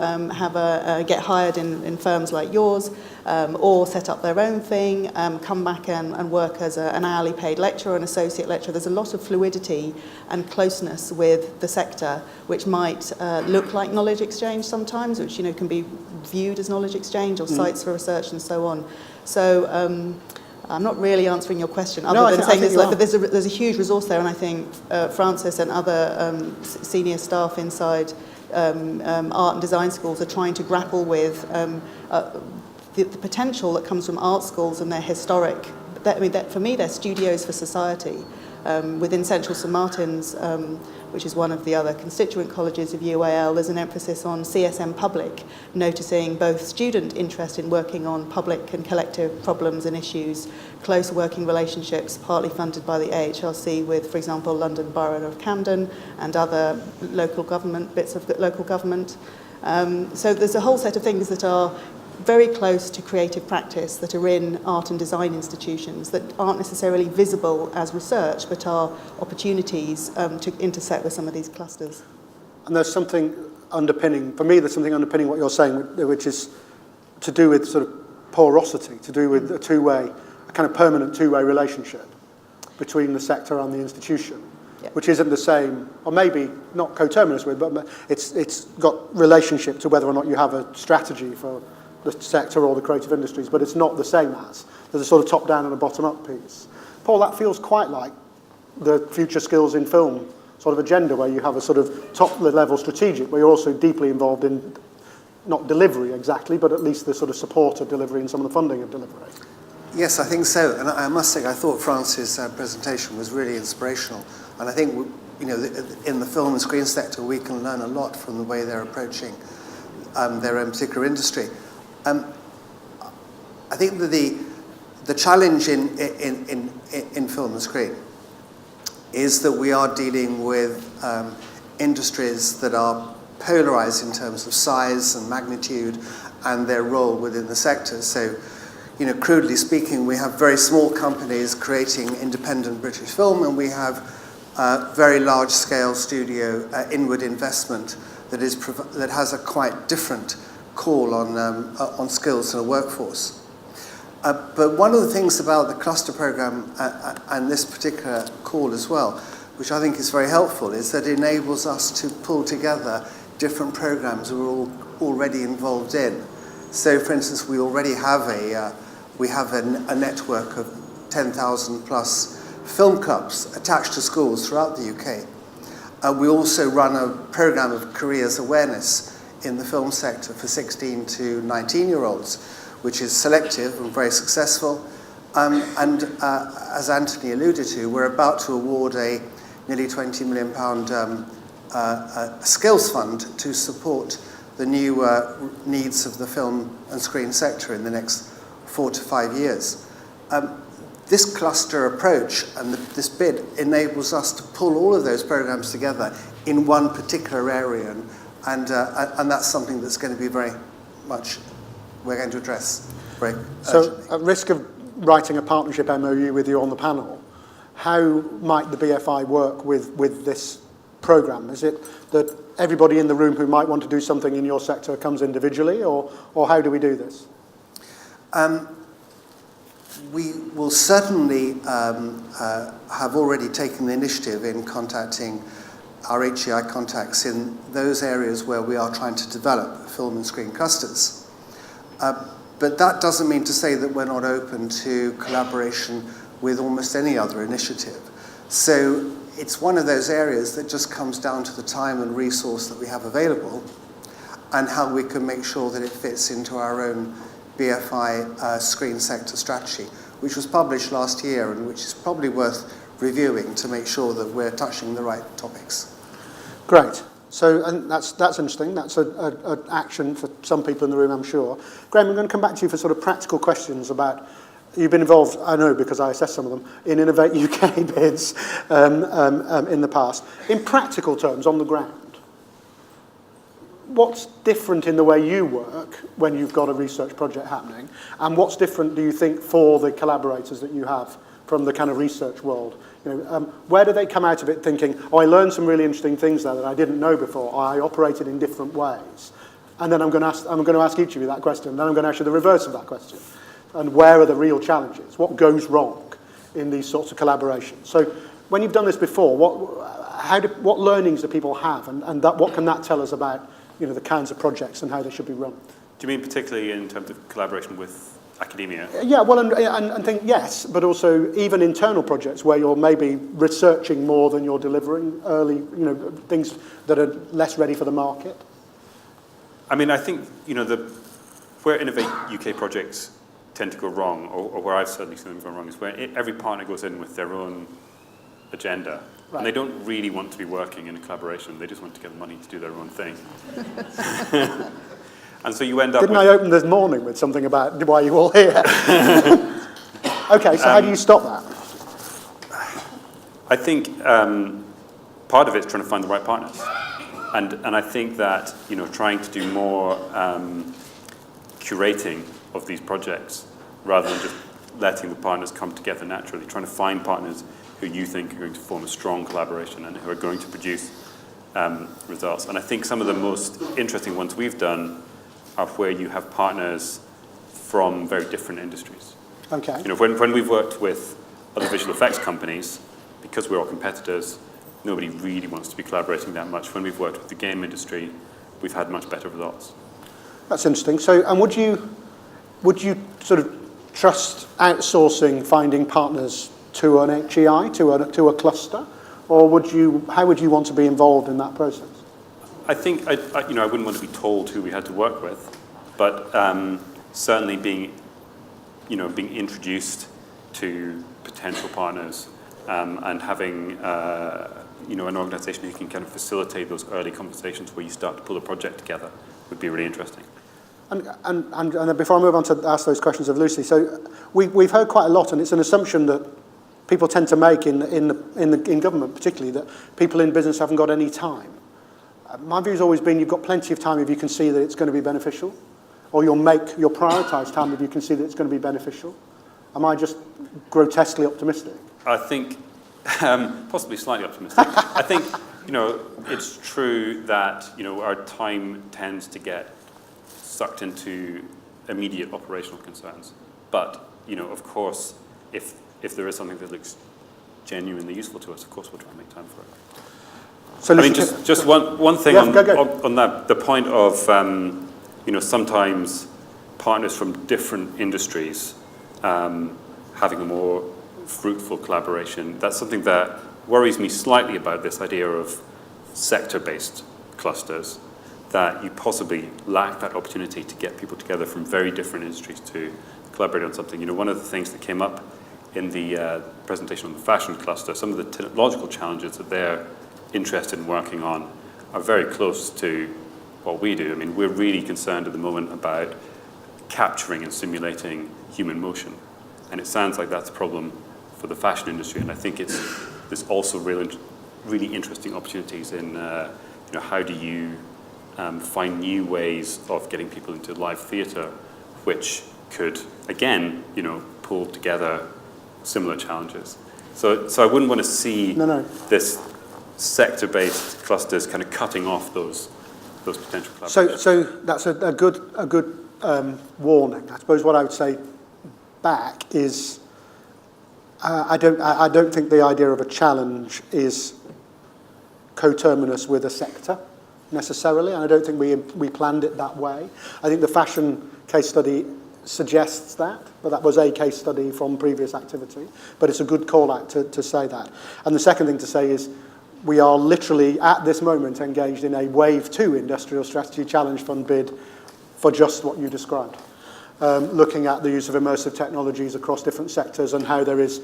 get hired in firms like yours, or set up their own thing, come back and work as an hourly paid lecturer, an associate lecturer. There's a lot of fluidity and closeness with the sector, which might look like knowledge exchange sometimes, which can be viewed as knowledge exchange or sites for research and so on. So. I'm not really answering your question, other than saying there's a huge resource there, and I think Francis and other senior staff inside art and design schools are trying to grapple with the potential that comes from art schools and their historic. For me, they're studios for society. Within Central St Martin's, which is one of the other constituent colleges of UAL, there's an emphasis on CSM Public, noticing both student interest in working on public and collective problems and issues, close working relationships, partly funded by the AHRC with, for example, London Borough of Camden and other local government, bits of local government. So there's a whole set of things that are very close to creative practice that are in art and design institutions that aren't necessarily visible as research, but are opportunities to intersect with some of these clusters. And there's something underpinning, for me, there's something underpinning what you're saying, which is to do with sort of porosity, to do with a two-way, a kind of permanent two-way relationship between the sector and the institution, which isn't the same, or maybe not coterminous with, but it's got relationship to whether or not you have a strategy for the sector or the creative industries, but it's not the same as. There's a sort of top-down and a bottom-up piece. Paul, that feels quite like the future skills in film sort of agenda, where you have a sort of top-level strategic, where you're also deeply involved in, not delivery exactly, but at least the sort of support of delivery and some of the funding of delivery. Yes, I think so. And I must say, I thought France's presentation was really inspirational. And I think, you know, in the film and screen sector, we can learn a lot from the way they're approaching their own particular industry. I think that the challenge in film and screen is that we are dealing with industries that are polarized in terms of size and magnitude and their role within the sector. So, you know, crudely speaking, we have very small companies creating independent British film, and we have very large-scale studio inward investment that has a quite different call on skills and a workforce. But one of the things about the cluster program and this particular call as well, which I think is very helpful, is that it enables us to pull together different programs we're all already involved in. So, for instance, we already have a network of 10,000 plus film clubs attached to schools throughout the UK. We also run a program of careers awareness in the film sector for 16 to 19-year-olds, which is selective and very successful. And as Anthony alluded to, we're about to award a nearly £20 million skills fund to support the new needs of the film and screen sector in the next 4 to 5 years. This cluster approach and this bid enables us to pull all of those programs together in one particular area, and that's something that's going to be very much, we're going to address very urgently. So, at risk of writing a partnership MOU with you on the panel, how might the BFI work with this programme? Is it that everybody in the room who might want to do something in your sector comes individually, or how do we do this? We will certainly have already taken the initiative in contacting our HEI contacts in those areas where we are trying to develop film and screen clusters. But that doesn't mean to say that we're not open to collaboration with almost any other initiative. So it's one of those areas that just comes down to the time and resource that we have available and how we can make sure that it fits into our own BFI screen sector strategy, which was published last year and which is probably worth reviewing to make sure that we're touching the right topics. Great. So, and that's interesting. That's an action for some people in the room, I'm sure. Graham, I'm going to come back to you for sort of practical questions about, you've been involved, I know because I assessed some of them, in Innovate UK bids in the past. In practical terms, on the ground, what's different in the way you work when you've got a research project happening, and what's different, do you think, for the collaborators that you have from the kind of research world? You know, where do they come out of it thinking, oh, I learned some really interesting things there that I didn't know before, or I operated in different ways? And then I'm going to ask each of you that question, then I'm going to ask you the reverse of that question. And where are the real challenges? What goes wrong in these sorts of collaborations? So when you've done this before, what learnings do people have, and what can that tell us about, you know, the kinds of projects and how they should be run? Do you mean particularly in terms of collaboration with academia? Yeah, well, and think yes, but also even internal projects where you're maybe researching more than you're delivering early, you know, things that are less ready for the market. I mean, I think, you know, where Innovate UK projects tend to go wrong, or where I've certainly seen them go wrong, is where every partner goes in with their own agenda. Right. And they don't really want to be working in a collaboration. They just want to get money to do their own thing. And so you end up Didn't I open this morning with something about why you all here? Okay, so how do you stop that? I think part of it's trying to find the right partners. And I think that, trying to do more curating of these projects rather than just letting the partners come together naturally, trying to find partners who you think are going to form a strong collaboration and who are going to produce results. And I think some of the most interesting ones we've done are where you have partners from very different industries. Okay. When we've worked with other visual effects companies, because we're all competitors, nobody really wants to be collaborating that much. When we've worked with the game industry, we've had much better results. That's interesting. So, and would you sort of trust outsourcing, finding partners to an HEI, to a cluster, or how would you want to be involved in that process? I think I wouldn't want to be told who we had to work with, but certainly being introduced to potential partners and having an organisation who can kind of facilitate those early conversations where you start to pull a project together would be really interesting. And before I move on to ask those questions of Lucy, so we've heard quite a lot, and it's an assumption that people tend to make in government particularly, that people in business haven't got any time. My view has always been you've got plenty of time if you can see that it's going to be beneficial, or you'll prioritise time if you can see that it's going to be beneficial. Am I just grotesquely optimistic? I think possibly slightly optimistic. I think it's true that our time tends to get sucked into immediate operational concerns. But of course, if there is something that looks genuinely useful to us, of course we'll try and make time for it. So just one thing on that, the point of sometimes partners from different industries having a more fruitful collaboration. That's something that worries me slightly about this idea of sector-based clusters, that you possibly lack that opportunity to get people together from very different industries to collaborate on something. One of the things that came up in the presentation on the fashion cluster, some of the technological challenges that they're interested in working on are very close to what we do. I mean, we're really concerned at the moment about capturing and simulating human motion. And it sounds like that's a problem for the fashion industry. And I think there's also really interesting opportunities in how do you find new ways of getting people into live theatre, which could, again, pull together similar challenges. So I wouldn't want to see this sector-based clusters kind of cutting off those potential collaborations. So that's a good warning. I suppose what I would say back is I don't think the idea of a challenge is coterminous with a sector necessarily, and I don't think we planned it that way. I think the fashion case study suggests that, but that was a case study from previous activity. But it's a good call out to say that. And the second thing to say is we are literally at this moment engaged in a Wave 2 Industrial Strategy Challenge Fund bid for just what you described. Looking at the use of immersive technologies across different sectors and how there's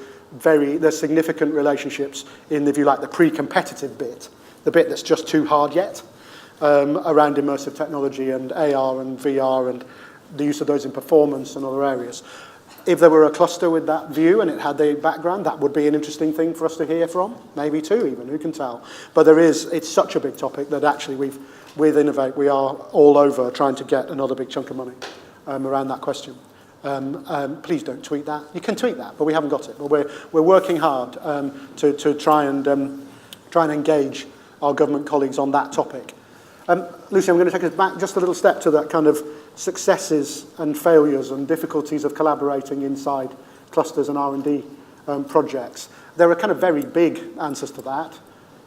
significant relationships in, if you like, the pre-competitive bit, the bit that's just too hard yet, around immersive technology and AR and VR and the use of those in performance and other areas. If there were a cluster with that view and it had the background, that would be an interesting thing for us to hear from, maybe two even, who can tell. But it's such a big topic that actually with Innovate, we are all over trying to get another big chunk of money around that question. Please don't tweet that. You can tweet that, but we haven't got it. But we're working hard to try and engage our government colleagues on that topic. Lucy, I'm going to take us back just a little step to that kind of successes and failures and difficulties of collaborating inside clusters and R&D projects. There are kind of very big answers to that,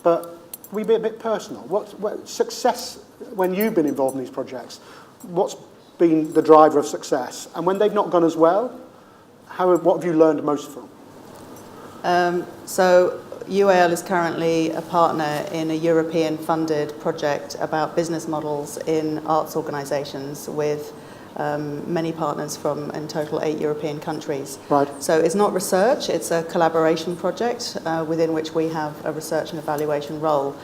but we be a bit personal. What success, when you've been involved in these projects, what's been the driver of success? And when they've not gone as well, what have you learned most from? So UAL is currently a partner in a European-funded project about business models in arts organisations with many partners from, in total, 8 European countries. Right. So it's not research, it's a collaboration project within which we have a research and evaluation role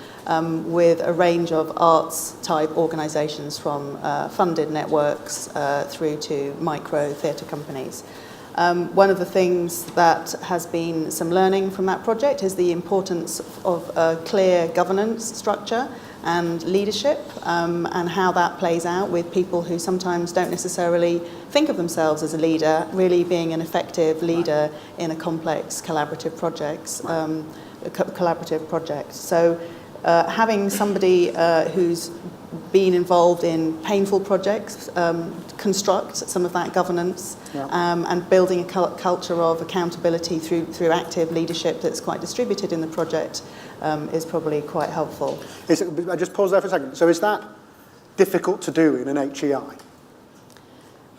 with a range of arts-type organisations from funded networks through to micro theatre companies. One of the things that has been some learning from that project is the importance of a clear governance structure and leadership and how that plays out with people who sometimes don't necessarily think of themselves as a leader, really being an effective leader in a complex collaborative project. So having somebody who's been involved in painful projects, construct some of that governance, and building a culture of accountability through active leadership that's quite distributed in the project is probably quite helpful. I just pause there for a second. So is that difficult to do in an HEI?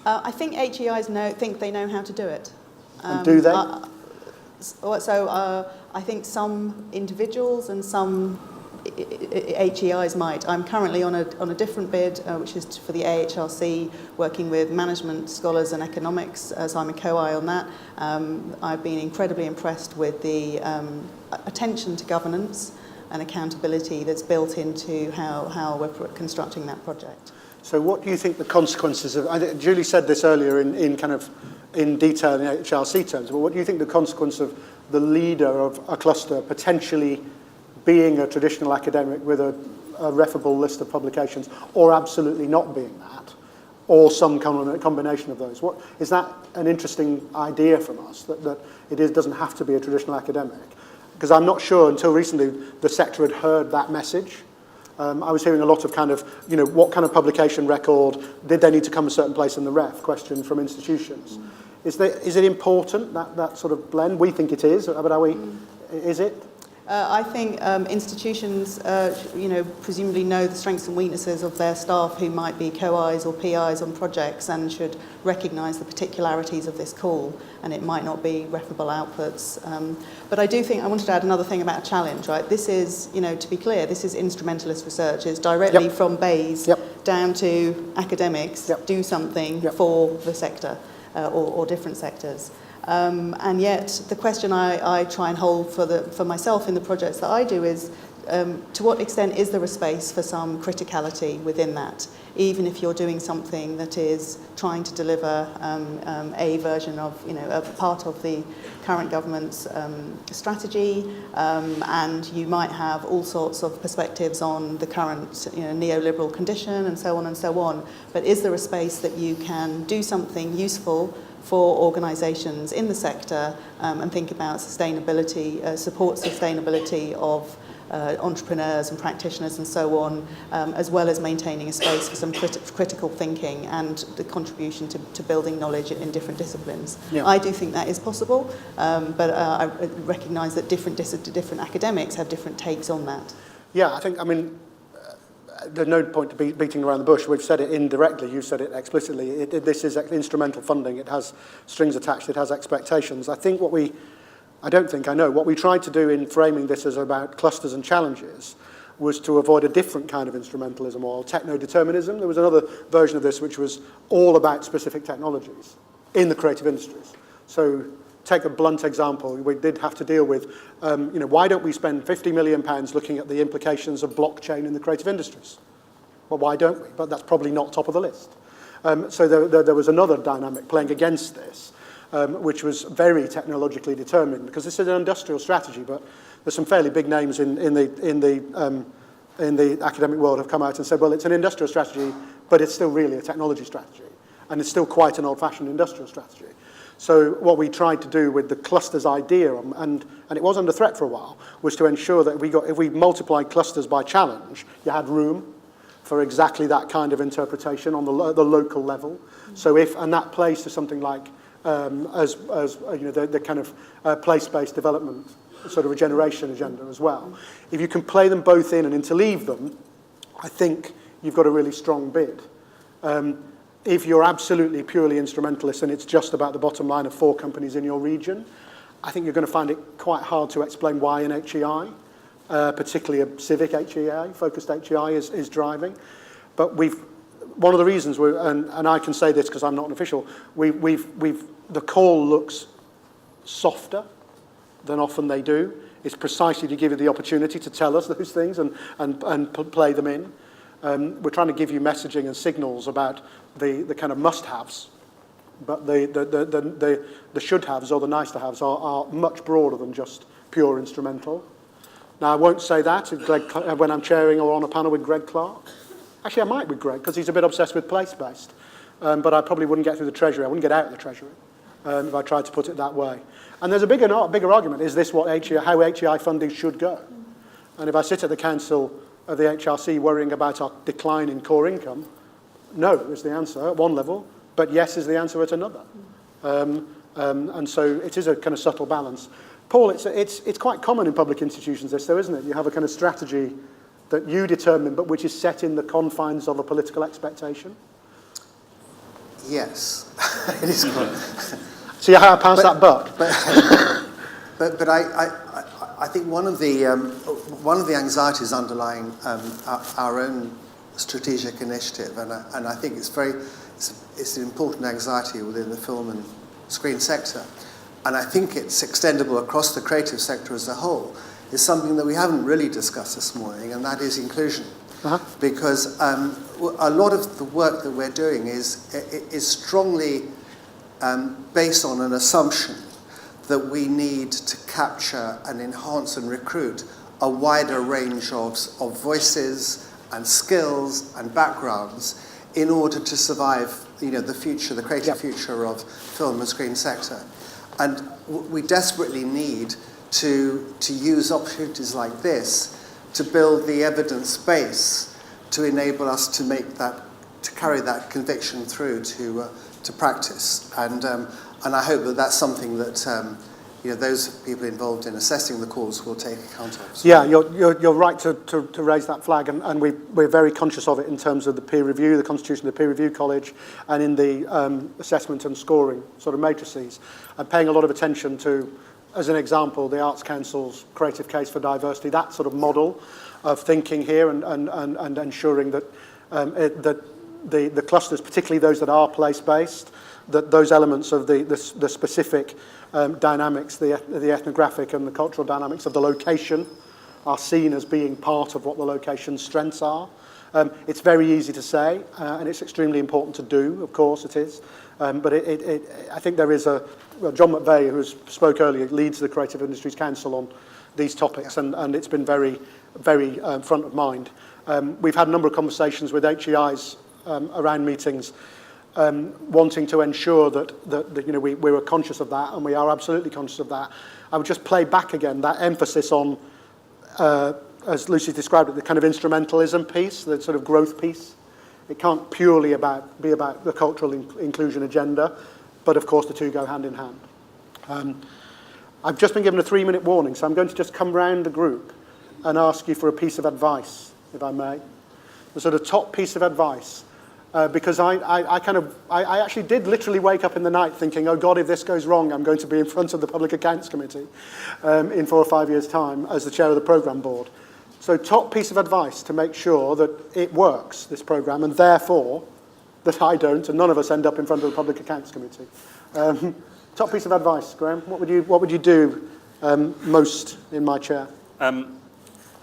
I think HEIs think they know how to do it. And do they? I think some individuals and some HEIs might. I'm currently on a different bid, which is for the AHRC, working with management scholars and economics, so I'm a co-I on that. I've been incredibly impressed with the attention to governance and accountability that's built into how we're constructing that project. So what do you think the consequences of, Julie said this earlier in detail in AHRC terms, but what do you think the consequence of the leader of a cluster potentially being a traditional academic with a referable list of publications, or absolutely not being that, or some combination of those? What is that an interesting idea from us, that it doesn't have to be a traditional academic? Because I'm not sure until recently the sector had heard that message. I was hearing a lot of what kind of publication record, did they need to come a certain place in the ref, question from institutions. Is it important, that sort of blend? We think it is, but is it? I think institutions, presumably know the strengths and weaknesses of their staff who might be co-Is or PIs on projects and should recognise the particularities of this call, and it might not be referable outputs. But I do think, I wanted to add another thing about a challenge, right? This is, to be clear, this is instrumentalist research. It's directly from Bayes down to academics, do something for the sector or different sectors. And yet, the question I try and hold for myself in the projects that I do is, to what extent is there a space for some criticality within that, even if you're doing something that is trying to deliver a version of, a part of the current government's strategy, and you might have all sorts of perspectives on the current neoliberal condition and so on and so on. But is there a space that you can do something useful for organisations in the sector and think about sustainability, support sustainability of entrepreneurs and practitioners and so on, as well as maintaining a space for some critical thinking and the contribution to building knowledge in different disciplines. Yeah. I do think that is possible, but I recognise that different academics have different takes on that. Yeah, there's no point to be beating around the bush. We've said it indirectly, you said it explicitly. This is instrumental funding. It has strings attached. It has expectations. I know what we tried to do in framing this as about clusters and challenges was to avoid a different kind of instrumentalism or techno-determinism. There was another version of this which was all about specific technologies in the creative industries. So take a blunt example. We did have to deal with, why don't we spend £50 million looking at the implications of blockchain in the creative industries? Well, why don't we? But that's probably not top of the list. So there was another dynamic playing against this, which was very technologically determined, because this is an industrial strategy, but there's some fairly big names in the academic world have come out and said, well, it's an industrial strategy, but it's still really a technology strategy, and it's still quite an old-fashioned industrial strategy. So what we tried to do with the clusters idea, and it was under threat for a while, was to ensure that if we multiplied clusters by challenge, you had room for exactly that kind of interpretation on the local level. So and that plays to something like the kind of place-based development sort of regeneration agenda as well. If you can play them both in and interleave them, I think you've got a really strong bid. If you're absolutely purely instrumentalist and it's just about the bottom line of 4 companies in your region, I think you're going to find it quite hard to explain why an HEI, particularly a civic HEI, focused HEI, is driving. But one of the reasons, and I can say this because I'm not an official, the call looks softer than often they do. It's precisely to give you the opportunity to tell us those things and play them in. We're trying to give you messaging and signals about the kind of must-haves, but the should-haves or the nice-to-haves are much broader than just pure instrumental. Now, I won't say that when I'm chairing or on a panel with Greg Clark. Actually, I might with Greg, because he's a bit obsessed with place-based. But I probably wouldn't get through the Treasury. I wouldn't get out of the Treasury if I tried to put it that way. And there's a bigger argument. Is this how HEI funding should go? And if I sit at the Council of the HRC worrying about our decline in core income, no is the answer at one level, but yes is the answer at another. And so it is a kind of subtle balance. Paul, it's quite common in public institutions, this though, isn't it? You have a kind of strategy that you determine, but which is set in the confines of a political expectation. Yes, it is. See how I pass that buck? But I think one of the anxieties underlying our own strategic initiative, and I think it's an important anxiety within the film and screen sector, and I think it's extendable across the creative sector as a whole, is something that we haven't really discussed this morning, and that is inclusion. Because a lot of the work that we're doing is strongly based on an assumption that we need to capture and enhance and recruit a wider range of voices and skills and backgrounds in order to survive, the future, the creative future of film and screen sector. And we desperately need to use opportunities like this to build the evidence base to enable us to carry that conviction through to practice. And I hope that that's something that those people involved in assessing the calls will take account of. Yeah, you're right to raise that flag, and we're very conscious of it in terms of the peer review, the constitution of the peer review college, and in the assessment and scoring sort of matrices, and paying a lot of attention to, as an example, the Arts Council's creative case for diversity, that sort of model of thinking here, and ensuring that that the clusters, particularly those that are place-based, that those elements of the specific dynamics, the ethnographic and the cultural dynamics of the location are seen as being part of what the location's strengths are. It's very easy to say, and it's extremely important to do, of course it is. But I think there is John McVay, who spoke earlier, leads the Creative Industries Council on these topics, and it's been very, very front of mind. We've had a number of conversations with HEIs around meetings, wanting to ensure that we were conscious of that, and we are absolutely conscious of that. I would just play back again that emphasis on, as Lucy described it, the kind of instrumentalism piece, the sort of growth piece. It can't purely be about the cultural inclusion agenda, but of course the two go hand in hand. I've just been given a 3-minute warning, so I'm going to just come round the group and ask you for a piece of advice, if I may. The sort of top piece of advice. Because I actually did literally wake up in the night thinking, oh God, if this goes wrong, I'm going to be in front of the Public Accounts Committee in 4 or 5 years' time as the chair of the programme board. So top piece of advice to make sure that it works, this programme, and therefore that I don't, and none of us end up in front of the Public Accounts Committee. Top piece of advice, Graham. What would you do most in my chair?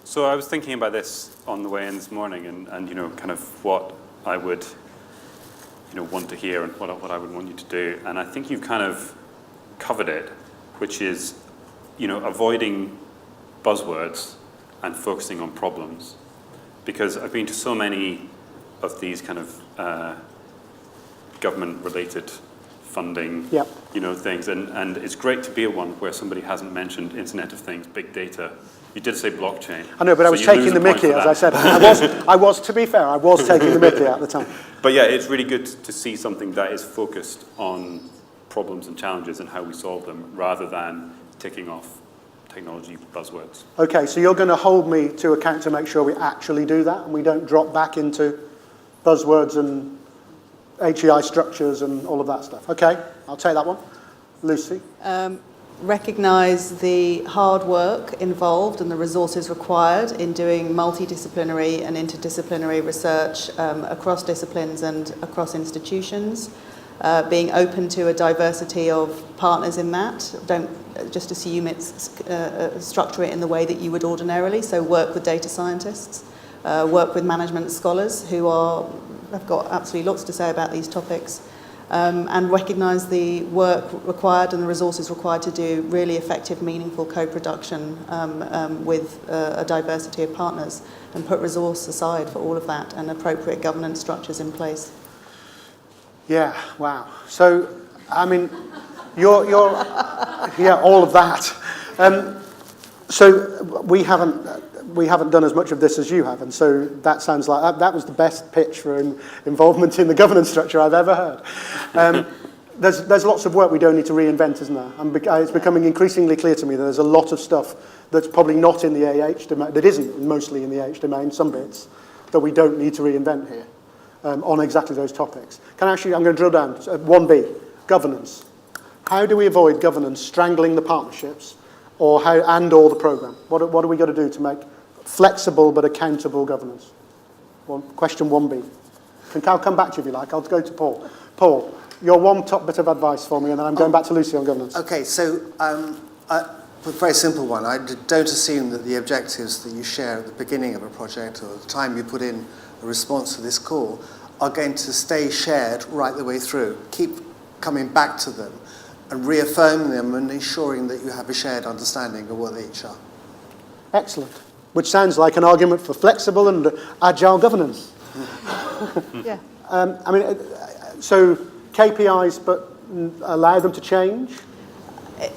So I was thinking about this on the way in this morning, and kind of what I would want to hear and what I would want you to do. And I think you've kind of covered it, which is avoiding buzzwords and focusing on problems. Because I've been to so many of these kind of government-related funding things, and it's great to be at one where somebody hasn't mentioned Internet of Things, big data. You did say blockchain. I know, but I was taking the mickey, as I said. I was, to be fair, I was taking the mickey at the time. But yeah, it's really good to see something that is focused on problems and challenges and how we solve them, rather than ticking off technology buzzwords. Okay, so you're going to hold me to account to make sure we actually do that, and we don't drop back into buzzwords and HEI structures and all of that stuff. Okay, I'll take that one. Lucy? recognise the hard work involved and the resources required in doing multidisciplinary and interdisciplinary research across disciplines and across institutions, being open to a diversity of partners in that. Don't just assume it's structure it in the way that you would ordinarily, so work with data scientists, work with management scholars who have got absolutely lots to say about these topics, and recognise the work required and the resources required to do really effective, meaningful co-production with a diversity of partners, and put resource aside for all of that and appropriate governance structures in place. Yeah, wow. So, I mean, you're yeah, all of that. So we haven't done as much of this as you have, and so that sounds like that was the best pitch for involvement in the governance structure I've ever heard. There's lots of work we don't need to reinvent, isn't there? And it's becoming increasingly clear to me that there's a lot of stuff that's probably not in the AH domain, that isn't mostly in the AH domain, some bits, that we don't need to reinvent here on exactly those topics. I'm going to drill down. 1B, governance. How do we avoid governance strangling the partnerships or the programme? What are we got to do to make flexible but accountable governance? Question 1B. I'll come back to you if you like. I'll go to Paul. Paul, your one top bit of advice for me, and then I'm going back to Lucy on governance. Okay, so a very simple one. I don't assume that the objectives that you share at the beginning of a project or the time you put in a response to this call are going to stay shared right the way through. Keep coming back to them and reaffirming them and ensuring that you have a shared understanding of what they each are. Excellent. Which sounds like an argument for flexible and agile governance. Yeah. I mean, so KPIs, but allow them to change?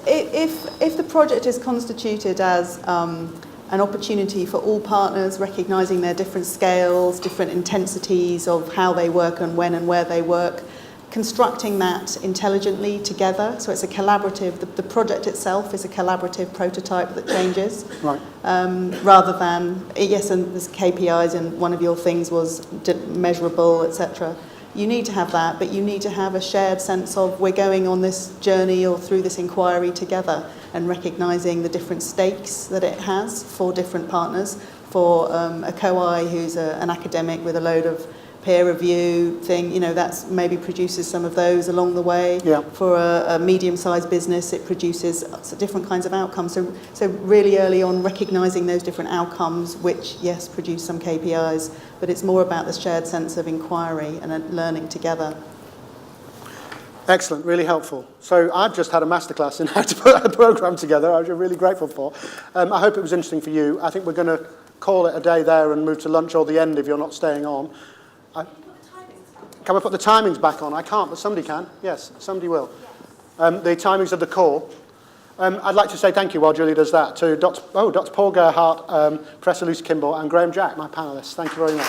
If the project is constituted as an opportunity for all partners, recognising their different scales, different intensities of how they work and when and where they work, constructing that intelligently together, so it's a collaborative, the project itself is a collaborative prototype that changes, right. Rather than, yes, and there's KPIs, and one of your things was measurable, etc. You need to have that, but you need to have a shared sense of we're going on this journey or through this inquiry together, and recognising the different stakes that it has for different partners. For a co-I who's an academic with a load of peer review thing, that's maybe produces some of those along the way. Yeah. For a medium-sized business, it produces different kinds of outcomes. So really early on, recognising those different outcomes, which, yes, produce some KPIs, but it's more about the shared sense of inquiry and learning together. Excellent, really helpful. So I've just had a masterclass in how to put a programme together, which I'm really grateful for. I hope it was interesting for you. I think we're going to call it a day there and move to lunch or the end if you're not staying on. Can we put the timings back on? I can't, but somebody can. Yes, somebody will. The timings of the call. I'd like to say thank you while Julie does that to Dr. Paul Gerhardt, Professor Lucy Kimbell, and Graham Jack, my panellists. Thank you very much.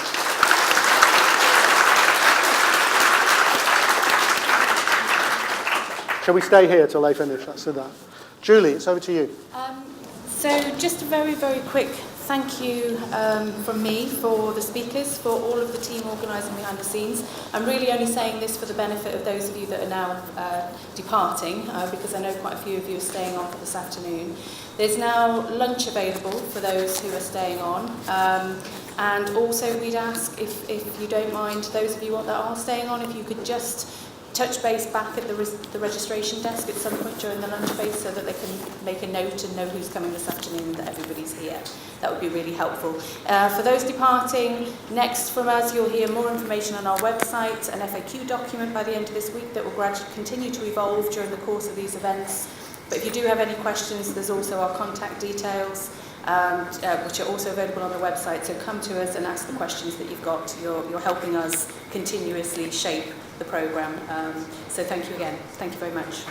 Shall we stay here till they finish? Let's do that. Julie, it's over to you. So just a very, very quick thank you from me for the speakers, for all of the team organising behind the scenes. I'm really only saying this for the benefit of those of you that are now departing, because I know quite a few of you are staying on for this afternoon. There's now lunch available for those who are staying on. And also we'd ask, if you don't mind, those of you that are staying on, if you could just touch base back at the registration desk at some point during the lunch phase so that they can make a note and know who's coming this afternoon and that everybody's here. That would be really helpful. For those departing, next from us you'll hear more information on our website, an FAQ document by the end of this week that will gradually continue to evolve during the course of these events. But if you do have any questions, there's also our contact details, which are also available on the website. So come to us and ask the questions that you've got. You're helping us continuously shape the programme. So thank you again. Thank you very much.